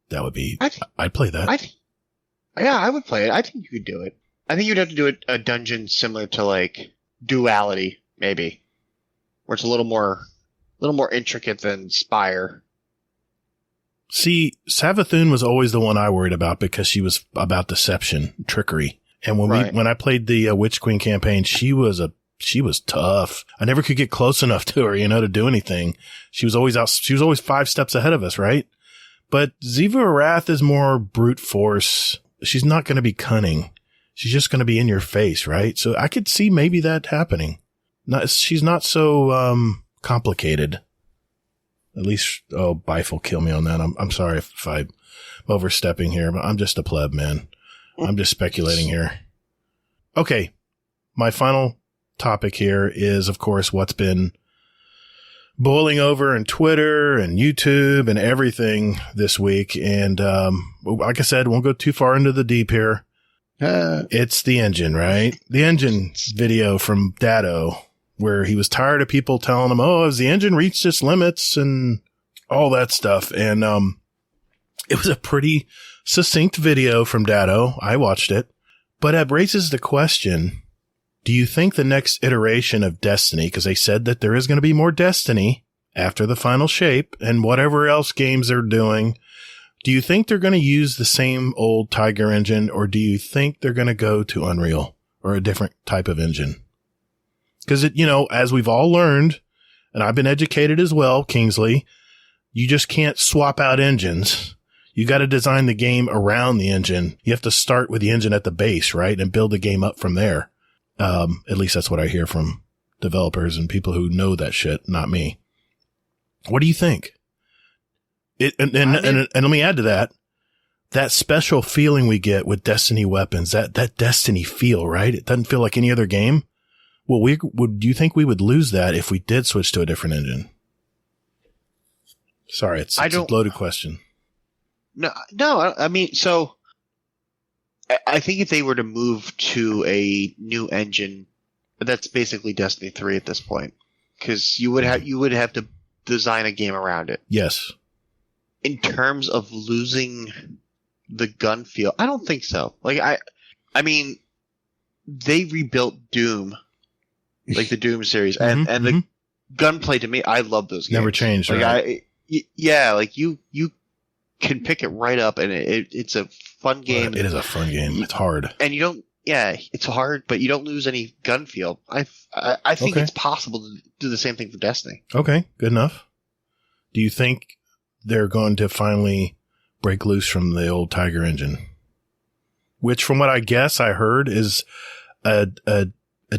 That would be, I'd play that. I would play it. I think you could do it. I think you'd have to do a dungeon similar to like Duality, maybe. Where it's a little more intricate than Spire. See, Savathun was always the one I worried about because she was about deception, trickery. And when I played the Witch Queen campaign, she was tough. I never could get close enough to her, to do anything. She was always 5 steps ahead of us, right? But Ziva Arath is more brute force. She's not going to be cunning. She's just going to be in your face, right? So I could see maybe that happening. She's not so complicated. At least, Bife will kill me on that. I'm sorry if I'm overstepping here, but I'm just a pleb, man. I'm just speculating here. Okay. My final topic here is, of course, what's been boiling over in Twitter and YouTube and everything this week. And like I said, won't go too far into the deep here. It's the engine, right? The engine video from Datto, where he was tired of people telling him, has the engine reached its limits and all that stuff. And it was a pretty succinct video from Datto. I watched it. But it raises the question, do you think the next iteration of Destiny, because they said that there is going to be more Destiny after the final shape and whatever else games they're doing, do you think they're going to use the same old Tiger engine, or do you think they're going to go to Unreal or a different type of engine? Because, as we've all learned, and I've been educated as well, Kingsley, you just can't swap out engines. You got to design the game around the engine. You have to start with the engine at the base, right? And build the game up from there. At least that's what I hear from developers and people who know that shit, not me. What do you think? And let me add to that special feeling we get with Destiny weapons, that Destiny feel, right? It doesn't feel like any other game. Well, do you think we would lose that if we did switch to a different engine? Sorry, it's a loaded question. No, I mean, so I think if they were to move to a new engine, that's basically Destiny 3 at this point, because you would have to design a game around it. Yes. In terms of losing the gun feel, I don't think so. Like I mean, they rebuilt Doom, like the Doom series, and the gunplay to me, I love those games. Never changed. Like right? like you can pick it right up, and it's a fun game. It is a fun game. It's hard, and you don't. Yeah, it's hard, but you don't lose any gun feel. I think it's possible to do the same thing for Destiny. Okay, good enough. Do you think they're going to finally break loose from the old Tiger engine, which, from what I guess I heard, is a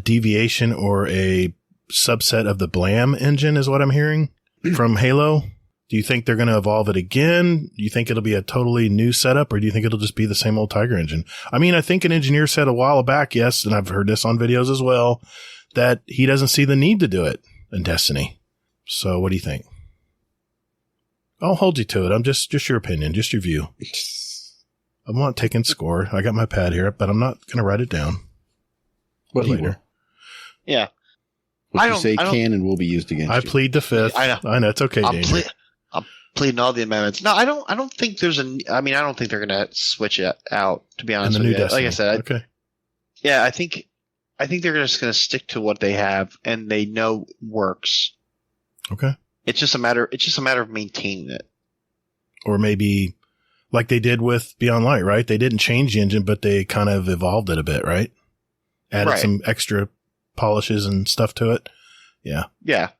deviation or a subset of the Blam engine, is what I'm hearing from Halo? Do you think they're going to evolve it again? Do you think it'll be a totally new setup, or do you think it'll just be the same old Tiger engine? I mean, I think an engineer said a while back, yes, and I've heard this on videos as well, that he doesn't see the need to do it in Destiny. So what do you think? I'll hold you to it. I'm just your opinion, just your view. I'm not taking score. I got my pad here, but I'm not going to write it down. What later? Yeah. What you say can and will be used against you. I plead the fifth. I know. It's okay, Danger. I'm pleading all the amendments. No, I don't think there's I don't think they're going to switch it out, to be honest with you. Destiny. Like I said, okay. Yeah, I think they're just going to stick to what they have and they know works. Okay. It's just a matter of maintaining it. Or maybe like they did with Beyond Light, right? They didn't change the engine, but they kind of evolved it a bit, right? Added some extra polishes and stuff to it. Yeah. Yeah.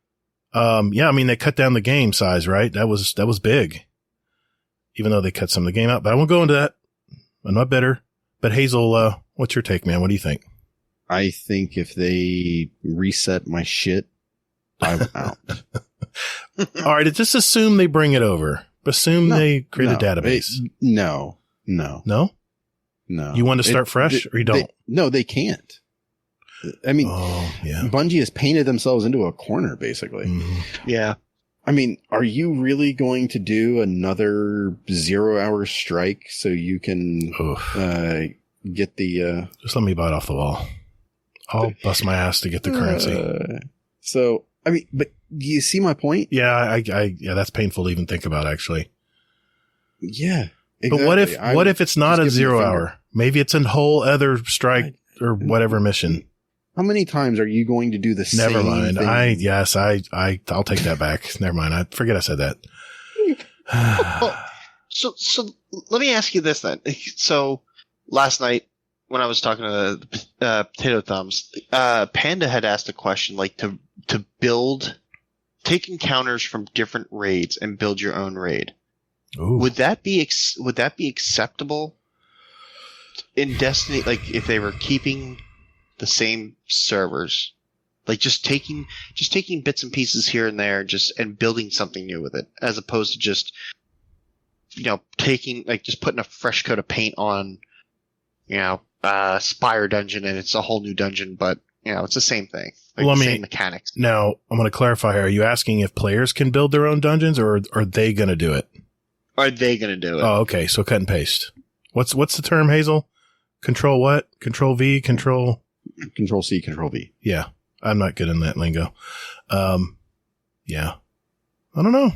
I mean, they cut down the game size, right? That was big. Even though they cut some of the game out, but I won't go into that. I'm not bitter. But Hazel, what's your take, man? What do you think? I think if they reset my shit, I'm out. All right. Just assume they bring it over. Assume they create a database. No. You want to start fresh or you don't? They can't. I mean, Bungie has painted themselves into a corner, basically. Mm-hmm. Yeah. I mean, are you really going to do another 0-hour strike so you can get the... Just let me bite off the wall. I'll bust my ass to get the currency. So, I mean, but do you see my point? Yeah, that's painful to even think about, actually. Yeah, exactly. But what if it's not a 0 hour? Maybe it's a whole other strike or whatever mission. How many times are you going to do the same Never mind. thing? I'll take that back. Never mind. I forget I said that. So let me ask you this then. So last night when I was talking to Potato Thumbs, Panda had asked a question like to take encounters from different raids and build your own raid. Ooh. Would that be acceptable in Destiny? Like if they were keeping the same servers, like just taking bits and pieces here and there, and building something new with it, as opposed to just just putting a fresh coat of paint on, Spire dungeon and it's a whole new dungeon, but it's the same thing. Like same mechanics. Now I'm going to clarify here. Are you asking if players can build their own dungeons, or are they going to do it? Are they going to do it? Oh, okay. So cut and paste. What's the term, Hazel? Control what? Control V? Control C, Control V. Yeah. I'm not good in that lingo. Yeah. I don't know.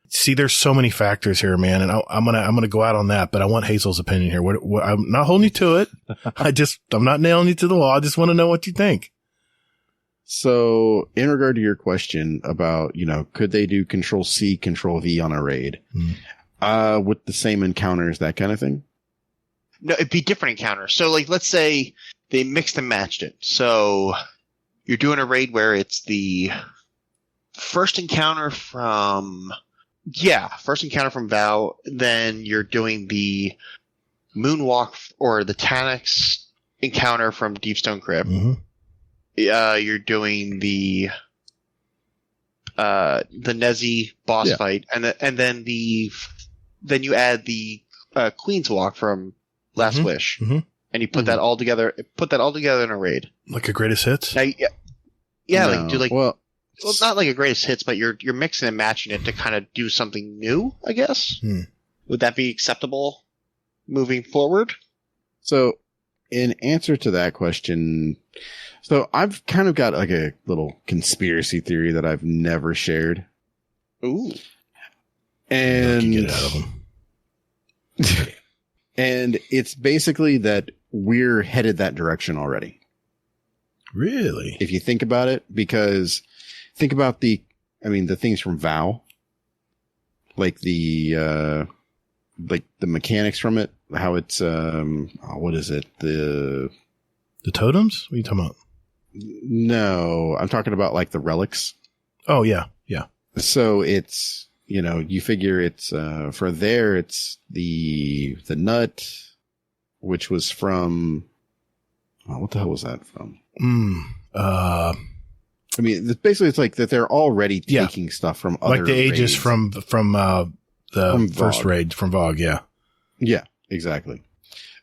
See, there's so many factors here, man. And I'm going to go out on that, but I want Hazel's opinion here. What I'm not holding you to it. I'm not nailing you to the wall. I just want to know what you think. So in regard to your question about, could they do Control C, Control V on a raid, with the same encounters, that kind of thing? No, it'd be different encounters. So like, let's say they mixed and matched it. So you're doing a raid where it's the first encounter from Vow. Then you're doing the Moonwalk or the Taniks encounter from Deepstone Crypt. Mm-hmm. You're doing the Nezi boss fight, and then you add the Queen's Walk from Last Wish. Mm-hmm. And you put that all together. Put that all together in a raid, like a greatest hits. Now, Well, not like a greatest hits, but you're mixing and matching it to kind of do something new, I guess. Would that be acceptable moving forward? So, in answer to that question, so I've kind of got like a little conspiracy theory that I've never shared. Ooh, and Get it out of them. And it's basically that we're headed that direction already. Really? If you think about it, because think about the things from Vow, like the mechanics from it, how it's, what is it? The totems? What are you talking about? No, I'm talking about like the relics. Oh yeah. Yeah. So it's, you figure it's, for there, it's the nut, which was from, what the hell was that from? Basically it's like that they're already taking stuff from other like the Aegis raids. from first Vogue. raid from Vogue. Yeah. Yeah, exactly.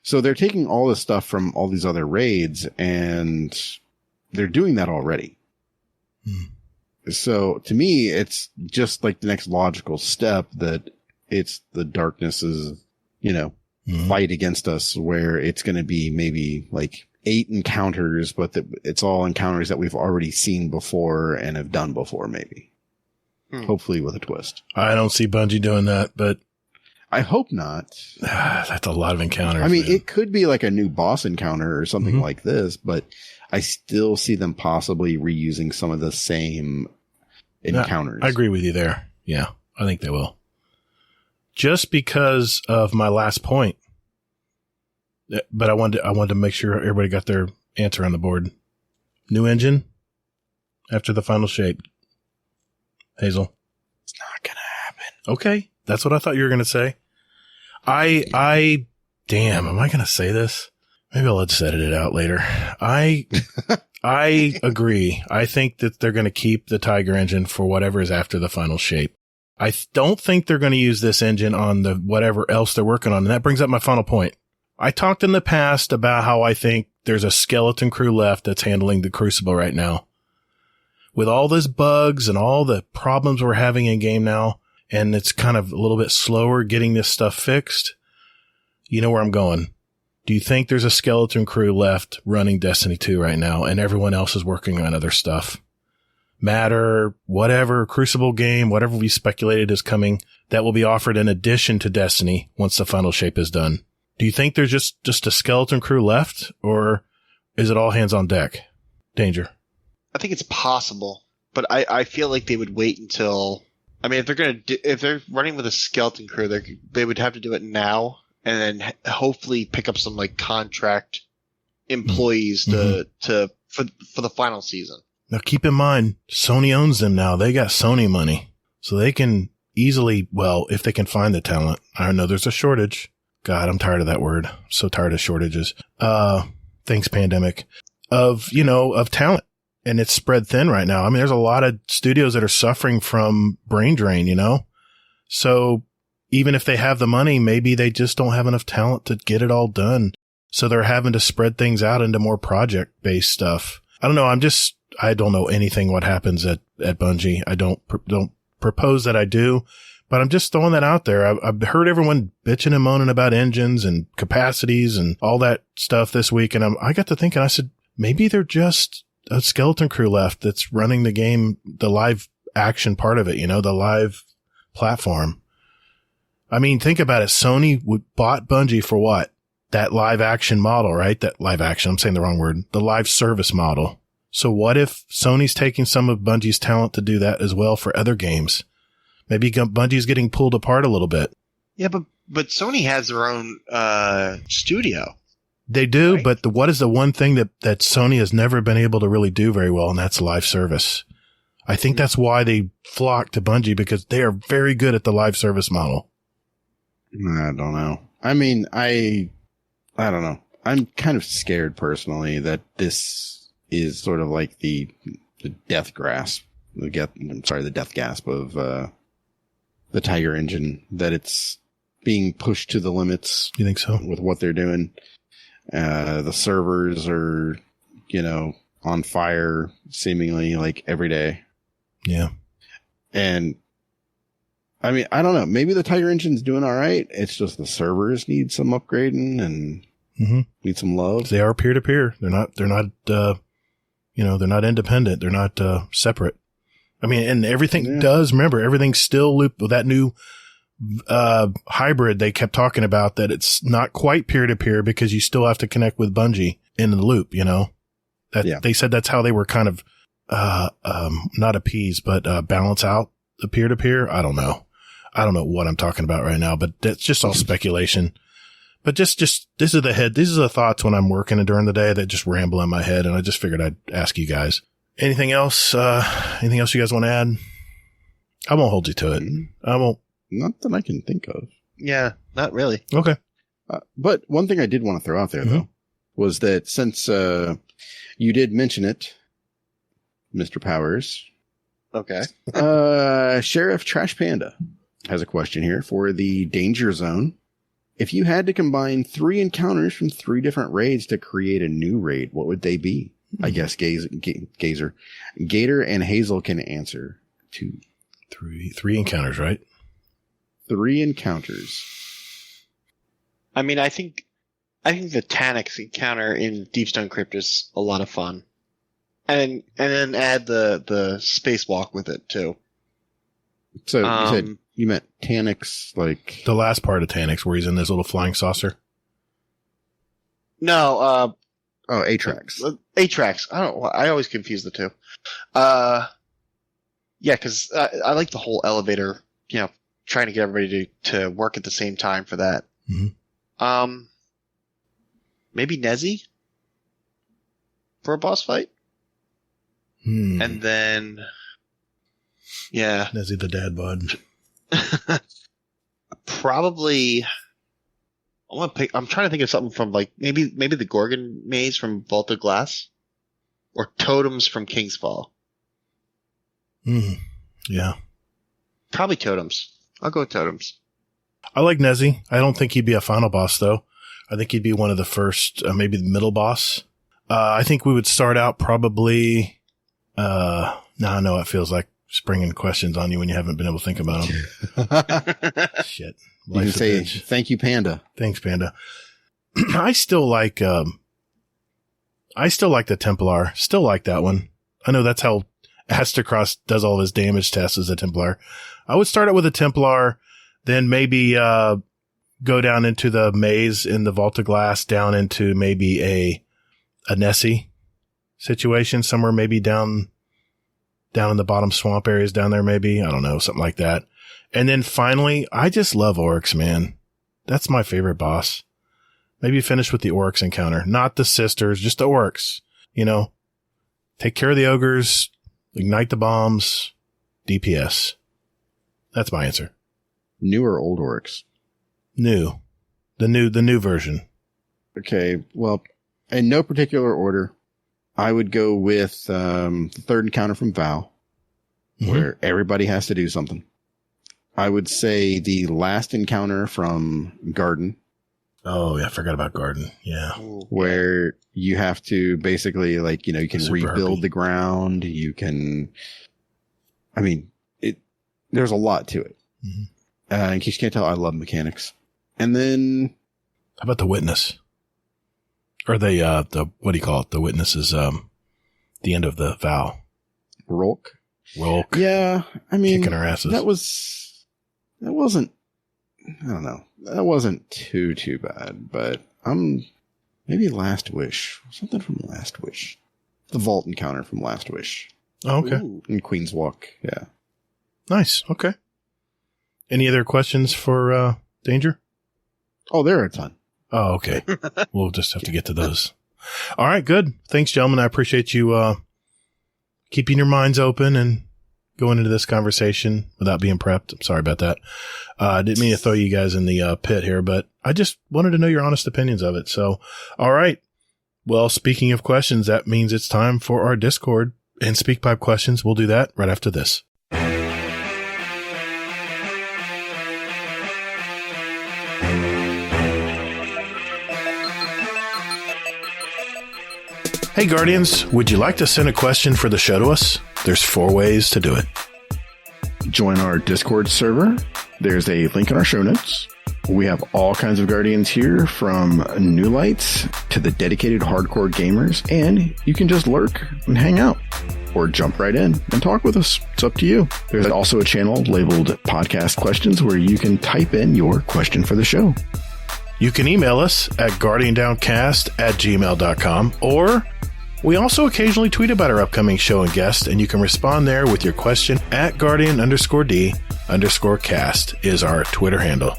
So they're taking all this stuff from all these other raids and they're doing that already. So to me, it's just like the next logical step that it's the darkness's, fight against us, where it's going to be maybe like 8 encounters, but it's all encounters that we've already seen before and have done before, maybe. Hopefully with a twist. I don't see Bungie doing that, but I hope not. That's a lot of encounters. I mean, man. it could be like a new boss encounter or something like this, but I still see them possibly reusing some of the same encounters. I agree with you there. Yeah, I think they will. Just because of my last point. But I wanted to make sure everybody got their answer on the board. New engine after the final shape. Hazel. It's not going to happen. Okay. That's what I thought you were going to say. Damn, am I going to say this? Maybe I'll just edit it out later. I agree. I think that they're going to keep the Tiger engine for whatever is after the final shape. I don't think they're going to use this engine on the whatever else they're working on. And that brings up my final point. I talked in the past about how I think there's a skeleton crew left that's handling the Crucible right now. With all these bugs and all the problems we're having in game now, and it's kind of a little bit slower getting this stuff fixed, you know where I'm going. Do you think there's a skeleton crew left running Destiny 2 right now and everyone else is working on other stuff? Matter, whatever, Crucible game, whatever we speculated is coming, that will be offered in addition to Destiny once the final shape is done. Do you think there's just a skeleton crew left, or is it all hands on deck? Danger. I think it's possible, but I feel like they would wait until. I mean, if they're running with a skeleton crew, they would have to do it now, and then hopefully pick up some like contract employees for the final season. Now keep in mind, Sony owns them now. They got Sony money, so they can easily, well, if they can find the talent. I know there's a shortage. God, I'm tired of that word. I'm so tired of shortages. Thanks, pandemic. Of talent. And it's spread thin right now. I mean, there's a lot of studios that are suffering from brain drain, So even if they have the money, maybe they just don't have enough talent to get it all done. So they're having to spread things out into more project-based stuff. I don't know. I don't know anything what happens at Bungie. I don't propose that I do. But I'm just throwing that out there. I've heard everyone bitching and moaning about engines and capacities and all that stuff this week. And I got to thinking, I said, maybe they're just a skeleton crew left that's running the game, the live action part of it, the live platform. I mean, think about it. Sony bought Bungie for what? That live action model, right? That live action. I'm saying the wrong word. The live service model. So what if Sony's taking some of Bungie's talent to do that as well for other games? Maybe Bungie's getting pulled apart a little bit. Yeah, but Sony has their own studio. They do, right? But what is the one thing that Sony has never been able to really do very well, and that's live service. I think that's why they flock to Bungie, because they are very good at the live service model. I don't know. I mean, I don't know. I'm kind of scared personally that this is sort of like the death grasp. The death gasp of the Tiger engine, that it's being pushed to the limits. You think so? With what they're doing. The servers are, on fire seemingly like every day. Yeah. And I mean, I don't know. Maybe the Tiger engine's doing all right. It's just the servers need some upgrading and need some love. They are peer to peer. They're not, they're not independent. They're not, separate. I mean, and everything does, remember, everything's still looped with that new, hybrid they kept talking about, that it's not quite peer to peer because you still have to connect with Bungie in the loop, They said that's how they were kind of, not appease, but, balance out the peer to peer. I don't know what I'm talking about right now, but that's just all speculation. But just these are the thoughts when I'm working during the day that just ramble in my head. And I just figured I'd ask you guys. Anything else? Anything else you guys want to add? I won't hold you to it. I won't. Not that I can think of. Yeah, not really. Okay. But one thing I did want to throw out there, though, was that since you did mention it, Mr. Powers. Okay. Sheriff Trash Panda has a question here for the Danger Zone. If you had to combine 3 encounters from 3 different raids to create a new raid, what would they be? I guess Gator and Hazel can answer. 2. 3 encounters, right? 3 encounters. I mean, I think the Tanix encounter in Deepstone Crypt is a lot of fun, and then add the spacewalk with it too. So you meant Tanix, like the last part of Tanix where he's in this little flying saucer? No, Atrax. Atrax. I always confuse the two. Yeah, because I like the whole elevator, trying to get everybody to work at the same time for that. Mm-hmm. Maybe Nezzy for a boss fight. And then, yeah. Nezzy the dad bod. Probably, I'm trying to think of something from like maybe the Gorgon maze from Vault of Glass, or Totems from King's Fall. Yeah. Probably Totems. I'll go with Totems. I like Nezzy. I don't think he'd be a final boss though. I think he'd be one of the first, maybe the middle boss. I think we would start out probably, now I know it feels like springing questions on you when you haven't been able to think about them. Shit. You can say, thank you, Panda. Thanks, Panda. I still like the Templar. Still like that one. I know that's how Astacross does all his damage tests as a Templar. I would start it with a Templar, then maybe, go down into the maze in the Vault of Glass, down into maybe a Nessie situation somewhere, maybe down in the bottom swamp areas down there, maybe. I don't know, something like that. And then finally, I just love Oryx, man. That's my favorite boss. Maybe finish with the Oryx encounter, not the sisters, just the Oryx. Take care of the ogres, ignite the bombs, DPS. That's my answer. New or old Oryx? New. The new version. Okay, well, in no particular order, I would go with the third encounter from Val, where everybody has to do something. I would say the last encounter from Garden. Oh, yeah, I forgot about Garden. Yeah. Where you have to basically, you can rebuild the ground. You can, there's a lot to it. In case you can't tell, I love mechanics. And then, how about the Witness? Or the what do you call it? The Witness is, the end of the vow. Rolk. Yeah. Kicking our asses. That wasn't, I don't know. That wasn't too bad, but maybe Last Wish. Something from Last Wish. The vault encounter from Last Wish. Oh, okay. Ooh. In Queen's Walk. Yeah. Nice. Okay. Any other questions for, Danger? Oh, there are a ton. Oh, okay. We'll just have to get to those. All right. Good. Thanks, gentlemen. I appreciate you, keeping your minds open and going into this conversation without being prepped. I'm sorry about that. I didn't mean to throw you guys in the pit here, but I just wanted to know your honest opinions of it. So, all right. Well, speaking of questions, that means it's time for our Discord and SpeakPipe questions. We'll do that right after this. Hey Guardians, would you like to send a question for the show to us? There's 4 ways to do it. Join our Discord server. There's a link in our show notes. We have all kinds of Guardians here, from new lights to the dedicated hardcore gamers, and you can just lurk and hang out or jump right in and talk with us. It's up to you. There's also a channel labeled Podcast Questions where you can type in your question for the show. You can email us at guardiandowncast@gmail.com, or we also occasionally tweet about our upcoming show and guest, and you can respond there with your question at guardian_D_cast is our Twitter handle.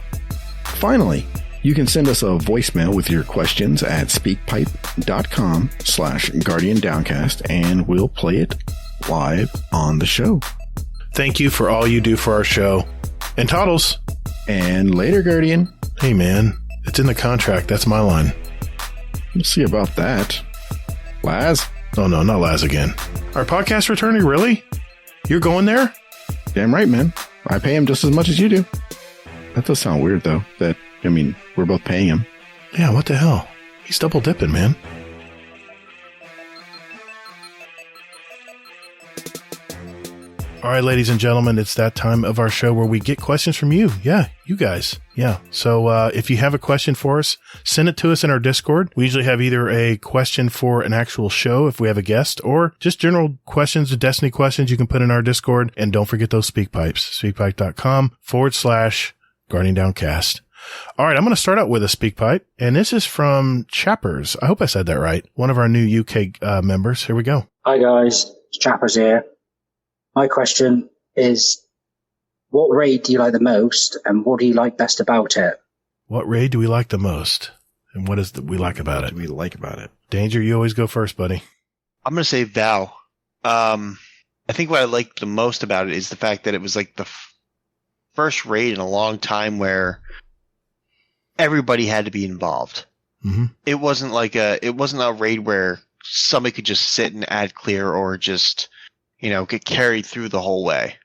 Finally, you can send us a voicemail with your questions at speakpipe.com/guardiandowncast, and we'll play it live on the show. Thank you for all you do for our show. And Toddles. And later, Guardian. Hey, man. It's in the contract. That's my line. We'll see about that. Laz? Oh, no, not Laz again. Our podcast returning? Really? You're going there? Damn right, man. I pay him just as much as you do. That does sound weird, though. We're both paying him. Yeah, what the hell? He's double dipping, man. All right, ladies and gentlemen, it's that time of our show where we get questions from you. Yeah, you guys. Yeah. So if you have a question for us, send it to us in our Discord. We usually have either a question for an actual show if we have a guest, or just general questions, Destiny questions you can put in our Discord. And don't forget those speak pipes, speakpipe.com/GuardianDownCast. All right, I'm going to start out with a speak pipe, and this is from Chappers. I hope I said that right. One of our new UK members. Here we go. Hi, guys. It's Chappers here. My question is, what raid do you like the most, and what do you like best about it? What raid do we like the most, and what is we like about it? What do we like about it? Danger, you always go first, buddy. I'm going to say Val. I think what I liked the most about it is the fact that it was like the first raid in a long time where everybody had to be involved. Mm-hmm. It wasn't a raid where somebody could just sit and add clear or just, get carried through the whole way.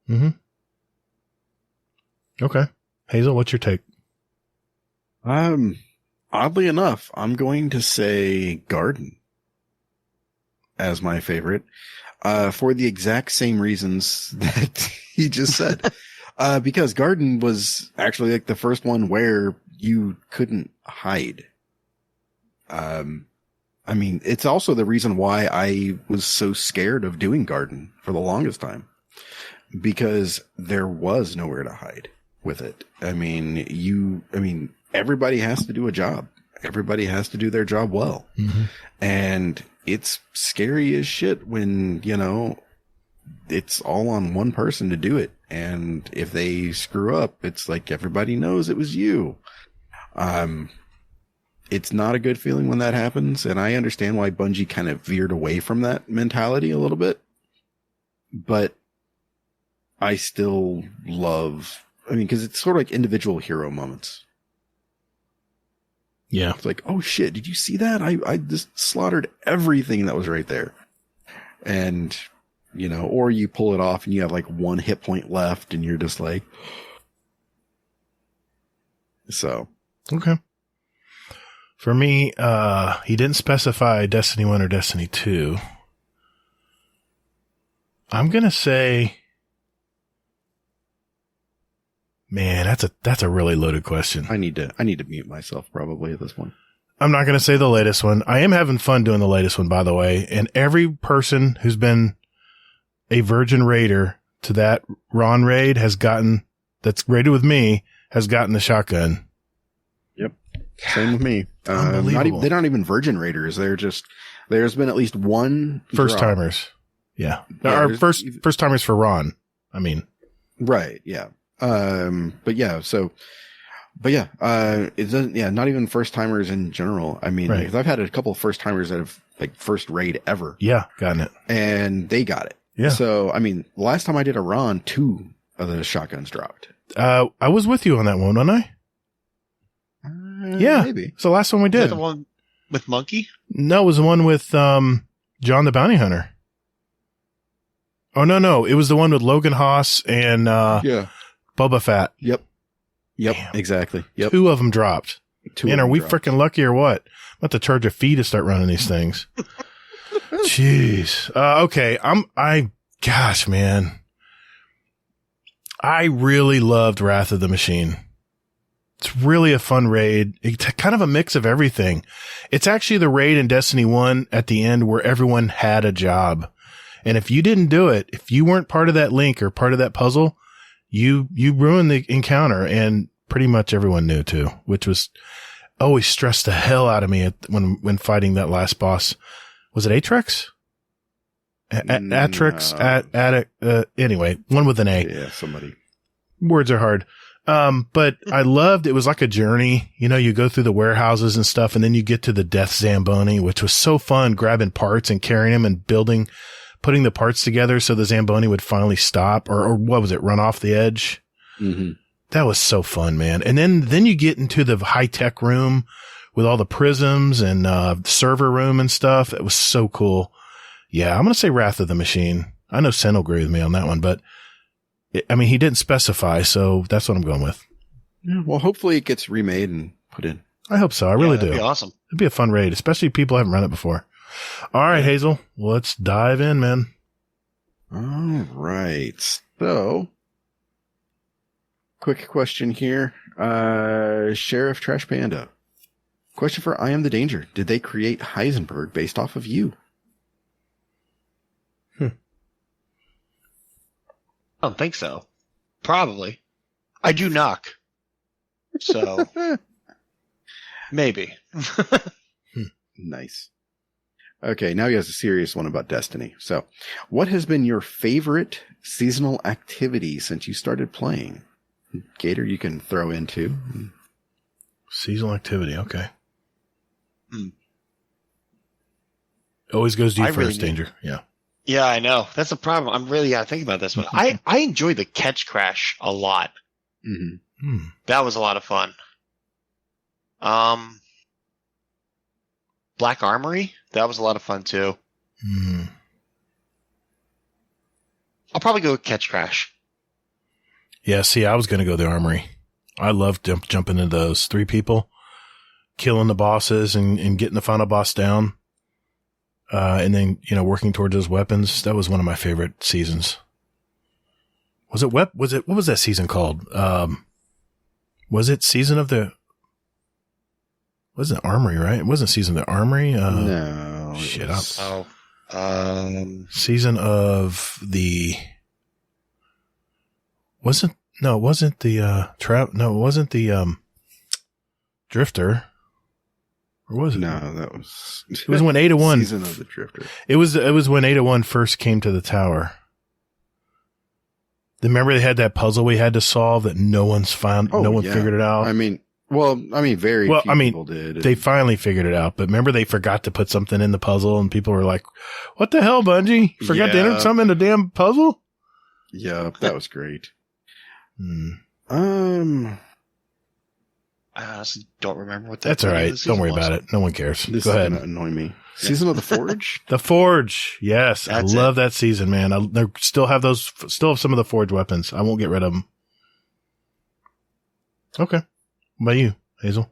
Mm-hmm. Okay. Hazel, what's your take? Oddly enough, I'm going to say Garden as my favorite, for the exact same reasons that he just said. Because Garden was actually like the first one where you couldn't hide. I mean, it's also the reason why I was so scared of doing Garden for the longest time, because there was nowhere to hide with it. I mean, everybody has to do a job. Everybody has to do their job well. Mm-hmm. And it's scary as shit when, it's all on one person to do it. And if they screw up, it's like everybody knows it was you. It's not a good feeling when that happens. And I understand why Bungie kind of veered away from that mentality a little bit. But I still love, because it's sort of like individual hero moments. Yeah. It's like, oh shit, did you see that? I just slaughtered everything that was right there. And, or you pull it off and you have like one hit point left and you're just like, so. Okay. For me, he didn't specify Destiny 1 or Destiny 2. I'm going to say, man, that's a really loaded question. I need to mute myself probably at this one. I'm not going to say the latest one. I am having fun doing the latest one, by the way. And every person who's been a virgin raider to that Ron raid that's raided with me, has gotten the shotgun. Yep. Same with me. Unbelievable. They're not even virgin raiders. There's been at least one first timers. Yeah. Our first timers for Ron. Right. Yeah. It doesn't, not even first timers in general. Right. Because I've had a couple of first timers that have like first raid ever. Yeah. Gotten it. And they got it. Yeah. So, the last time I did a Ron, 2 of the shotguns dropped. I was with you on that one, wasn't I? Yeah. Maybe. It's the last one we did. Is that the one with Monkey? No, it was the one with, John the Bounty Hunter. Oh, no. It was the one with Logan Haas and, Boba Fett. Yep. Damn. Exactly. Yep. 2 of them dropped. Man, are we dropped. freaking lucky or what? I'm about to charge a fee to start running these things. Jeez. Okay. Gosh, man. I really loved Wrath of the Machine. It's really a fun raid. It's kind of a mix of everything. It's actually the raid in Destiny 1 at the end where everyone had a job. And if you didn't do it, if you weren't part of that link or part of that puzzle, you ruined the encounter, and pretty much everyone knew too, which was always stressed the hell out of me when fighting that last boss. Was it Atrix? Atrix? Anyway, one with an A. Yeah, somebody. Words are hard. But I loved, it was like a journey. You go through the warehouses and stuff, and then you get to the Death Zamboni, which was so fun, grabbing parts and carrying them and putting the parts together so the Zamboni would finally stop, or what was it, run off the edge? Mm-hmm. That was so fun, man. And then you get into the high-tech room with all the prisms and server room and stuff. It was so cool. Yeah, I'm going to say Wrath of the Machine. I know Sen will agree with me on that one, but he didn't specify, so that's what I'm going with. Yeah, well, hopefully it gets remade and put in. I hope so. I really do. That'd be awesome. It'd be a fun raid, especially if people haven't run it before. All right, Hazel, let's dive in, man. All right. So, quick question here. Sheriff Trash Panda. Question for I Am the Danger. Did they create Heisenberg based off of you? I don't think so. Probably. I do knock. So, maybe. Nice. Okay, now he has a serious one about Destiny. So, what has been your favorite seasonal activity since you started playing? Gator, you can throw in too. Seasonal activity, okay. Always goes to you first, Danger. Yeah. Yeah, I know. That's the problem. I'm really got to think about this one. I enjoyed the catch crash a lot. Mm-hmm. That was a lot of fun. Black Armory, that was a lot of fun too. I'll probably go with catch crash. Yeah, see, I was going to go the Armory. I love jumping into those 3 people, killing the bosses and getting the final boss down. And then, working towards those weapons. That was one of my favorite seasons. What was that season called? Was it Season of the, wasn't Armory, right? It wasn't Season of the Armory. No. Shit up. Season of the, it wasn't the, it wasn't the, Drifter. Or was it? No, that was... It was when Ada 1... Season of the Drifter. It was when Ada 1 first came to the tower. Remember they had that puzzle we had to solve that no one figured it out? Very few people did. They finally figured it out, but remember they forgot to put something in the puzzle and people were like, what the hell, Bungie? Forgot to enter something in the damn puzzle? Yeah, that was great. I honestly don't remember what that. That's all right. Don't worry about it. No one cares. This Go is ahead. Gonna annoy me. Season of the Forge. The Forge. Yes, I love that season, man. They still have some of the Forge weapons. I won't get rid of them. Okay. What about you, Hazel?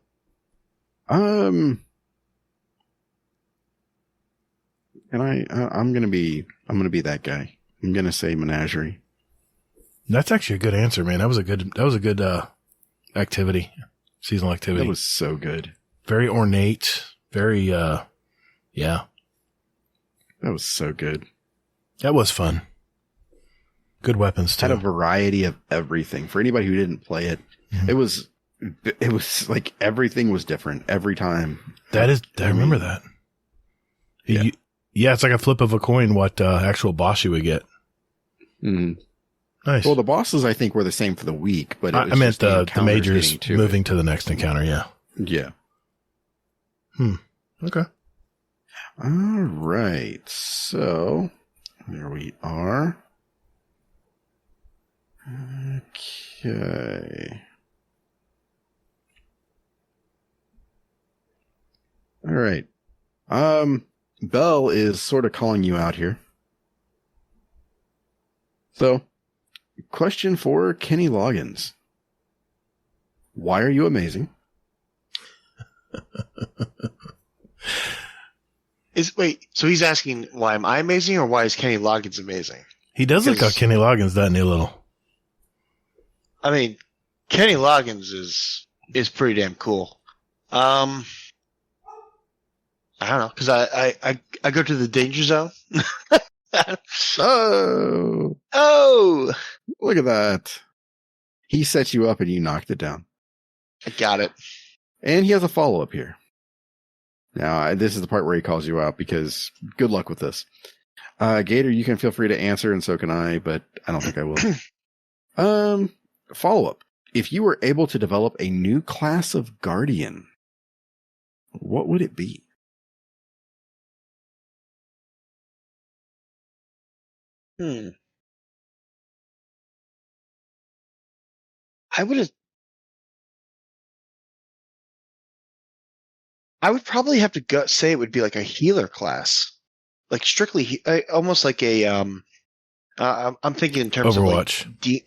And I'm gonna be that guy. I'm gonna say Menagerie. That's actually a good answer, man. That was a good activity. Seasonal activity. That was so good. Very ornate. Very, yeah. That was so good. That was fun. Good weapons, too. Had a variety of everything. For anybody who didn't play it, it was like everything was different every time. I remember that. Yeah, it's like a flip of a coin what actual boss you would get. Mm-hmm. Nice. Well, the bosses, I think, were the same for the week, but I meant the majors moving to the next encounter, yeah. Yeah. Okay. All right. So, there we are. Okay. All right. Belle is sort of calling you out here. So, question for Kenny Loggins. Why are you amazing? So he's asking why am I amazing or why is Kenny Loggins amazing? He does look like Kenny Loggins, doesn't he, a little? I mean, Kenny Loggins is pretty damn cool. I don't know, because I go to the danger zone. Oh! Look at that. He set you up and you knocked it down. I got it. And he has a follow-up here. Now, this is the part where he calls you out because good luck with this. Gator, you can feel free to answer and so can I, but I don't think I will. Follow-up. If you were able to develop a new class of Guardian, what would it be? I would probably have to say it would be like a healer class, like strictly almost like a I'm thinking in terms Overwatch. of like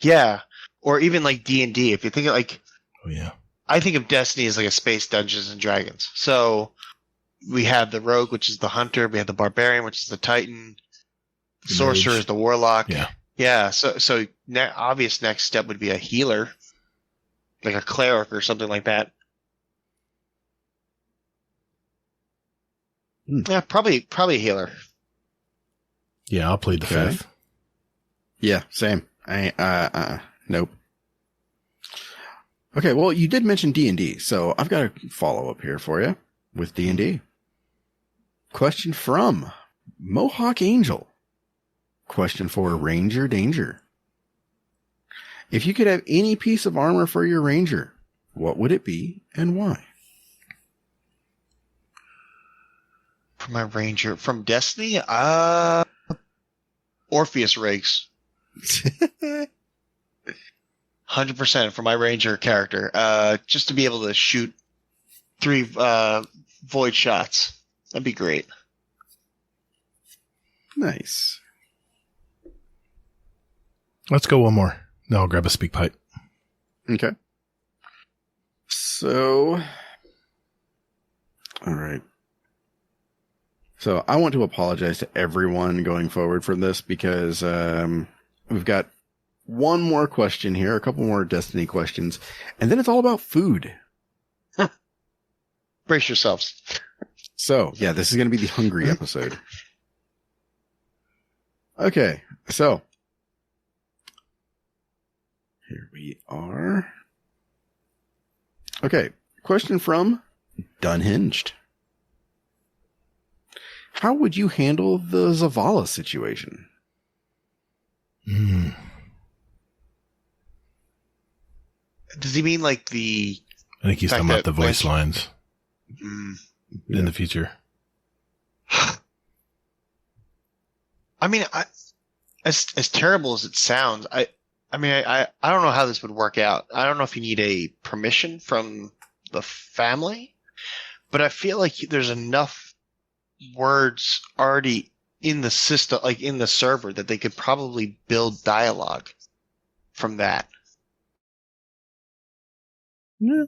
yeah, or even like D&D. If you think of like, oh yeah, I think of Destiny as like a space Dungeons and Dragons. So we have the rogue, which is the hunter. We have the barbarian, which is the titan. The sorcerer is the warlock. Yeah. So obvious next step would be a healer, like a cleric or something like that. Yeah, probably a healer. Yeah, I'll plead the fifth. Yeah, same. Nope. Okay, well, you did mention D&D, so I've got a follow-up here for you with D&D. Question from Mohawk Angel. Question for Ranger Danger. If you could have any piece of armor for your Ranger, what would it be and why? For my Ranger from Destiny, Orpheus rigs. 100% for my Ranger character. Just to be able to shoot 3 void shots. That'd be great. Nice. Let's go one more. No, I'll grab a speak pipe. Okay. So, all right. So I want to apologize to everyone going forward from this because we've got one more question here, a couple more Destiny questions, and then it's all about food. Brace yourselves. So, yeah, this is going to be the hungry episode. Okay, so here we are. Okay, question from Dunhinged. How would you handle the Zavala situation? Does he mean like the... I think he's talking about the voice lines in the future. I mean, as terrible as it sounds, I don't know how this would work out. I don't know if you need a permission from the family, but I feel like there's enough words already in the system, like in the server, that they could probably build dialogue from that. Yeah.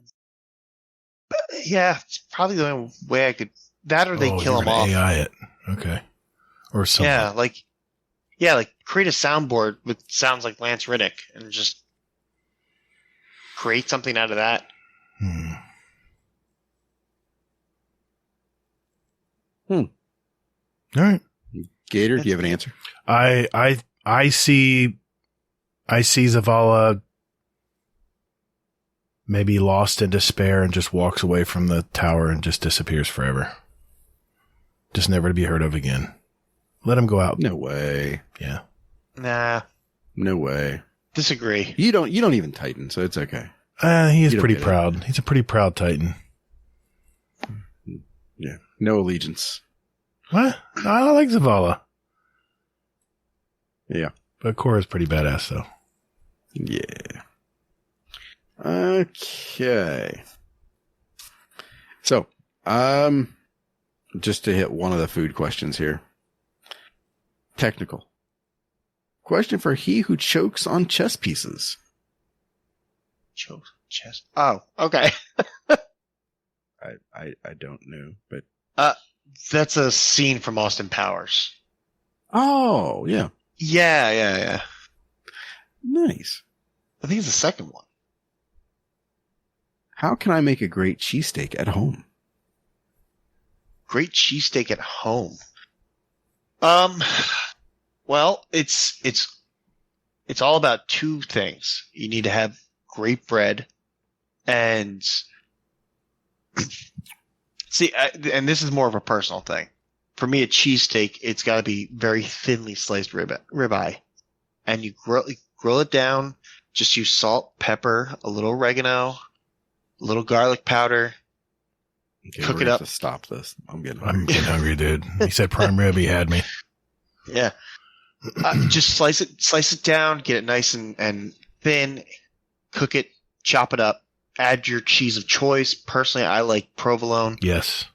But, yeah, it's probably the only way I could. That or they kill him off. AI it. Okay. Or something. Yeah, like create a soundboard with sounds like Lance Riddick and just create something out of that. All right. Gator, do you have an answer? I see Zavala maybe lost in despair and just walks away from the tower and just disappears forever. Just never to be heard of again. Let him go out. No way. Yeah. Nah. No way. Disagree. You don't even Titan, so it's okay. He is pretty proud. He's a pretty proud Titan. Yeah. No allegiance. What? I like Zavala. Yeah. But Korra's pretty badass, though. Yeah. Okay. So, just to hit one of the food questions here. Technical. Question for he who chokes on chess pieces. Chokes on chess. Oh, okay. I don't know, but that's a scene from Austin Powers. Oh, yeah. Yeah. Nice. I think it's the second one. How can I make a great cheesesteak at home? Great cheesesteak at home. Well, it's all about 2 things. You need to have great bread and see, and this is more of a personal thing. For me, a cheesesteak, it's got to be very thinly sliced ribeye, and you grill it down. Just use salt, pepper, a little oregano, a little garlic powder. Okay, cook it up. To stop this. I'm getting hungry, dude. He said prime rib. He had me. Yeah. Just slice it down, get it nice and thin, cook it, chop it up, add your cheese of choice. Personally, I like provolone. Yes.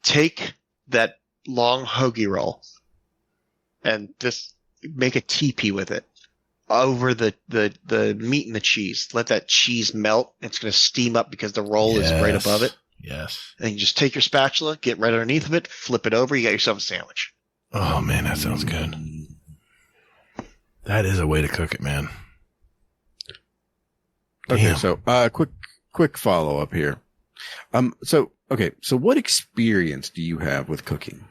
Take that long hoagie roll and just make a teepee with it over the meat and the cheese. Let that cheese melt. It's going to steam up because the roll is right above it. Yes. And you just take your spatula, get right underneath of it, flip it over. You got yourself a sandwich. Oh, man, that sounds good. That is a way to cook it, man. Okay, Damn. so quick follow up here. So what experience do you have with cooking?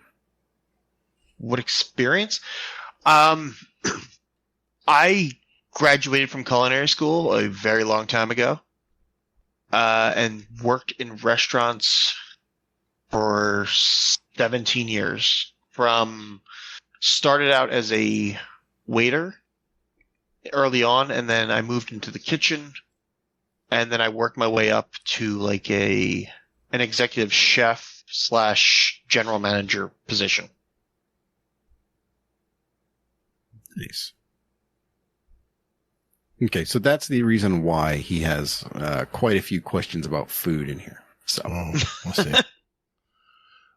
What experience? I graduated from culinary school a very long time ago, and worked in restaurants for 17 years. Started out as a waiter early on, and then I moved into the kitchen, and then I worked my way up to like an executive chef / general manager position. Nice. Okay, so that's the reason why he has quite a few questions about food in here. So we'll see.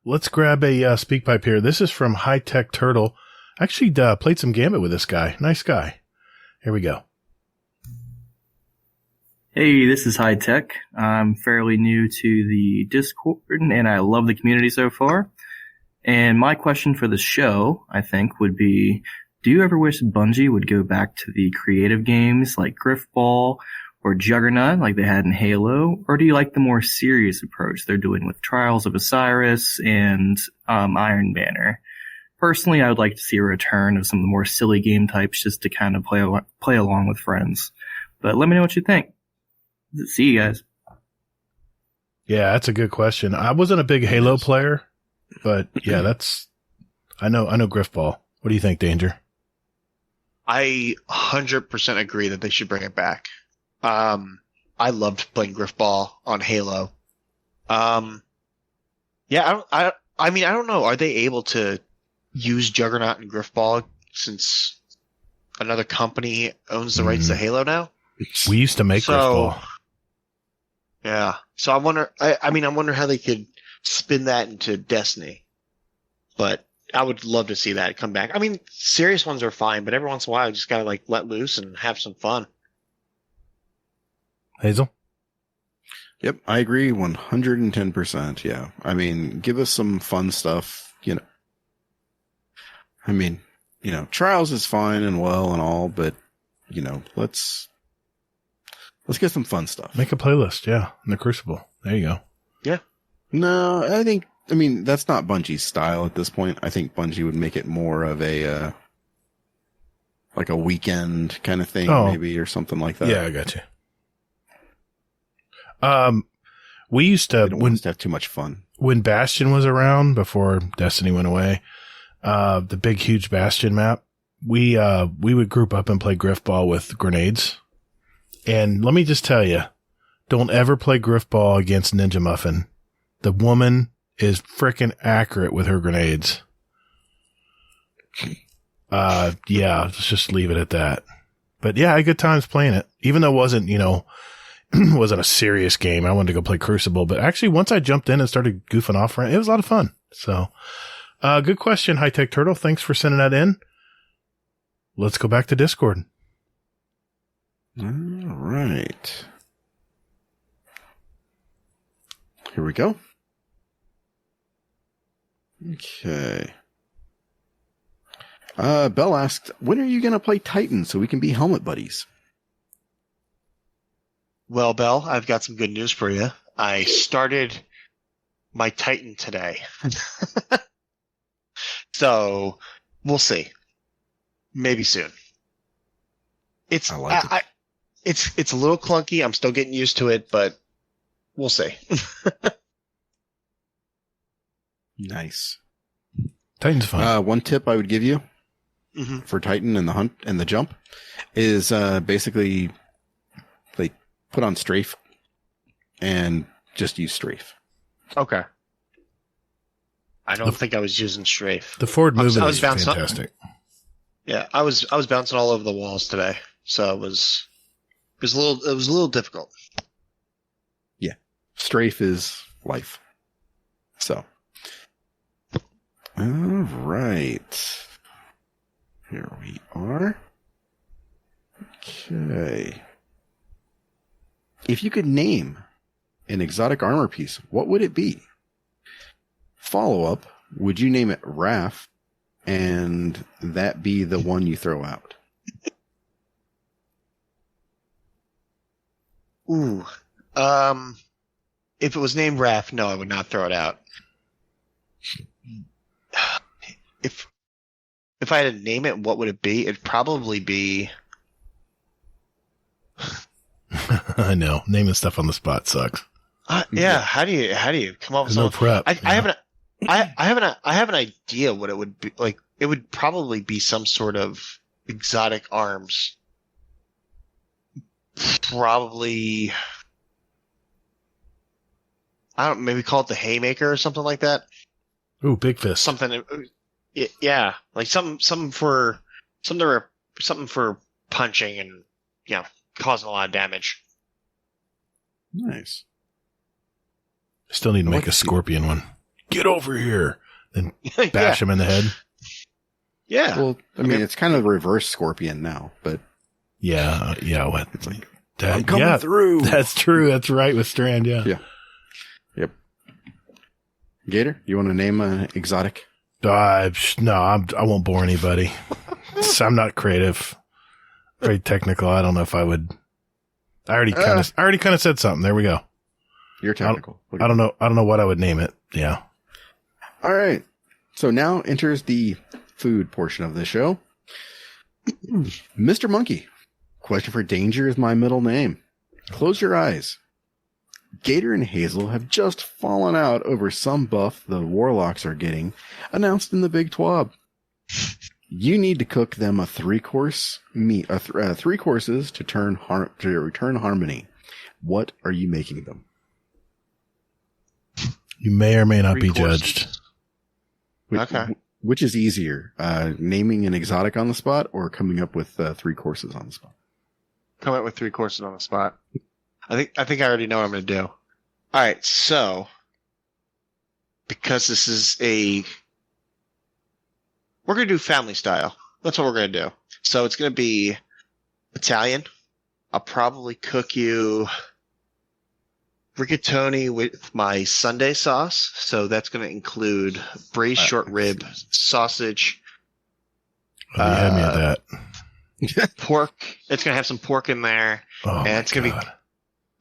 Let's grab a speak pipe here. This is from High Tech Turtle. Actually, played some Gambit with this guy. Nice guy. Here we go. Hey, this is High Tech. I'm fairly new to the Discord, and I love the community so far. And my question for the show, I think, would be, do you ever wish Bungie would go back to the creative games like Griffball or Juggernaut like they had in Halo? Or do you like the more serious approach they're doing with Trials of Osiris and Iron Banner? Personally, I would like to see a return of some of the more silly game types just to kind of play along with friends. But let me know what you think. See you guys. Yeah, that's a good question. I wasn't a big Halo player, but yeah, I know Griffball. What do you think, Danger? I 100% agree that they should bring it back. I loved playing Griffball on Halo. Yeah, I mean, I don't know. Are they able to use Juggernaut and Griffball since another company owns the rights to Halo now? We used to make Griffball. Yeah. So I wonder. I mean, I wonder how they could spin that into Destiny. But I would love to see that come back. I mean, serious ones are fine, but every once in a while, you just gotta like let loose and have some fun. Hazel? Yep, I agree 110%. Yeah. I mean, give us some fun stuff, you know. I mean, you know, Trials is fine and well and all, but, you know, let's get some fun stuff. Make a playlist, yeah, in the Crucible. There you go. Yeah. No, I mean, that's not Bungie's style at this point. I think Bungie would make it more of a, like a weekend kind of thing, maybe, or something like that. Yeah, I got you. We used to have too much fun when Bastion was around before Destiny went away. The big, huge Bastion map. We would group up and play Griffball with grenades. And let me just tell you, don't ever play Griffball against Ninja Muffin. The woman is freaking accurate with her grenades. Yeah, let's just leave it at that. But yeah, I had good times playing it, even though it wasn't, you know, wasn't a serious game. I wanted to go play Crucible, but actually once I jumped in and started goofing off, it was a lot of fun. So, good question, High Tech Turtle. Thanks for sending that in. Let's go back to Discord. All right. Here we go. Okay. Bell asked, when are you going to play Titan so we can be helmet buddies? Well, Bell, I've got some good news for you. I started my Titan today. So, we'll see. Maybe soon. It's a little clunky. I'm still getting used to it, but we'll see. Nice. Titan's fun. One tip I would give you for Titan and the hunt and the jump is basically like put on strafe and just use strafe. Okay. I don't think I was using strafe. The forward movement is bouncing fantastic. Yeah, I was bouncing all over the walls today, so it was a little difficult. Yeah, strafe is life. So, all right, here we are. Okay, if you could name an exotic armor piece, what would it be? Follow up: would you name it Raph? And that be the one you throw out? Ooh. If it was named Raph, no, I would not throw it out. If I had to name it, what would it be? It'd probably be... I know. Naming stuff on the spot sucks. Yeah, how do you come up with no something? prep. I haven't... I have an idea what it would be like. It would probably be some sort of exotic arms. Probably, I don't. Maybe call it the Haymaker or something like that. Ooh, big fist. Something. Yeah, like something for punching and causing a lot of damage. Nice. I still need to make a scorpion one. Get over here. Then bash him in the head. Yeah. Well, I mean, it's kind of reverse scorpion now, but. Yeah. What? It's like, that, I'm coming through. That's true. That's right with Strand. Yeah. Yep. Gator, you want to name an exotic? No, I won't bore anybody. I'm not creative. Very technical. I don't know if I would. I already kind of said something. There we go. You're technical. I don't know what I would name it. Yeah. All right. So now enters the food portion of the show. Mr. Monkey. Question for Danger is my middle name. Close your eyes. Gator and Hazel have just fallen out over some buff the warlocks are getting announced in the Big Twab. You need to cook them a 3-course meat, 3 courses to return harmony. What are you making them? You may or may not be judged. Okay. Which is easier, naming an exotic on the spot or coming up with 3 courses on the spot? Come up with 3 courses on the spot. I think I already know what I'm going to do. All right, so because this is we're going to do family style. That's what we're going to do. So it's going to be Italian. I'll probably cook you rigatoni with my Sunday sauce. So that's going to include braised short rib, sausage. You had me at that. Pork. It's going to have some pork in there. Oh, and it's going to be,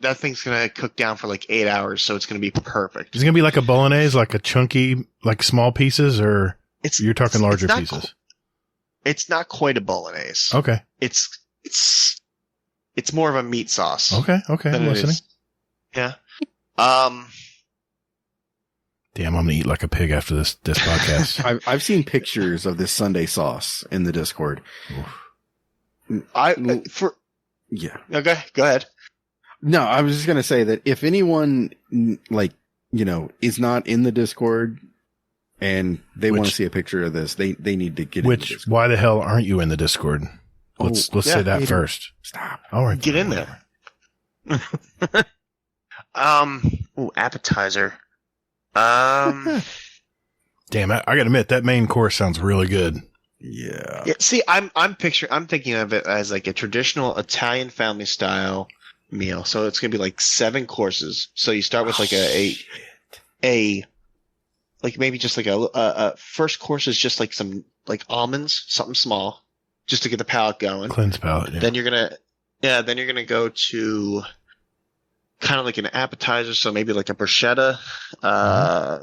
that thing's going to cook down for like 8 hours. So it's going to be perfect. Is it going to be like a bolognese, like a chunky, like small pieces, or you're talking larger pieces? It's not quite a bolognese. Okay. It's more of a meat sauce. Okay. I'm listening. Yeah. Damn, I'm gonna eat like a pig after this podcast. I've seen pictures of this Sunday sauce in the Discord. No, go ahead. No, I was just gonna say that if anyone is not in the Discord and they want to see a picture of this, they need to get in the Discord. Why the hell aren't you in the Discord? Let's say that first. Stop. All right, get in there. Appetizer. Damn, I gotta admit that main course sounds really good. Yeah. See, I'm thinking of it as like a traditional Italian family style meal. So it's gonna be like 7 courses. So you start with like like maybe just like a first course is just like some like almonds, something small, just to get the palate going. Cleanse palate. Yeah. Then you're gonna go to kind of like an appetizer, so maybe like a bruschetta,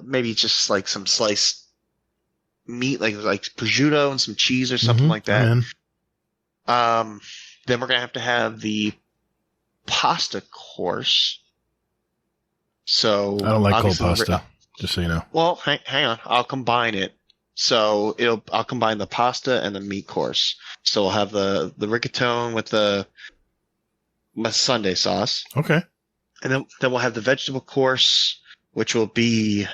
maybe just like some sliced meat, like prosciutto and some cheese or something like that. Then we're gonna have the pasta course. So I don't like cold pasta, just so you know. Well, hang on, I'll combine it. So I'll combine the pasta and the meat course. So we'll have the rigatone with my Sunday sauce. Okay. And then we'll have the vegetable course, which will be,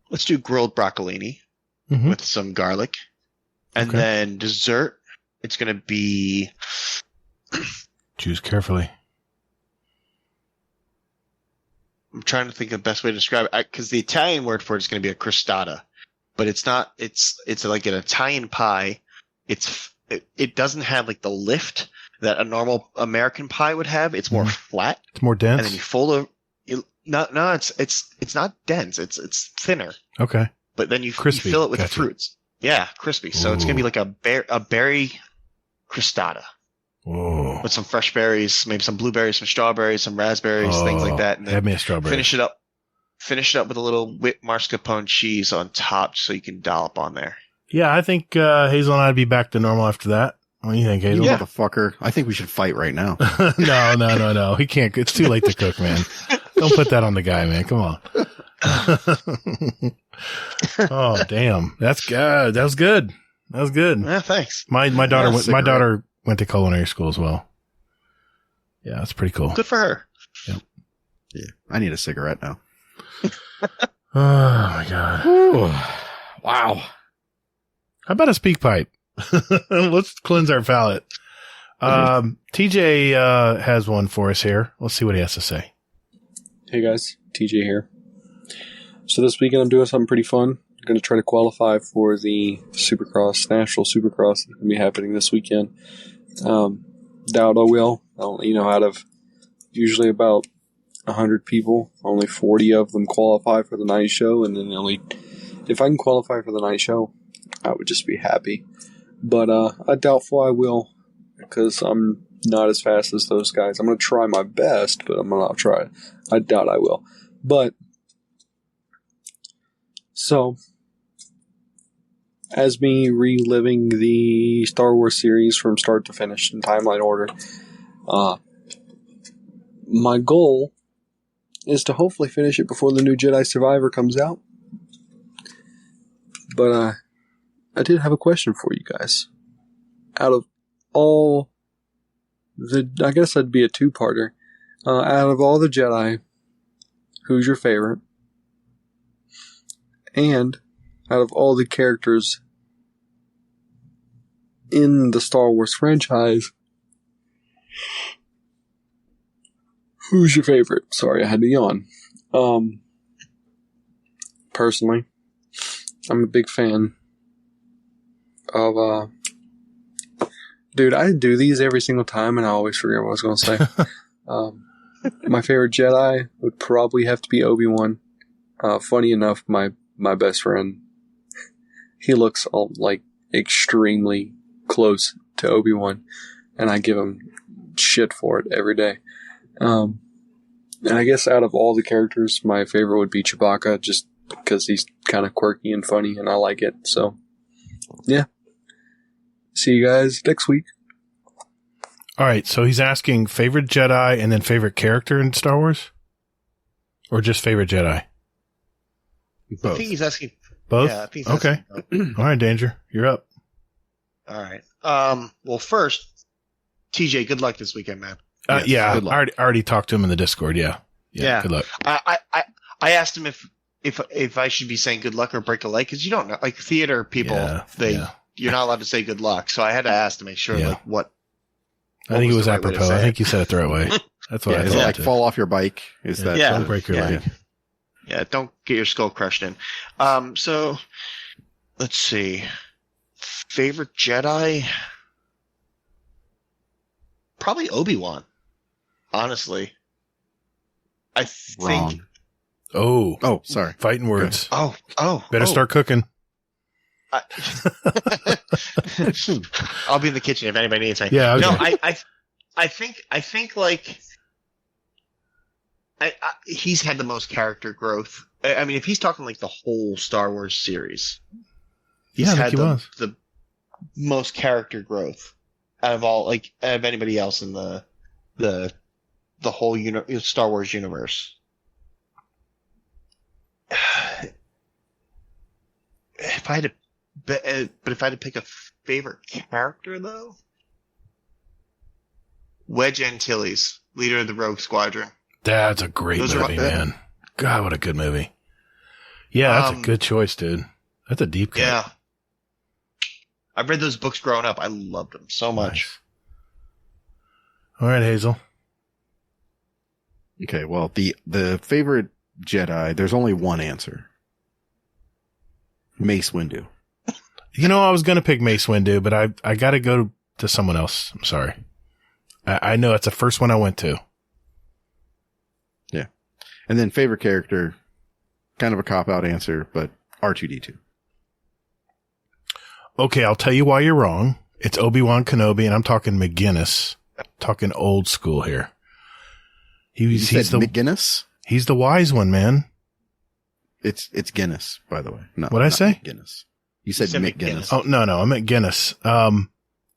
let's do grilled broccolini with some garlic. And then dessert, it's going to be... Choose carefully. I'm trying to think of the best way to describe it, because the Italian word for it is going to be a crostata. But it's not, it's like an Italian pie. It doesn't have like the lift that a normal American pie would have. It's more flat. It's more dense. And then you fold it. No, it's not dense. It's thinner. Okay. But then you crispy. fill it with fruits. Yeah, crispy. So it's gonna be like a berry crostata. Whoa. With some fresh berries, maybe some blueberries, some strawberries, some raspberries, things like that. And then have me a strawberry. Finish it up with a little whipped mascarpone cheese on top, so you can dollop on there. Yeah, I think Hazel and I'd be back to normal after that. What do you think, Hazel? Yeah. Motherfucker. I think we should fight right now. No. He can't. It's too late to cook, man. Don't put that on the guy, man. Come on. Oh, damn. That's good. That was good. That was good. Yeah, thanks. My daughter went to culinary school as well. Yeah, that's pretty cool. Good for her. Yep. Yeah. I need a cigarette now. Oh my God. Ooh. Wow. How about a speak pipe? Let's cleanse our palate. TJ has one for us here. Let's see what he has to say. Hey guys, TJ here. So this weekend I'm doing something pretty fun. I'm going to try to qualify for the Supercross, National Supercross that's going to be happening this weekend. Doubt I will. Out of usually about 100 people, only 40 of them qualify for the night show, and then if I can qualify for the night show, I would just be happy. But I doubtful I will, because I'm not as fast as those guys. I'm going to try my best, but I'm going to not try. I doubt I will. But, so, as me reliving the Star Wars series from start to finish in timeline order, my goal is to hopefully finish it before the new Jedi Survivor comes out. But, I did have a question for you guys. Out of all I guess that'd be a two-parter. Out of all the Jedi, who's your favorite? And out of all the characters in the Star Wars franchise, who's your favorite? Sorry, I had to yawn. Personally, I'm a big fan of, dude, I do these every single time and I always forget what I was going to say. My favorite Jedi would probably have to be Obi-Wan. Funny enough, my best friend, he looks extremely close to Obi-Wan, and I give him shit for it every day. And I guess out of all the characters, my favorite would be Chewbacca, just because he's kind of quirky and funny, and I like it. So, yeah. See you guys next week. All right, so he's asking favorite Jedi and then favorite character in Star Wars? Or just favorite Jedi? Both. I think he's asking both. Yeah, I think he's asking both. All right, Danger, you're up. All right. Well, first, TJ, good luck this weekend, man. Yeah, I already talked to him in the Discord. Yeah. Good luck. I asked him if I should be saying good luck or break a leg, because you don't know, like theater people, you're not allowed to say good luck. So I had to ask to make sure, what I think it was apropos. I think you said it the right way. That's what I thought. Like fall off your bike. Is that don't break your leg? Yeah, don't get your skull crushed in. So let's see. Favorite Jedi? Probably Obi-Wan. Honestly, I think. Wrong. Oh, sorry. Fighting words. Oh. Better start cooking. I'll be in the kitchen if anybody needs me. Yeah. Okay. No, I think like he's had the most character growth. I mean, if he's talking like the whole Star Wars series, he's had the most character growth out of anybody else in the whole Star Wars universe. If I had to pick a favorite character, though, Wedge Antilles, leader of the Rogue Squadron. That's a great movie, man. God, what a good movie. Yeah, that's a good choice, dude. That's a deep cut. Yeah. I read those books growing up. I loved them so much. Nice. All right, Hazel. Okay, well, the favorite Jedi, there's only one answer. Mace Windu. I was going to pick Mace Windu, but I got to go to someone else. I'm sorry. I know it's the first one I went to. Yeah. And then favorite character, kind of a cop-out answer, but R2-D2. Okay, I'll tell you why you're wrong. It's Obi-Wan Kenobi, and I'm talking McGinnis. Talking old school here. He's the McGinnis? He's the wise one, man. It's Guinness, by the way. No, what'd I say? Guinness. You said McGinnis. Oh, no, I meant Guinness.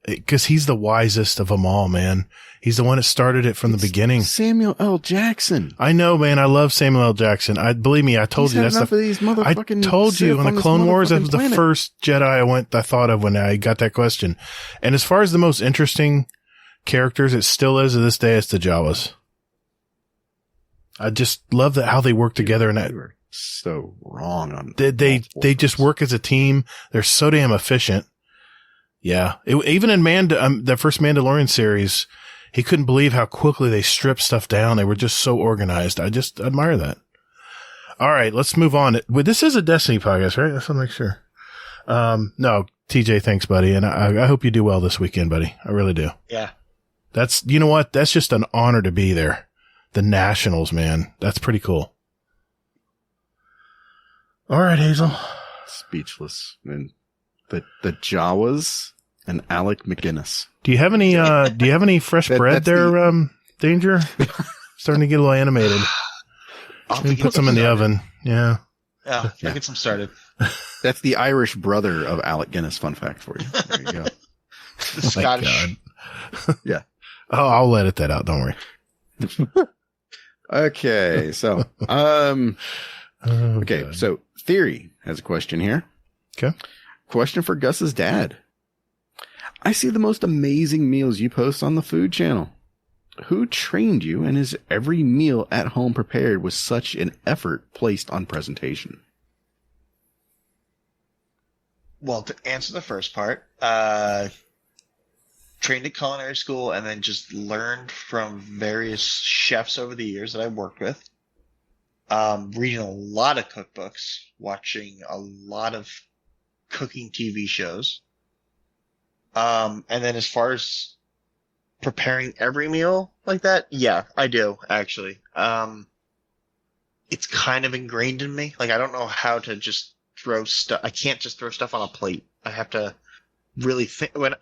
because he's the wisest of them all, man. He's the one that started it from the beginning. Samuel L. Jackson. I know, man. I love Samuel L. Jackson. Believe me, I told you that's enough of these motherfucking I told you on the Clone Wars, that was the planet. first Jedi I thought of when I got that question. And as far as the most interesting characters, it still is to this day, it's the Jawas. I just love how they work together, and that You were so wrong on they just work as a team. They're so damn efficient. Yeah, even in the first Mandalorian series, he couldn't believe how quickly they stripped stuff down. They were just so organized. I just admire that. All right, let's move on. This is a Destiny podcast, right? I just want to make sure. No, TJ, thanks, buddy, and I hope you do well this weekend, buddy. I really do. Yeah. You know what? That's just an honor to be there. The Nationals, man. That's pretty cool. All right, Hazel. Speechless. And the Jawas and Alec McGinnis. Do you have any fresh bread there, Danger? Starting to get a little animated. Maybe put some in the oven. Yeah. Yeah, I'll get some started. That's the Irish brother of Alec Guinness. Fun fact for you. There you go. The Scottish. Yeah. Oh, I'll edit that out. Don't worry. Okay. So, okay. God. So Theory has a question here. Okay. Question for Gus's dad. I see the most amazing meals you post on the food channel. Who trained you, and is every meal at home prepared with such an effort placed on presentation? Well, to answer the first part, trained at culinary school and then just learned from various chefs over the years that I've worked with. Reading a lot of cookbooks, watching a lot of cooking TV shows. And then as far as preparing every meal like that, yeah, I do, actually. It's kind of ingrained in me. Like, I don't know how to just throw stuff. I can't just throw stuff on a plate. I have to really think when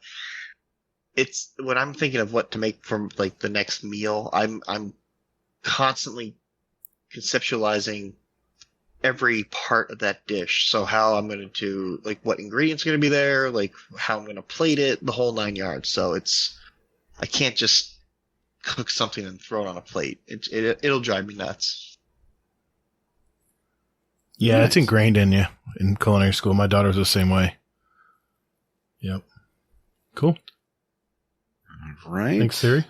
I'm thinking of what to make from like the next meal. I'm constantly conceptualizing every part of that dish. So how I'm going to like what ingredients are going to be there, like how I'm going to plate it, the whole 9 yards. So I can't just cook something and throw it on a plate. It'll drive me nuts. Yeah, Nice. It's ingrained in you in culinary school. My daughter's the same way. Yep. Cool. Right. Thanks, Siri.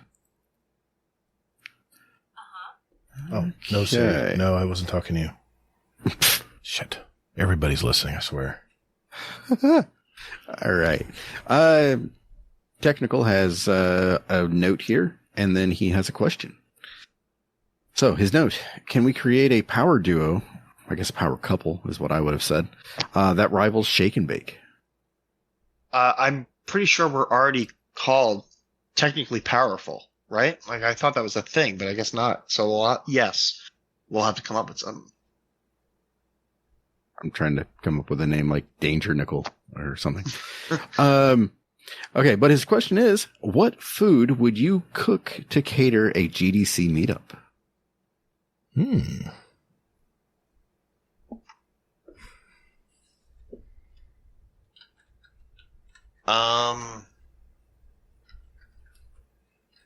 Oh, no, Siri. Okay. No, I wasn't talking to you. Shit. Everybody's listening, I swear. All right. Technical has a note here, and then he has a question. So his note: can we create a power duo? I guess a power couple is what I would have said. That rivals Shake and Bake. I'm pretty sure we're already called technically powerful, right? Like I thought that was a thing, but I guess not. So yes, we'll have to come up with some. I'm trying to come up with a name like Danger Nickel or something. Okay, but his question is, what food would you cook to cater a GDC meetup?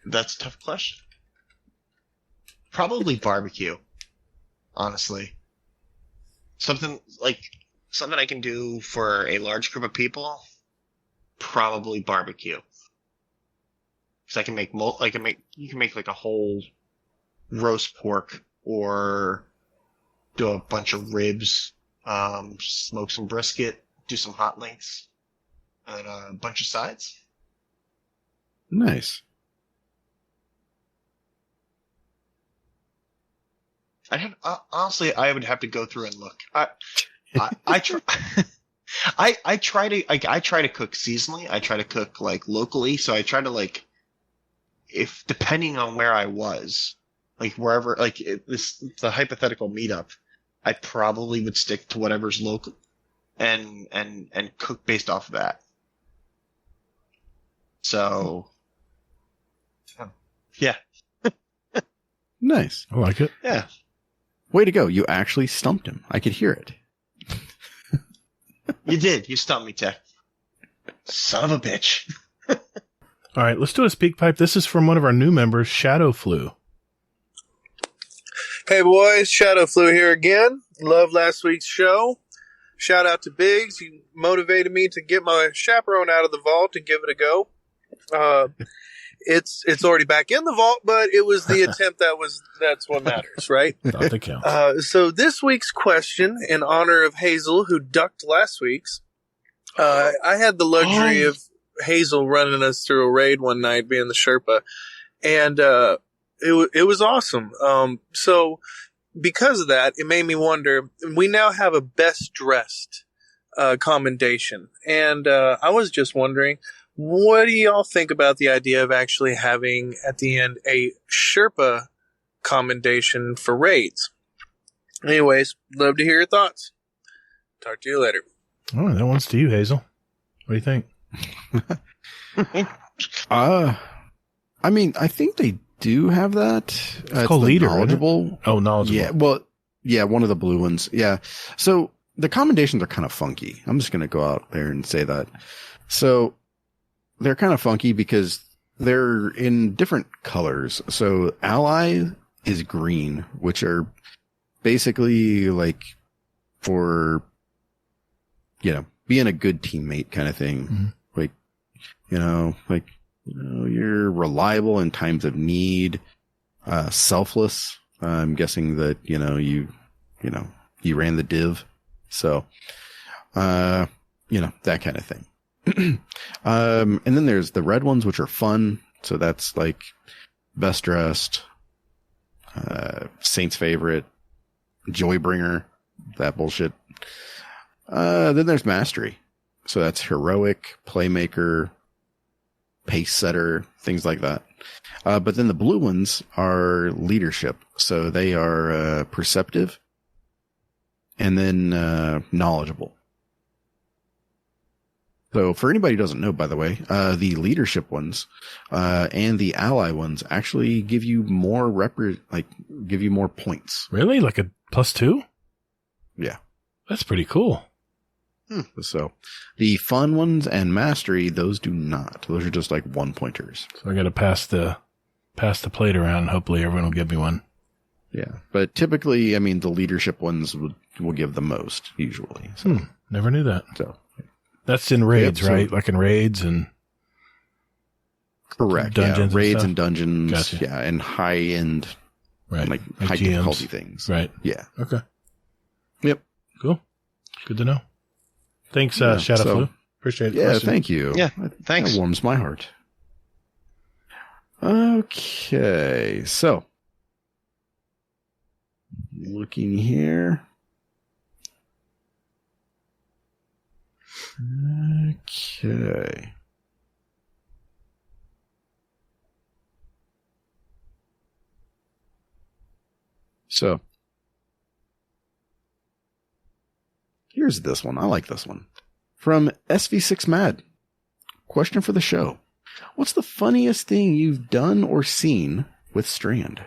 That's a tough question. Probably barbecue, honestly. Something I can do for a large group of people. Probably barbecue. Because I can make you can make like a whole roast pork or do a bunch of ribs, smoke some brisket, do some hot links, and a bunch of sides. Nice. Honestly, I would have to go through and look. I try. I try to cook seasonally. I try to cook like locally. So I try to like, if depending on where I was, like wherever, like the hypothetical meetup, I probably would stick to whatever's local, and cook based off of that. So, yeah. Nice. I like it. Yeah. Way to go. You actually stumped him. I could hear it. You did. You stumped me, Tech. Son of a bitch. All right, let's do a speak pipe. This is from one of our new members, Shadow Flu. Hey boys, Shadow Flu here again. Love last week's show. Shout out to Biggs. He motivated me to get my chaperone out of the vault and give it a go. It's already back in the vault, but it was the attempt that's what matters, right? Thought that counts. So this week's question, in honor of Hazel, who ducked last week's, I had the luxury of Hazel running us through a raid one night, being the Sherpa, and it was awesome. So because of that, it made me wonder. We now have a best dressed commendation, and I was just wondering, what do y'all think about the idea of actually having at the end a Sherpa commendation for raids? Anyways, love to hear your thoughts. Talk to you later. Oh, that one's to you, Hazel. What do you think? I mean, I think they do have that. It's called leader. Knowledgeable. Oh, knowledgeable. Yeah. Well, yeah, one of the blue ones. Yeah. So the commendations are kind of funky. I'm just going to go out there and say that. So they're kind of funky because they're in different colors. So ally is green, which are basically like for, being a good teammate kind of thing. Mm-hmm. You're reliable in times of need, selfless. I'm guessing that, you ran the div. So, that kind of thing. And then there's the red ones, which are fun. So that's like best dressed, Saint's favorite, Joybringer, that bullshit. Then there's mastery. So that's heroic, playmaker, pace setter, things like that. But then the blue ones are leadership. So they are perceptive and then knowledgeable. So for anybody who doesn't know, by the way, the leadership ones and the ally ones actually give you more give you more points. Really? Like a +2? Yeah. That's pretty cool. So the fun ones and mastery, those do not. Those are just like 1-pointers. So I got to pass the plate around and hopefully everyone will give me one. Yeah. But typically, I mean, the leadership ones will give the most usually. So. Never knew that. So that's in raids, right? Like in raids and correct. Dungeons. Yeah. Raids and and dungeons. Gotcha. Yeah. And high end, right. Like high GMs. difficulty things. Right. Yeah. Okay. Yep. Cool. Good to know. Thanks, Shadow Flu. Appreciate it. Yeah, thank you. Yeah, thanks. That warms my heart. Okay, so looking here. Okay. So here's this one. I like this one. From SV6 Mad. Question for the show. What's the funniest thing you've done or seen with Strand?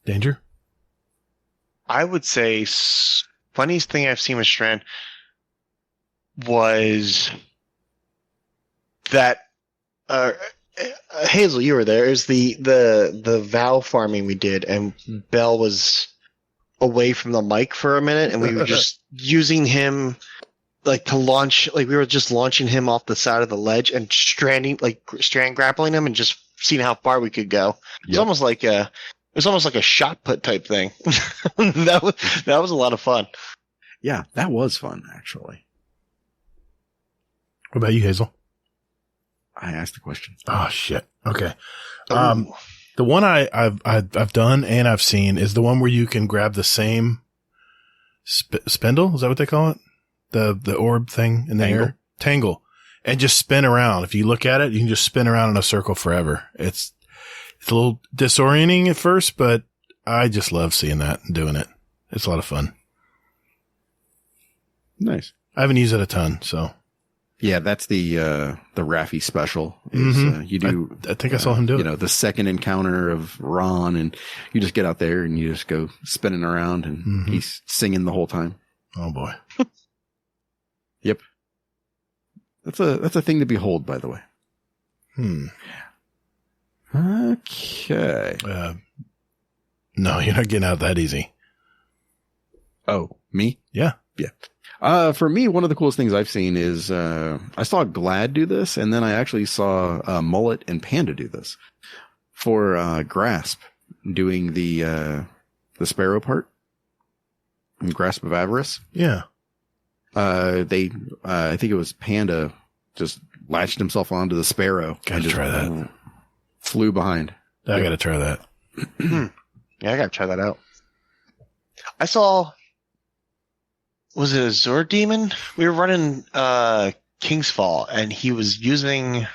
Danger? I would say funniest thing I've seen with Strand was that Hazel, you were there. Is the Vow farming we did, and Bell was away from the mic for a minute, and we were just using him to launch. Like we were just launching him off the side of the ledge and strand grappling him, and just seeing how far we could go. It's almost like a shot put type thing. that was a lot of fun. Yeah, that was fun actually. What about you, Hazel? I asked the question. Oh shit. Okay. The one I've done and I've seen is the one where you can grab the same spindle. Is that what they call it? The orb thing in the air? Tangle. And just spin around. If you look at it, you can just spin around in a circle forever. It's a little disorienting at first, but I just love seeing that and doing it. It's a lot of fun. Nice. I haven't used it a ton, so. Yeah, that's the Raffi special. Is, you do. I think I saw him do it. The second encounter of Ron, and you just get out there and you just go spinning around, and he's singing the whole time. Oh boy. That's a thing to behold, by the way. Okay. No, you're not getting out that easy. Oh, me? Yeah. Yeah. For me, one of the coolest things I've seen is, I saw Glad do this, and then I actually saw, Mullet and Panda do this for, Grasp, doing the Sparrow part. Grasp of Avarice. Yeah. I think it was Panda just latched himself onto the Sparrow. Gotta try that. Flew behind. I gotta try that. Yeah, I gotta try that out. I saw, was it a Zord Demon? We were running King's Fall, and he was using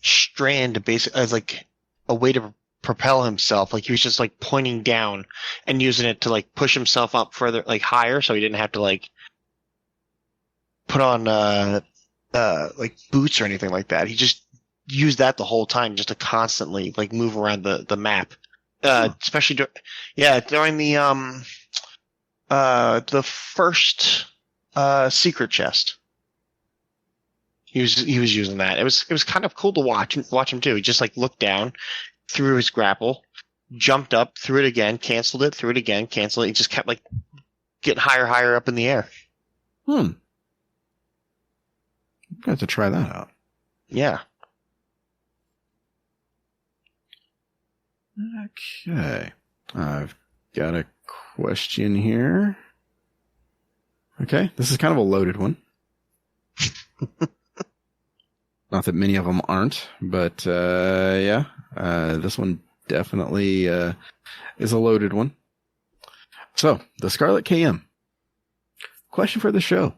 Strand as like a way to propel himself. Like he was just like pointing down and using it to like push himself up further, like higher, so he didn't have to like put on like boots or anything like that. He just used that the whole time just to constantly like move around the map. Especially during the first secret chest. He was using that. It was kind of cool to watch him too. He just like looked down, threw his grapple, jumped up, threw it again, canceled it, threw it again, canceled it. He just kept like getting higher up in the air. Got to try that out. Yeah. Okay. I've got a question here. Okay. This is kind of a loaded one. Not that many of them aren't, but, this one definitely, is a loaded one. So, the Scarlet KM. Question for the show.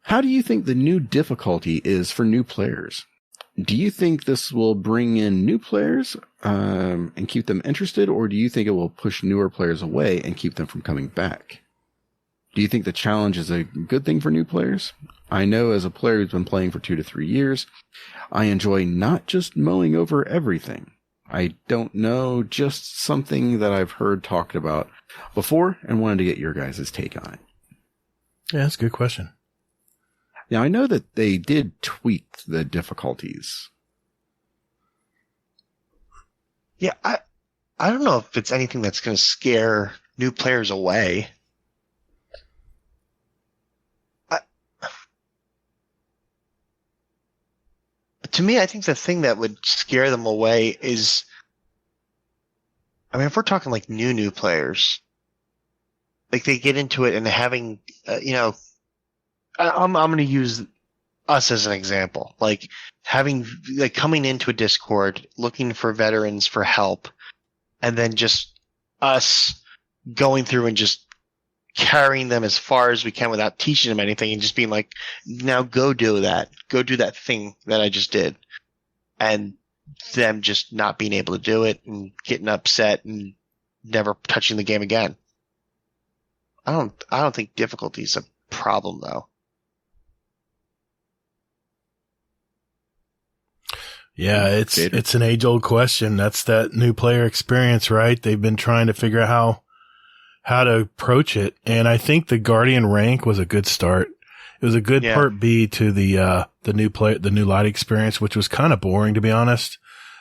How do you think the new difficulty is for new players? Do you think this will bring in new players and keep them interested, or do you think it will push newer players away and keep them from coming back? Do you think the challenge is a good thing for new players? I know as a player who's been playing for 2 to 3 years, I enjoy not just mowing over everything. I don't know, just something that I've heard talked about before and wanted to get your guys' take on it. Yeah, that's a good question. Now, I know that they did tweak the difficulties. Yeah, I don't know if it's anything that's going to scare new players away. To me, I think the thing that would scare them away is, I mean, if we're talking like new players, like they get into it and having, I'm going to use us as an example, like coming into a Discord, looking for veterans for help, and then just us going through and just carrying them as far as we can without teaching them anything and just being like, now go do that thing that I just did. And them just not being able to do it and getting upset and never touching the game again. I don't think difficulty is a problem though. Yeah, it's an age-old question. That's that new player experience, right? They've been trying to figure out how to approach it, and I think the Guardian rank was a good start. It was a good part B to the new light experience, which was kind of boring, to be honest.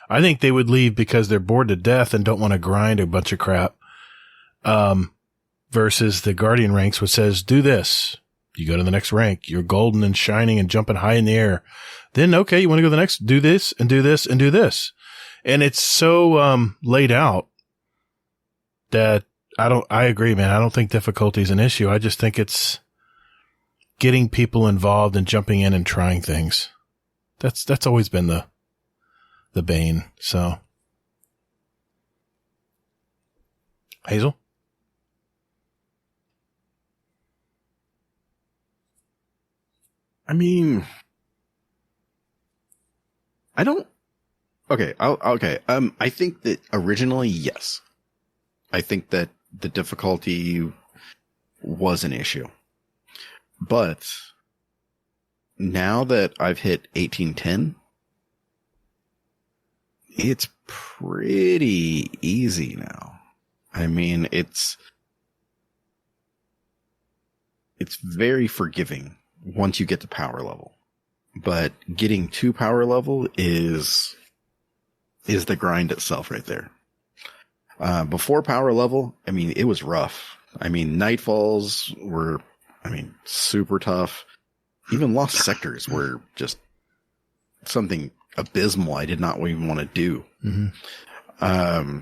I think they would leave because they're bored to death and don't want to grind a bunch of crap. Versus the Guardian ranks, which says, do this. You go to the next rank. You're golden and shining and jumping high in the air. Then, okay, you want to go to the next, do this and do this and do this. And it's so, laid out that I agree, man. I don't think difficulty is an issue. I just think it's getting people involved and jumping in and trying things. That's always been the bane. So, Hazel? I mean, I don't. Okay. I think that originally, yes. I think that the difficulty was an issue. But now that I've hit 1810, it's pretty easy now. I mean, it's very forgiving once you get to power level. but getting to power level is the grind itself right there. Before power level, I mean, it was rough. I mean, nightfalls were, super tough. Even lost sectors were just something abysmal. I did not even want to do. Mm-hmm.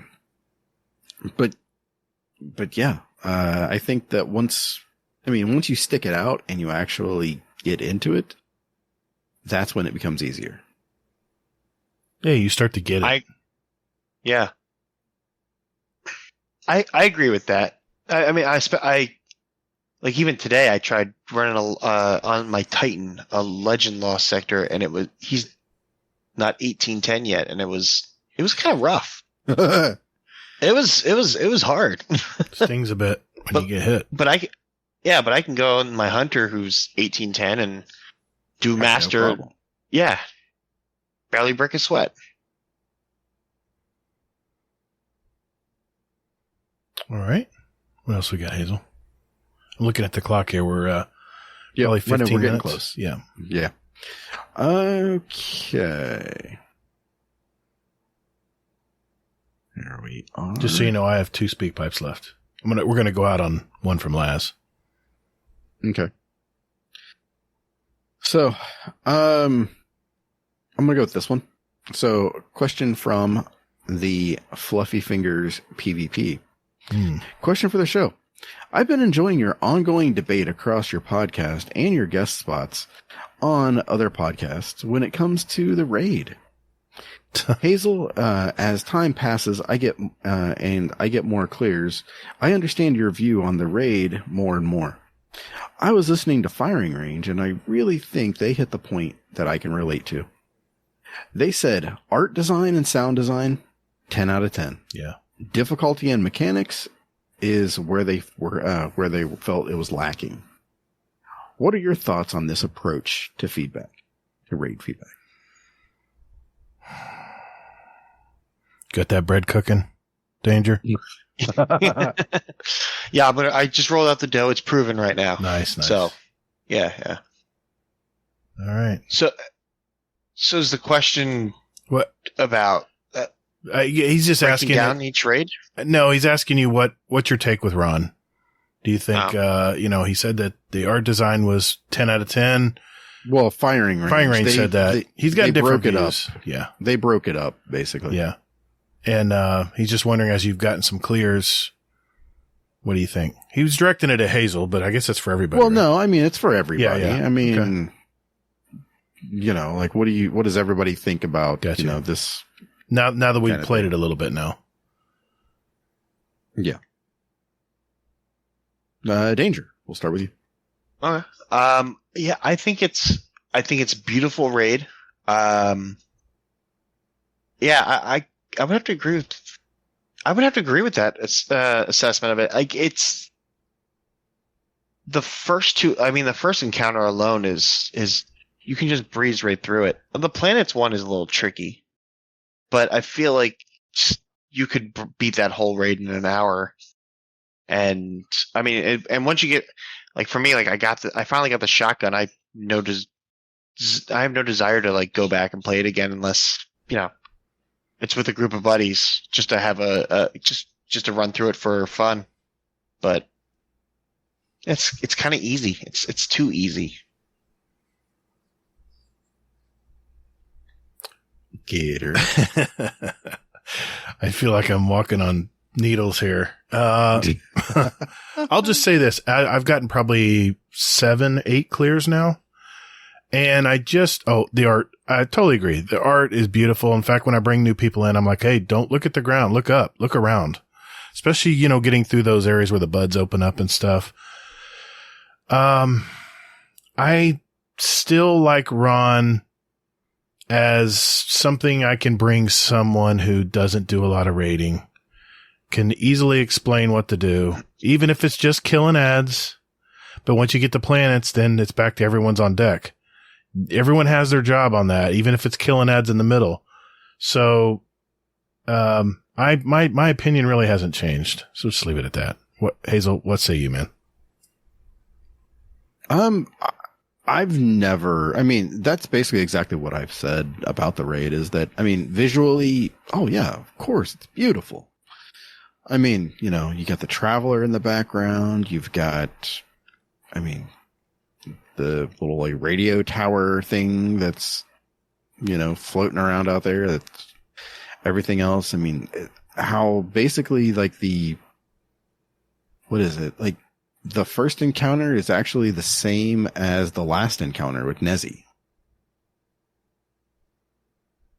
But yeah, I think that once you stick it out and you actually get into it, that's when it becomes easier. Yeah, you start to get it. I agree with that. I like even today I tried running on my Titan a legend lost sector, and he's not 1810 yet, and it was kind of rough. It was hard. Stings a bit when you get hit. But I can go on my hunter who's 1810 and do master. No yeah, barely break a sweat. All right. What else we got, Hazel? I'm looking at the clock here. We're probably 15 we're getting minutes. close. Yeah. Yeah. Okay. There we are. Just so you know, I have 2 speak pipes left. We're gonna go out on one from Laz. Okay. So, I'm gonna go with this one. So, question from the Fluffy Fingers PvP. Question for the show. I've been enjoying your ongoing debate across your podcast and your guest spots on other podcasts when it comes to the raid. Hazel, as time passes, I get more clears. I understand your view on the raid more and more. I was listening to Firing Range, and I really think they hit the point that I can relate to. They said art design and sound design, 10 out of 10. Yeah. Difficulty and mechanics is where they felt it was lacking. What are your thoughts on this approach to raid feedback? Got that bread cooking, Danger? Yeah, but I just rolled out the dough. It's proven right now. Nice. So, yeah. All right. So is the question what about? He's just asking down each raid. No, he's asking you what's your take with Ron? Do you think he said that the art design was 10 out of 10? Well, Firing Range said that. He's got different views. Yeah. They broke it up basically. Yeah. And he's just wondering, as you've gotten some clears, what do you think? He was directing it at Hazel, but I guess it's for everybody. Well, right? no, I mean it's for everybody. Yeah. I mean, like what does everybody think about this? Now that we've played it a little bit now. Yeah. Danger. We'll start with you. Okay. Yeah, I think it's beautiful raid. Yeah, I would have to agree with that assessment of it. Like it's the first two. I mean, the first encounter alone is you can just breeze right through it. The planets one is a little tricky, but I feel like you could beat that whole raid in an hour. And I mean, and once you get, like for me, like I finally got the shotgun. I have no desire to like go back and play it again unless it's with a group of buddies just to have just to run through it for fun. But it's kind of easy. It's too easy. Gator. I feel like I'm walking on needles here. I'll just say this. I've gotten probably 7-8 clears now. And the art, I totally agree. The art is beautiful. In fact, when I bring new people in, I'm like, hey, don't look at the ground. Look up, look around. Especially, getting through those areas where the buds open up and stuff. I still like Ron as something I can bring someone who doesn't do a lot of raiding, can easily explain what to do, even if it's just killing ads. But once you get the planets, then it's back to everyone's on deck. Everyone has their job on that, even if it's killing ads in the middle. So, my opinion really hasn't changed. So just leave it at that. Hazel, what say you, man? I've never, I mean, that's basically exactly what I've said about the raid is that, I mean, visually, oh yeah, of course, it's beautiful. I mean, you know, you got the Traveler in the background. You've got, I mean, the little like radio tower thing that's, you know, floating around out there. That's everything else. I mean, how basically like what is it? Like the first encounter is actually the same as the last encounter with Nezzy.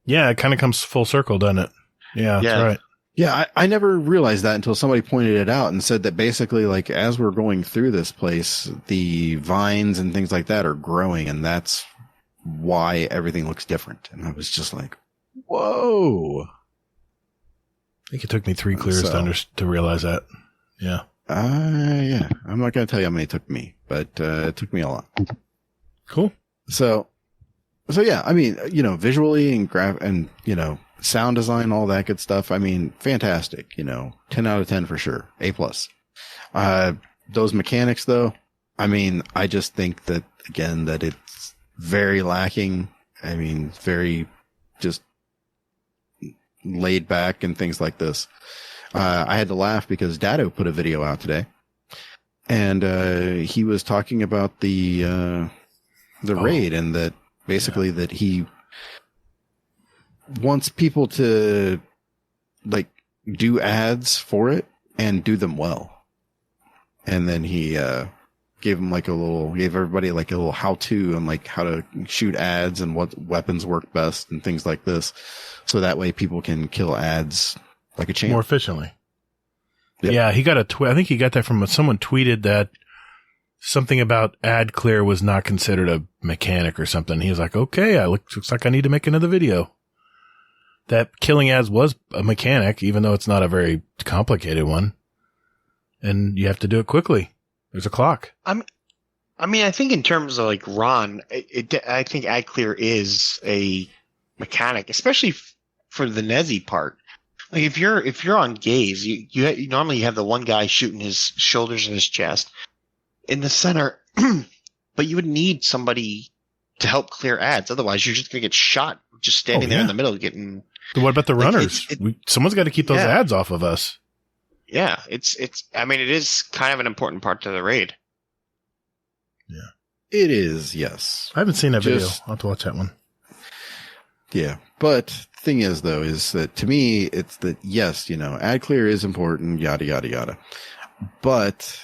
Yeah, it kind of comes full circle, doesn't it? Yeah, that's right. Yeah, I never realized that until somebody pointed it out and said that basically, like, as we're going through this place, the vines and things like that are growing, and that's why everything looks different. And I was just like, whoa. I think it took me 3 clears to realize that. Yeah. Yeah. I'm not going to tell you how many it took me, but it took me a lot. Cool. So yeah, I mean, you know, visually and you know, sound design, all that good stuff. I mean, fantastic, you know, 10 out of 10 for sure. A+. Those mechanics though, I mean, I just think that again, that it's very lacking. I mean, very just laid back and things like this. I had to laugh because Dado put a video out today and, he was talking about the raid and that basically that he wants people to like do ads for it and do them well. And then he gave everybody like a little how to on like how to shoot ads and what weapons work best and things like this. So that way people can kill ads like a champ. More efficiently. Yep. Yeah, he got I think he got that from someone tweeted that something about ad clear was not considered a mechanic or something. He was like, okay, looks like I need to make another video. That killing ads was a mechanic, even though it's not a very complicated one. And you have to do it quickly. There's a clock. I mean, I think in terms of like Ron, I think ad clear is a mechanic, especially for the Nezzy part. Like if you're on gaze, you normally have the one guy shooting his shoulders and his chest in the center, but you would need somebody to help clear ads. Otherwise, you're just gonna get shot just standing there in the middle getting. What about the runners? Someone's got to keep those ads off of us. Yeah, I mean, it is kind of an important part to the raid. Yeah, it is. Yes, I haven't seen that video. I'll have to watch that one. Yeah, but the thing is, though, is that to me, it's that yes, you know, ad clear is important, yada yada yada, but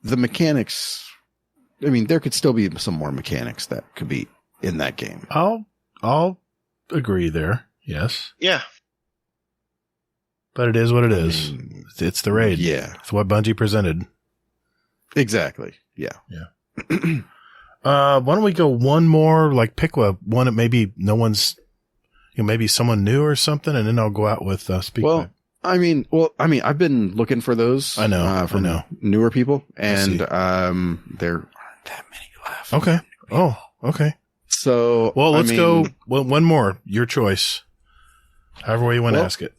the mechanics. I mean, there could still be some more mechanics that could be in that game. I'll agree there. Yes. Yeah. But it is what it is. It's the raid. Yeah. It's what Bungie presented. Exactly. Yeah. Yeah. Why don't we go one more, like pick one that maybe no one's, maybe someone new or something, and then I'll go out with Speak Pipe. I mean, I've been looking for those. I know. From newer people, and there aren't that many left. Okay. Oh, okay. So, well, let's go one more. Your choice. However way you want to ask it.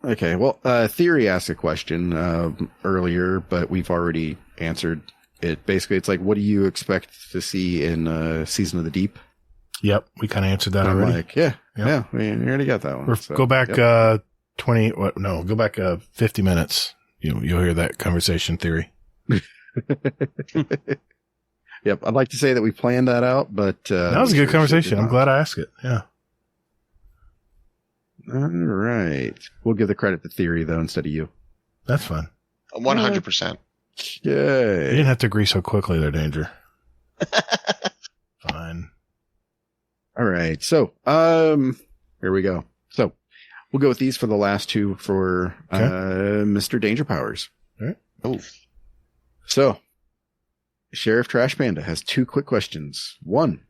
Okay. Well, Theory asked a question earlier, but we've already answered it. Basically, it's like, what do you expect to see in Season of the Deep? Yep, we kind of answered that already. Like, yeah, we already got that one. So, go back 50 minutes. You'll hear that conversation, Theory. Yep, I'd like to say that we planned that out, but that was a good conversation. I'm glad I asked it. Yeah. All right, we'll give the credit to Theory though instead of you. That's fine. 100%. Yeah, you didn't have to agree so quickly there, Danger. Fine. All right, so here we go. So we'll go with these for the last two for Mr. DangerPowers. All right. Oh, so. Sheriff Trash Panda has 2 quick questions. 1,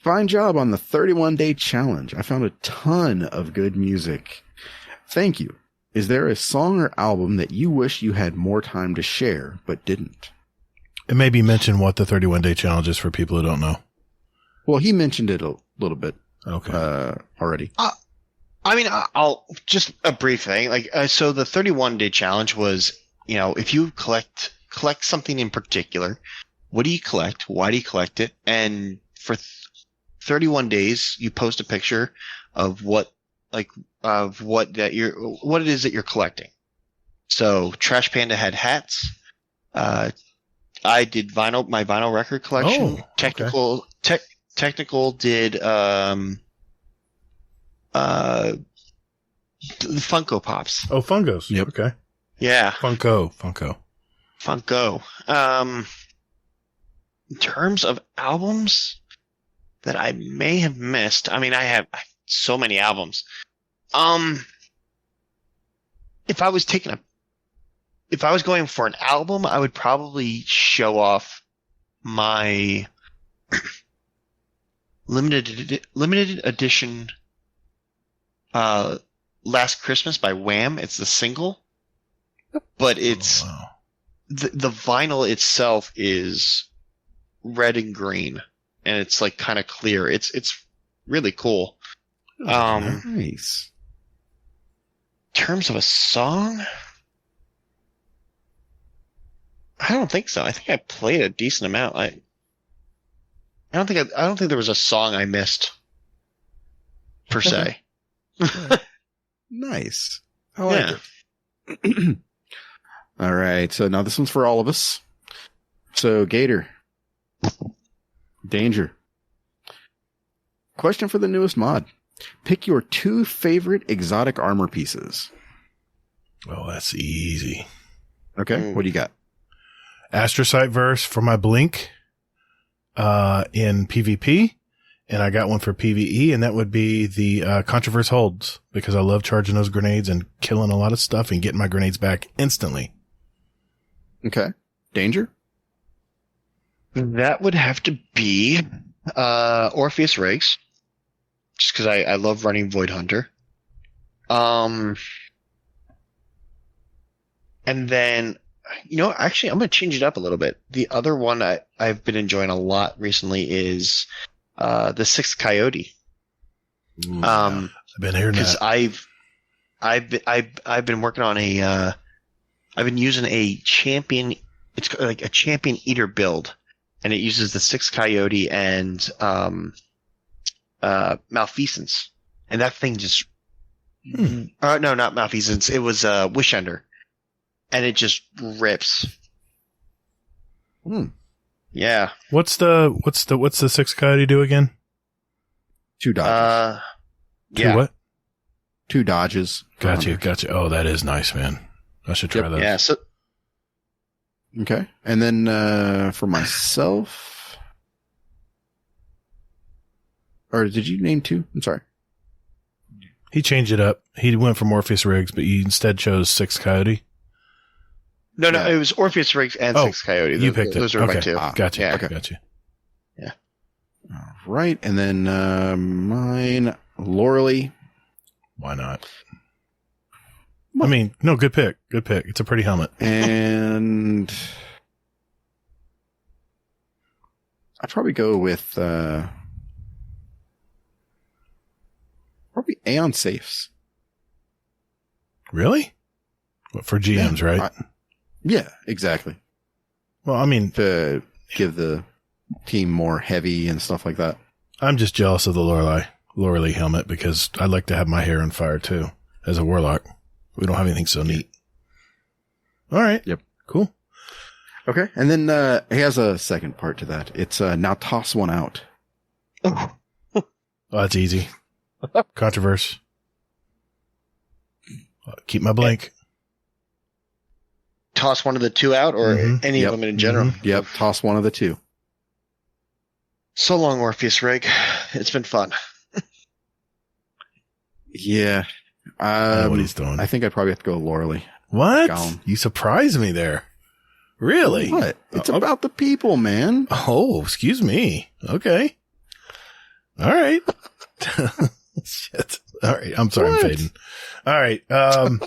fine job on the 31-day challenge. I found a ton of good music. Thank you. Is there a song or album that you wish you had more time to share, but didn't? And maybe mention what the 31-day challenge is for people who don't know. Well, he mentioned it a little bit. Okay. Already. I mean, I'll just a brief thing. Like, so the 31-day challenge was, if you collect something in particular, what do you collect? Why do you collect it? And for 31 days, you post a picture of what it is that you're collecting. So Trash Panda had hats. I did my vinyl record collection. Oh, okay. Technical did the Funko Pops. Oh, Fungos. Yep. Okay. Yeah. Funko. In terms of albums that I may have missed, I mean, I have so many albums. If I was going for an album, I would probably show off my limited edition Last Christmas by Wham. It's the single, but it's the vinyl itself is red and green, and it's like kind of clear. It's really cool. Nice. In terms of a song, I don't think so. I think I played a decent amount. I don't think there was a song I missed per se. Nice. I like it. All right. So now this one's for all of us. So Gator, Danger. Question for the newest mod. Pick your 2 favorite exotic armor pieces. Oh, that's easy. Okay. What do you got? Astrocyte verse for my blink in PvP, and I got one for PvE, and that would be the Controverse holds, because I love charging those grenades and killing a lot of stuff and getting my grenades back instantly. Okay. Danger? That would have to be Orpheus Rigs, just because I love running Void Hunter. And then, actually, I'm going to change it up a little bit. The other one I've been enjoying a lot recently is the Sixth Coyote. I've been hearing that. I've been working on I've been using a champion. It's like a champion eater build, and it uses the Sixth Coyote and Malfeasance, and that thing just no, not Malfeasance. It was Wishender, and it just rips. Yeah. What's the Sixth Coyote do again? 2 dodges. Yeah. 2 what? 2 dodges. Gotcha. Oh, that is nice, man. I should try those. Yeah. So. Okay. And then for myself, or did you name 2? I'm sorry. He changed it up. He went for Morpheus Rigs, but he instead chose Sixth Coyote. No, it was Orpheus Rigs and Sixth Coyote. You picked it. Those are my 2. Gotcha. Yeah. Okay. Gotcha. Yeah. All right. And then mine, Loreley. Why not? I mean, no, good pick. Good pick. It's a pretty helmet. And I'd probably go with probably Aeon Safes. Really? What, for GMs, right? Yeah, exactly. Well, I mean, to give the team more heavy and stuff like that. I'm just jealous of the Loreley helmet, because I'd like to have my hair on fire too as a warlock. We don't have anything so neat. All right. Yep. Cool. Okay. And then he has a second part to that. It's now toss one out. Oh, that's easy. Controverse. Keep my blink. Toss one of the 2 out, or any of them in general? Yep. Toss one of the 2. So long, Orpheus Rig. It's been fun. Yeah. I know what he's doing. I think I'd probably have to go Loreley. What? Gollum. You surprised me there. Really? What? It's about the people, man. Oh, excuse me. Okay. All right. Shit. All right. I'm sorry. I'm fading. All right. I'm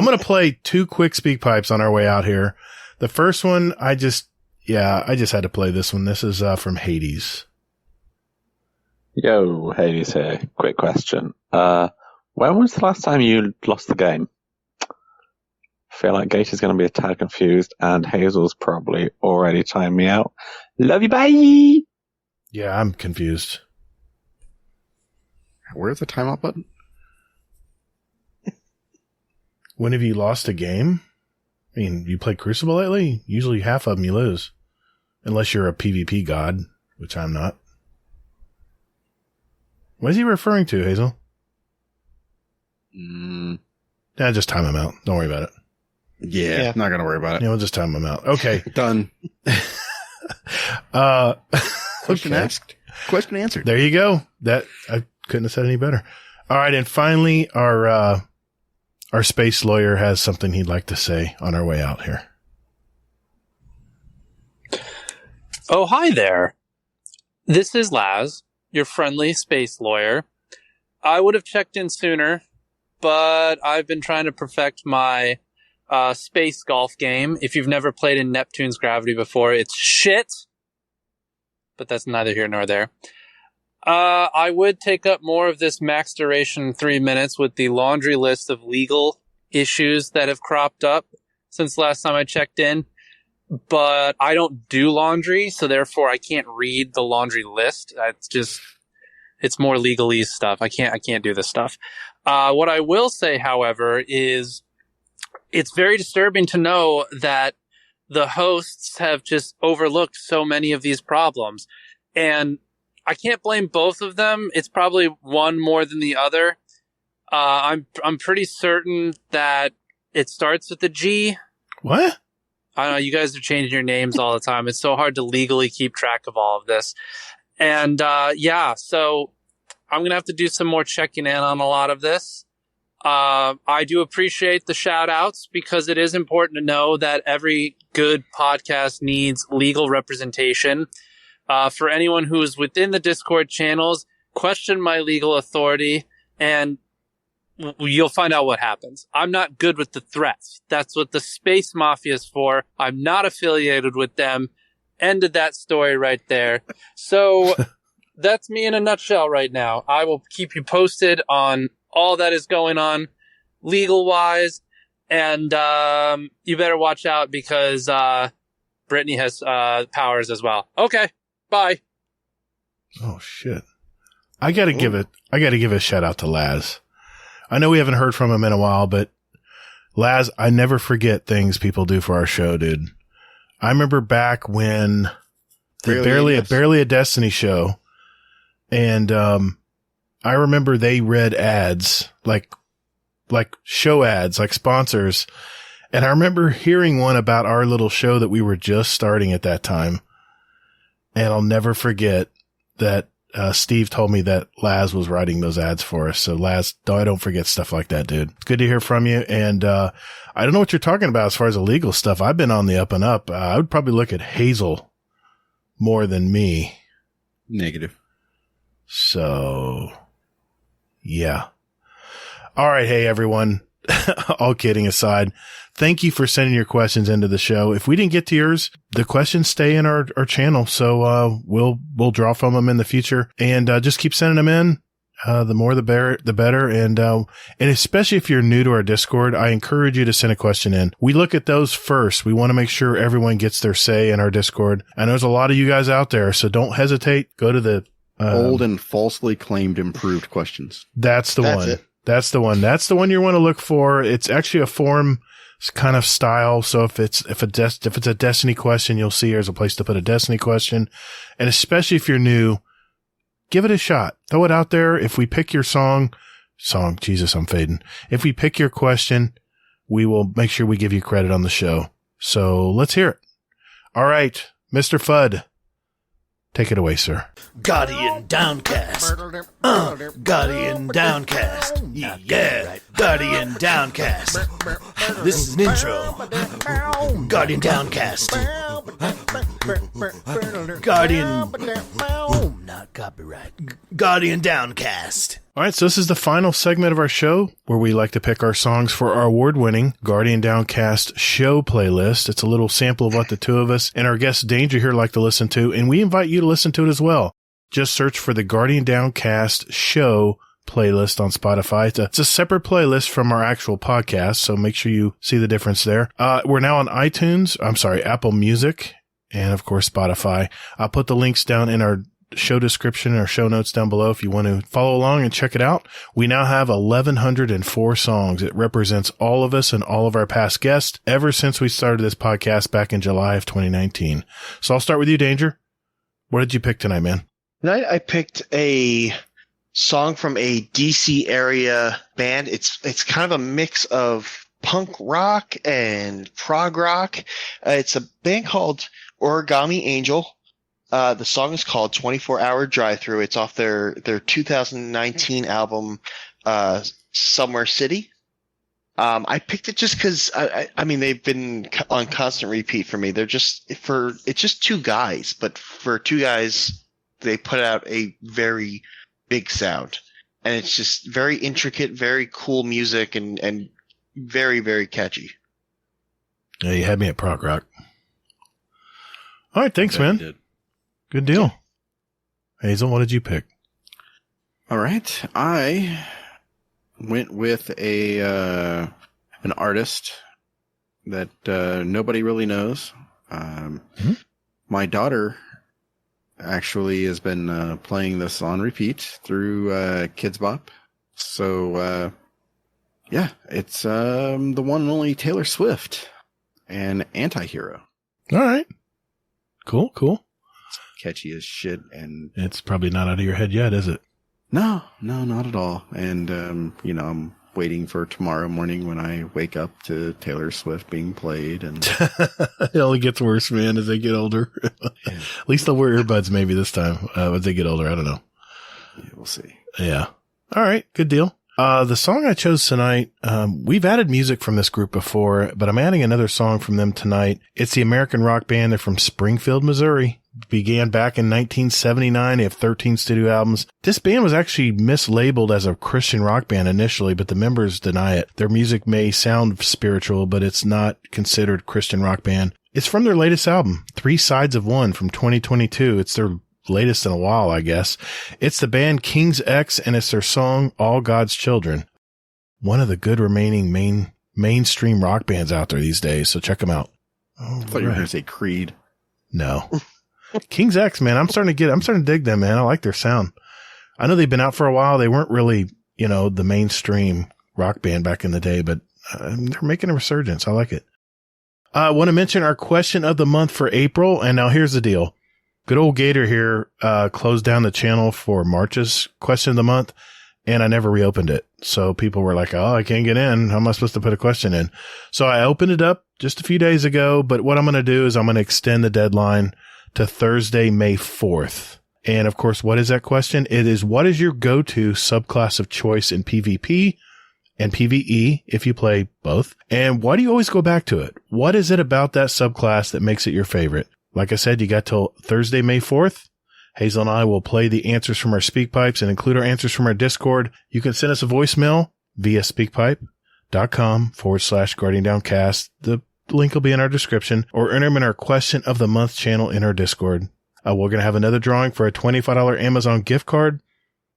going to play 2 quick speak pipes on our way out here. The first one, I just had to play this one. This is from Hades. Yo, Hades here. Quick question. When was the last time you lost the game? feel like Gator's going to be a tad confused, and Hazel's probably already timing me out. Love you, bye! Yeah, I'm confused. Where's the timeout button? When have you lost a game? I mean, you played Crucible lately? Usually half of them you lose. Unless you're a PvP god, which I'm not. What is he referring to, Hazel? Yeah, just time him out. Don't worry about it. Yeah. Not going to worry about it. Yeah, we'll just time him out. Okay. Done. Question asked. Question answered. There you go. That I couldn't have said any better. All right, and finally, our space lawyer has something he'd like to say on our way out here. Oh, hi there. This is Laz, your friendly space lawyer. I would have checked in sooner, but I've been trying to perfect my space golf game. If you've never played in Neptune's Gravity before, it's shit. But that's neither here nor there. I would take up more of this max duration 3 minutes with the laundry list of legal issues that have cropped up since last time I checked in. But I don't do laundry, so therefore I can't read the laundry list. It's more legalese stuff. I can't do this stuff. What I will say, however, is it's very disturbing to know that the hosts have just overlooked so many of these problems. And I can't blame both of them. It's probably one more than the other. I'm pretty certain that it starts with a G. What? I don't know. You guys are changing your names all the time. It's so hard to legally keep track of all of this. And so I'm going to have to do some more checking in on a lot of this. I do appreciate the shout outs because it is important to know that every good podcast needs legal representation. For anyone who is within the Discord channels, question my legal authority and you'll find out what happens. I'm not good with the threats. That's what the Space Mafia is for. I'm not affiliated with them. Ended that story right there. So that's me in a nutshell right now. I will keep you posted on all that is going on legal-wise. And you better watch out because Brittany has powers as well. Okay, bye. Oh, shit. I gotta give a shout out to Laz. I know we haven't heard from him in a while, but Laz, I never forget things people do for our show, dude. I remember back when barely a Destiny show, and I remember they read ads like show ads, like sponsors, and I remember hearing one about our little show that we were just starting at that time, and I'll never forget that. Steve told me that Laz was writing those ads for us. So Laz, don't forget stuff like that, dude. It's good to hear from you. And, I don't know what you're talking about as far as illegal stuff. I've been on the up and up. I would probably look at Hazel more than me. Negative. So yeah. All right. Hey, everyone. All kidding aside. Thank you for sending your questions into the show. If we didn't get to yours, the questions stay in our channel. So, we'll draw from them in the future and, just keep sending them in. The more, the better. And especially if you're new to our Discord, I encourage you to send a question in. We look at those first. We want to make sure everyone gets their say in our Discord. And there's a lot of you guys out there. So don't hesitate. Go to the, old and falsely claimed improved questions. That's the one. That's the one. That's the one you want to look for. It's actually a forum kind of style. So if it's a Destiny question, you'll see there's a place to put a Destiny question. And especially if you're new, give it a shot. Throw it out there. If we pick your Jesus, I'm fading. If we pick your question, we will make sure we give you credit on the show. So let's hear it. All right, Mr. Fudd. Take it away, sir. Guardian Downcast. Guardian Downcast. Yeah. Guardian Downcast. This is an intro. Guardian Downcast. Guardian. Not copyright. Guardian Downcast. All right, so this is the final segment of our show where we like to pick our songs for our award-winning Guardian Downcast show playlist. It's a little sample of what the two of us and our guest Danger here like to listen to, and we invite you to listen to it as well. Just search for the Guardian Downcast show playlist on Spotify. It's a separate playlist from our actual podcast, so make sure you see the difference there. We're now on Apple Music, and of course Spotify. I'll put the links down in our show description or show notes down below if you want to follow along and check it out. We now have 1,104 songs. It represents all of us and all of our past guests ever since we started this podcast back in July of 2019. So I'll start with you, Danger. What did you pick tonight, man? Tonight I picked a song from a DC area band. It's kind of a mix of punk rock and prog rock. It's a band called Origami Angel. The song is called 24-Hour Drive-Thru. It's off their 2019 album, Somewhere City. I picked it just because I mean they've been on constant repeat for me. It's just two guys, but for two guys, they put out a very big sound, and it's just very intricate, very cool music, and very, very catchy. Yeah, you had me at prog rock. All right, thanks, man. Good deal. Hazel, what did you pick? All right. I went with an artist that nobody really knows. My daughter actually has been playing this on repeat through Kids Bop. So, yeah, it's the one and only Taylor Swift and Anti-Hero. All right. Cool. Catchy as shit, and it's probably not out of your head yet, is it? No, not at all. And I'm waiting for tomorrow morning when I wake up to Taylor Swift being played, and it only gets worse, man, as they get older. At least they'll wear earbuds maybe this time as they get older. I don't know. Yeah, we'll see. Yeah. All right. Good deal. The song I chose tonight, we've added music from this group before, but I'm adding another song from them tonight. It's the American rock band. They're from Springfield, Missouri. Began back in 1979. They have 13 studio albums. This band was actually mislabeled as a Christian rock band initially, but the members deny it. Their music may sound spiritual, but it's not considered Christian rock band. It's from their latest album, 3 Sides of One from 2022. It's their latest in a while, I guess. It's the band King's X, and it's their song All God's Children. One of the good remaining mainstream rock bands out there these days, so check them out. I thought you were going to say Creed. No. King's X, man, I'm starting to dig them, man. I like their sound. I know they've been out for a while. They weren't really, the mainstream rock band back in the day, but they're making a resurgence. I like it. I want to mention our question of the month for April. And now here's the deal. Good old Gator here, closed down the channel for March's question of the month, and I never reopened it. So people were like, oh, I can't get in. How am I supposed to put a question in? So I opened it up just a few days ago, but what I'm going to do is I'm going to extend the deadline to Thursday, May 4th. And of course, what is that question? It is, what is your go-to subclass of choice in PvP and PvE if you play both? And why do you always go back to it? What is it about that subclass that makes it your favorite? Like I said, you got till Thursday, May 4th. Hazel and I will play the answers from our SpeakPipes and include our answers from our Discord. You can send us a voicemail via speakpipe.com/GuardianDownCast. The link will be in our description, or enter them in our question of the month channel in our Discord. We're going to have another drawing for a $25 Amazon gift card,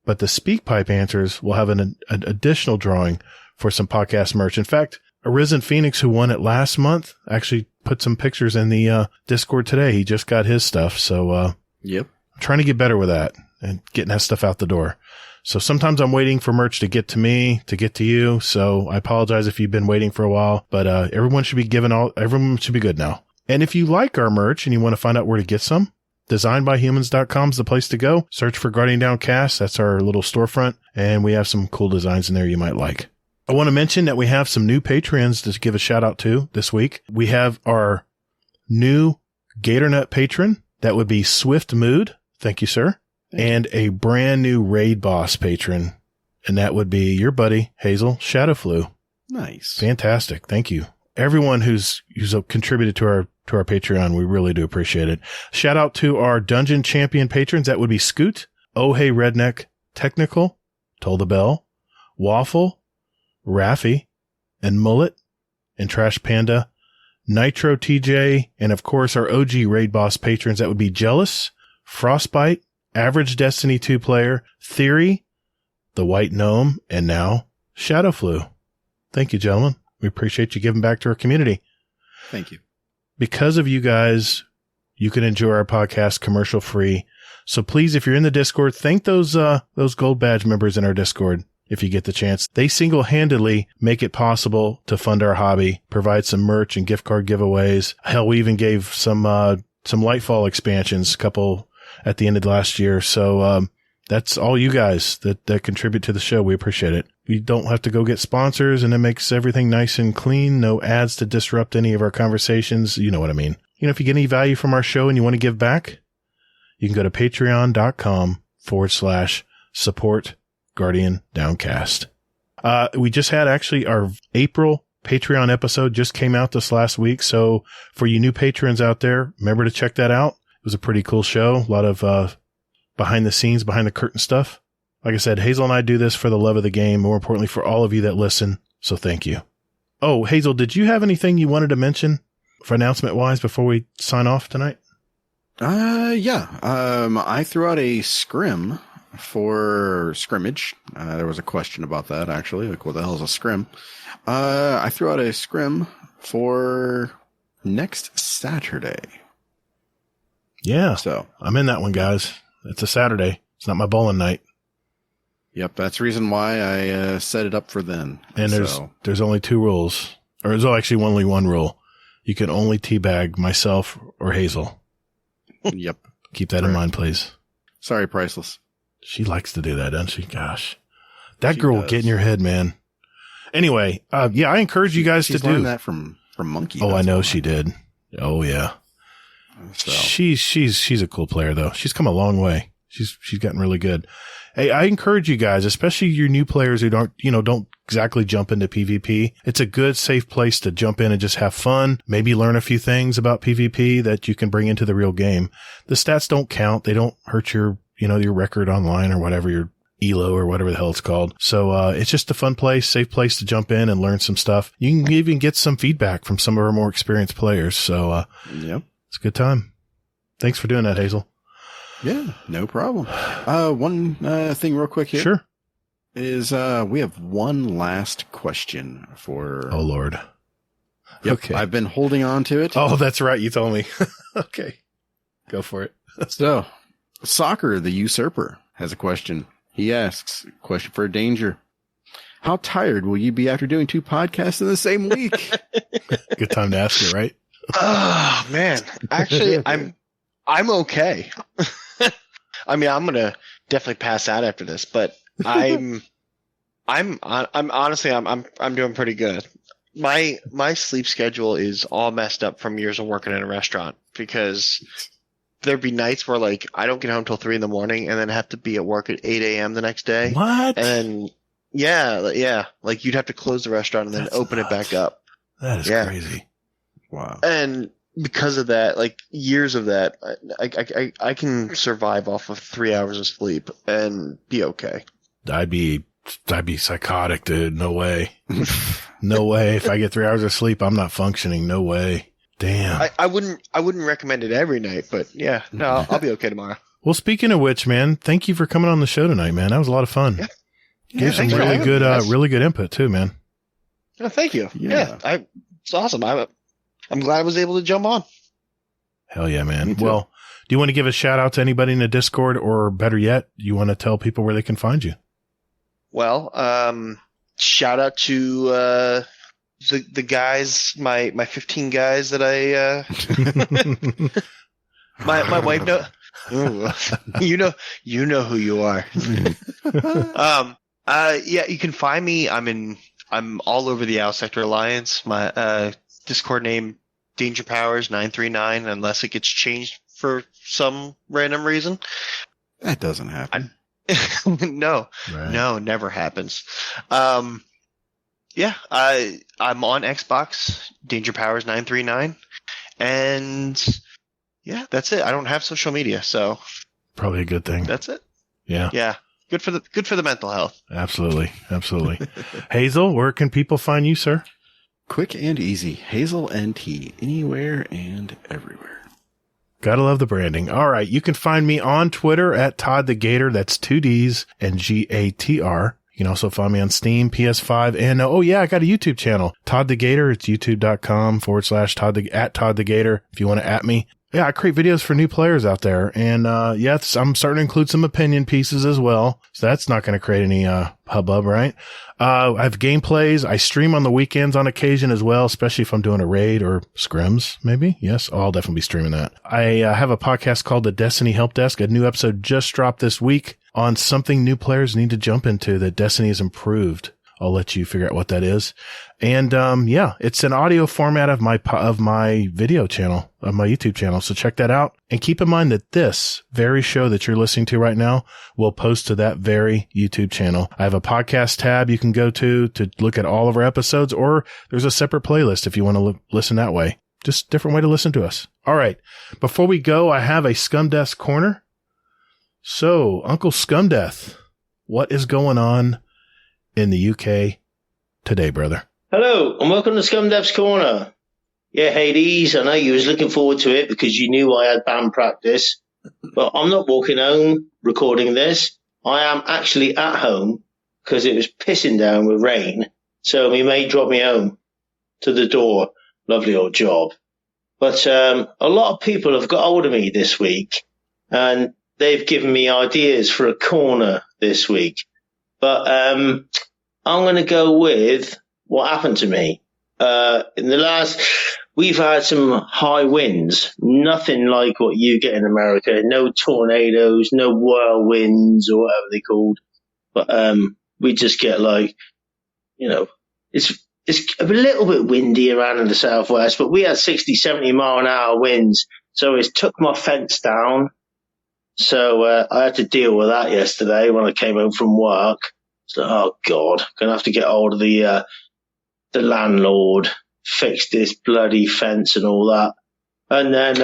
but the SpeakPipe answers will have an additional drawing for some podcast merch. In fact, Arisen Phoenix, who won it last month, actually put some pictures in the Discord today. He just got his stuff. So, yep. I'm trying to get better with that and getting that stuff out the door. So sometimes I'm waiting for merch to get to me, to get to you. So I apologize if you've been waiting for a while, but everyone should be good now. And if you like our merch and you want to find out where to get some, designbyhumans.com is the place to go. Search for Guardian Downcast. That's our little storefront, and we have some cool designs in there you might like. I want to mention that we have some new Patreons to give a shout out to this week. We have our new GatorNut patron. That would be Swift Mood. Thank you, sir. And a brand new Raid Boss patron. And that would be your buddy, Hazel Shadowflew. Nice. Fantastic. Thank you. Everyone who's contributed to our Patreon, we really do appreciate it. Shout out to our Dungeon Champion patrons. That would be Scoot, Oh Hey Redneck, Technical, Toll the Bell, Waffle, Raffy, and Mullet, and Trash Panda, Nitro TJ, and of course our OG Raid Boss patrons. That would be Jealous, Frostbite, Average Destiny 2 player, Theory, the White Gnome, and now Shadowflew. Thank you, gentlemen. We appreciate you giving back to our community. Thank you. Because of you guys, you can enjoy our podcast commercial free. So please, if you're in the Discord, thank those gold badge members in our Discord. If you get the chance, they single-handedly make it possible to fund our hobby, provide some merch and gift card giveaways. Hell, we even gave some Lightfall expansions, a couple at the end of last year. So, that's all you guys that contribute to the show. We appreciate it. We don't have to go get sponsors, and it makes everything nice and clean. No ads to disrupt any of our conversations. You know what I mean. If you get any value from our show and you want to give back, you can go to patreon.com/support Guardian Downcast. We just had actually our April Patreon episode just came out this last week. So for you new patrons out there, remember to check that out. It was a pretty cool show. A lot of, behind the scenes, behind the curtain stuff. Like I said, Hazel and I do this for the love of the game. More importantly, for all of you that listen. So thank you. Oh, Hazel, did you have anything you wanted to mention for announcement wise before we sign off tonight? Yeah. I threw out a scrim for scrimmage. There was a question about that, actually. Like, what the hell is a scrim? I threw out a scrim for next Saturday. Yeah. So I'm in that one, guys. It's a Saturday. It's not my bowling night. Yep. That's the reason why I set it up for then. And there's only 2 rules, or there's actually only 1 rule. You can only teabag myself or Hazel. Yep. Keep that in mind, please. Sorry, Priceless. She likes to do that, doesn't she? Gosh, that girl will get in your head, man. Anyway, yeah, I encourage you guys to do that from Monkey. Oh, I know she did. Oh yeah. So. She's a cool player though. She's come a long way. She's gotten really good. Hey, I encourage you guys, especially your new players who don't exactly jump into PvP. It's a good, safe place to jump in and just have fun. Maybe learn a few things about PvP that you can bring into the real game. The stats don't count. They don't hurt your record online or whatever, your ELO or whatever the hell it's called. So, it's just a fun place, safe place to jump in and learn some stuff. You can even get some feedback from some of our more experienced players. So, yep. It's a good time. Thanks for doing that, Hazel. Yeah, no problem. One thing real quick here. Sure. Is we have one last question for... Oh, Lord. Yep, Okay. I've been holding on to it. Oh, that's right. You told me. Okay. Go for it. So, Soccer, the Usurper, has a question. He asks, question for Danger. How tired will you be after doing 2 podcasts in the same week? Good time to ask it, right? Oh, man. Actually, I'm okay. I mean, I'm gonna definitely pass out after this, but I'm honestly doing pretty good. My sleep schedule is all messed up from years of working in a restaurant, because there'd be nights where like I don't get home till 3 a.m. and then have to be at work at 8 a.m. the next day. What? And yeah, like you'd have to close the restaurant and then open it back up. That is crazy. Wow. And because of that, like years of that, I can survive off of 3 hours of sleep and be okay. I'd be psychotic, dude. No way. No way. If I get 3 hours of sleep, I'm not functioning. No way. Damn. I wouldn't recommend it every night, but yeah, no, I'll be okay tomorrow. Well, speaking of which, man, thank you for coming on the show tonight, man. That was a lot of fun. Yeah. Gave some really good input too, man. No, thank you. Yeah, it's awesome. I'm glad I was able to jump on. Hell yeah, man. Well, do you want to give a shout out to anybody in the Discord, or better yet, you want to tell people where they can find you? Well, shout out to the guys, my 15 guys that my wife know. You know who you are. Yeah, you can find me. I'm all over the Owl Sector Alliance. My Discord name, DangerPowers 939, unless it gets changed for some random reason. That doesn't happen. No, never happens. Yeah, I'm on Xbox, DangerPowers 939, and yeah, that's it. I don't have social media, so probably a good thing. That's it. Yeah. Yeah. Good for the mental health. Absolutely. Hazel, where can people find you, sir? Quick and easy. Hazel NT, anywhere and everywhere. Gotta love the branding. All right. You can find me on Twitter at Todd the Gator. That's 2 Ds and GATR. You can also find me on Steam, PS5, and I got a YouTube channel, Todd the Gator. It's youtube.com/Todd the Gator if you want to at me. Yeah, I create videos for new players out there. And, I'm starting to include some opinion pieces as well. So that's not going to create any, hubbub, right? I have gameplays. I stream on the weekends on occasion as well, especially if I'm doing a raid or scrims, maybe. Yes, I'll definitely be streaming that. I have a podcast called The Destiny Help Desk. A new episode just dropped this week on something new players need to jump into that Destiny has improved. I'll let you figure out what that is. And, it's an audio format of my video channel, of my YouTube channel. So check that out. And keep in mind that this very show that you're listening to right now will post to that very YouTube channel. I have a podcast tab you can go to look at all of our episodes, or there's a separate playlist if you want to listen that way. Just a different way to listen to us. All right. Before we go, I have a Scumdeath Corner. So, Uncle Scumdeath, what is going on in the UK today, brother? Hello, and welcome to Scumdeath's Corner. Yeah, Hades, I know you was looking forward to it because you knew I had band practice, but I'm not walking home recording this. I am actually at home because it was pissing down with rain, so my mate dropped me home to the door. Lovely old job. But a lot of people have got hold of me this week, and they've given me ideas for a corner this week. But I'm going to go with what happened to me. We've had some high winds, nothing like what you get in America. No tornadoes, no whirlwinds or whatever they're called. But we just get it's a little bit windy around in the southwest, but we had 60, 70 mile an hour winds. So it took my fence down. So I had to deal with that yesterday when I came home from work. So, oh God, gonna have to get hold of the landlord, fix this bloody fence and all that. And then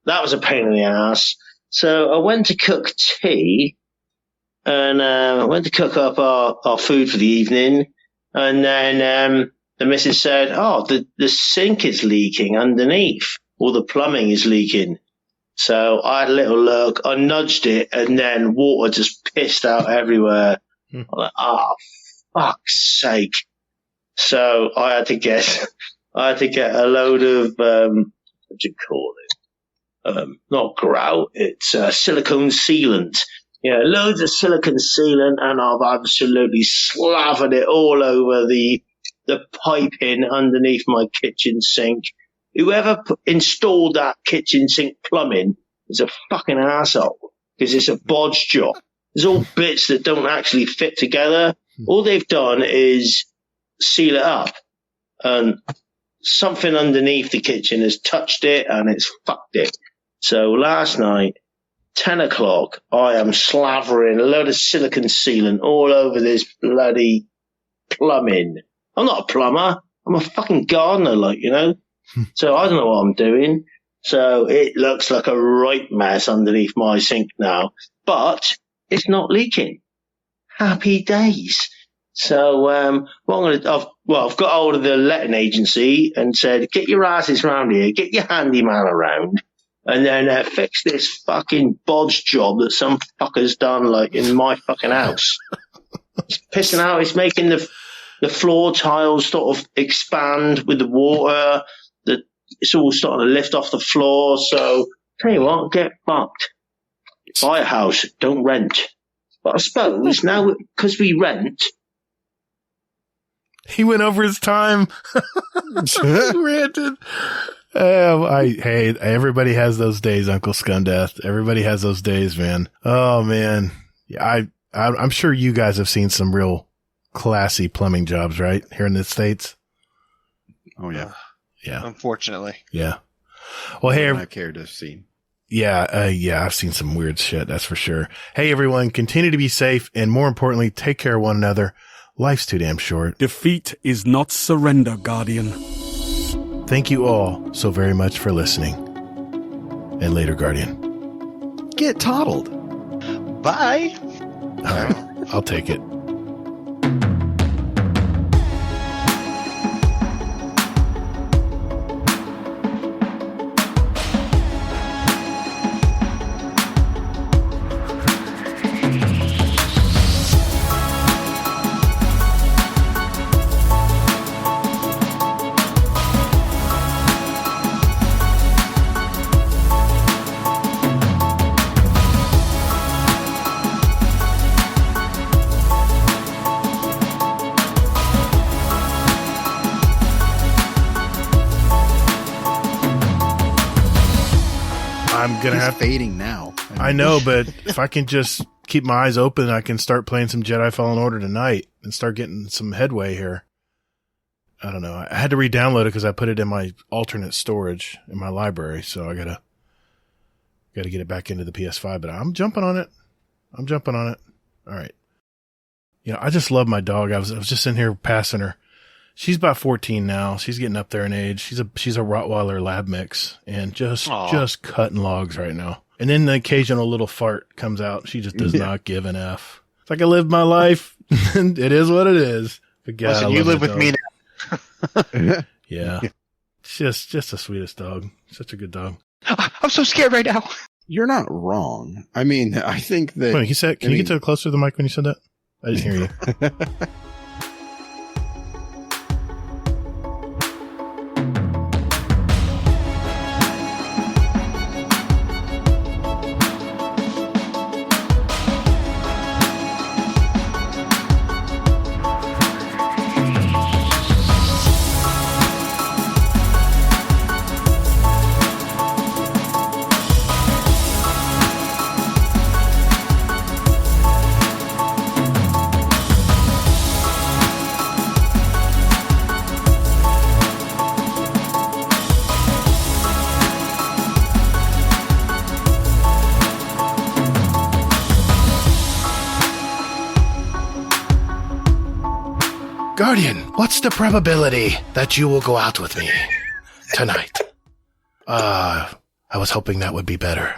that was a pain in the ass. So I went to cook tea, and I went to cook up our food for the evening. And then the missus said, "Oh, the sink is leaking underneath, or the plumbing is leaking." So I had a little look, I nudged it, and then water just pissed out everywhere. I'm like, fuck's sake. So I had to get a load of, what do you call it? Not grout, it's silicone sealant. Yeah, loads of silicone sealant, and I've absolutely slathered it all over the piping underneath my kitchen sink. Whoever installed that kitchen sink plumbing is a fucking asshole, because it's a bodge job. There's all bits that don't actually fit together. All they've done is seal it up, and something underneath the kitchen has touched it and it's fucked it. So last night, 10 o'clock, I am slavering a load of silicone sealant all over this bloody plumbing. I'm not a plumber. I'm a fucking gardener, So I don't know what I'm doing. So it looks like a right mess underneath my sink now, but it's not leaking. Happy days. So, I've got hold of the letting agency and said, get your asses round here, get your handyman around, and then fix this fucking bodge job that some fucker's done, in my fucking house. It's pissing out. It's making the floor tiles sort of expand with the water. It's all starting to lift off the floor. So, tell you what, get fucked. Buy a house, don't rent. But I suppose now, because we rent... He went over his time. He ranted. Hey, everybody has those days, Uncle Scumdeath. Everybody has those days, man. Oh, man. Yeah, I'm sure you guys have seen some real classy plumbing jobs, right? Here in the States. Oh, yeah. Yeah. Unfortunately. Yeah. Well, hey, I care to see. Yeah, I've seen some weird shit, that's for sure. Hey, everyone, continue to be safe, and more importantly, take care of one another. Life's too damn short. Defeat is not surrender, Guardian. Thank you all so very much for listening. And later, Guardian. Get toddled. Bye. All right, I'll take it. gonna He's have fading now. I know, but if I can just keep my eyes open, I can start playing some Jedi Fallen Order tonight and start getting some headway here. I don't know. I had to re-download it because I put it in my alternate storage in my library, so I gotta get it back into the PS5. But I'm jumping on it. All right. You know, I just love my dog. I was just in here passing her. She's about 14 now. She's getting up there in age. She's a Rottweiler lab mix and just cutting logs right now. And then the occasional little fart comes out. She just does not give an F. It's like I lived my life. It is what it is. But God, listen, you live with me now. Yeah. Just the sweetest dog. Such a good dog. I'm so scared right now. You're not wrong. I mean, I think that... Wait, can you get closer to the mic when you said that? I didn't hear you. Guardian, what's the probability that you will go out with me tonight? I was hoping that would be better.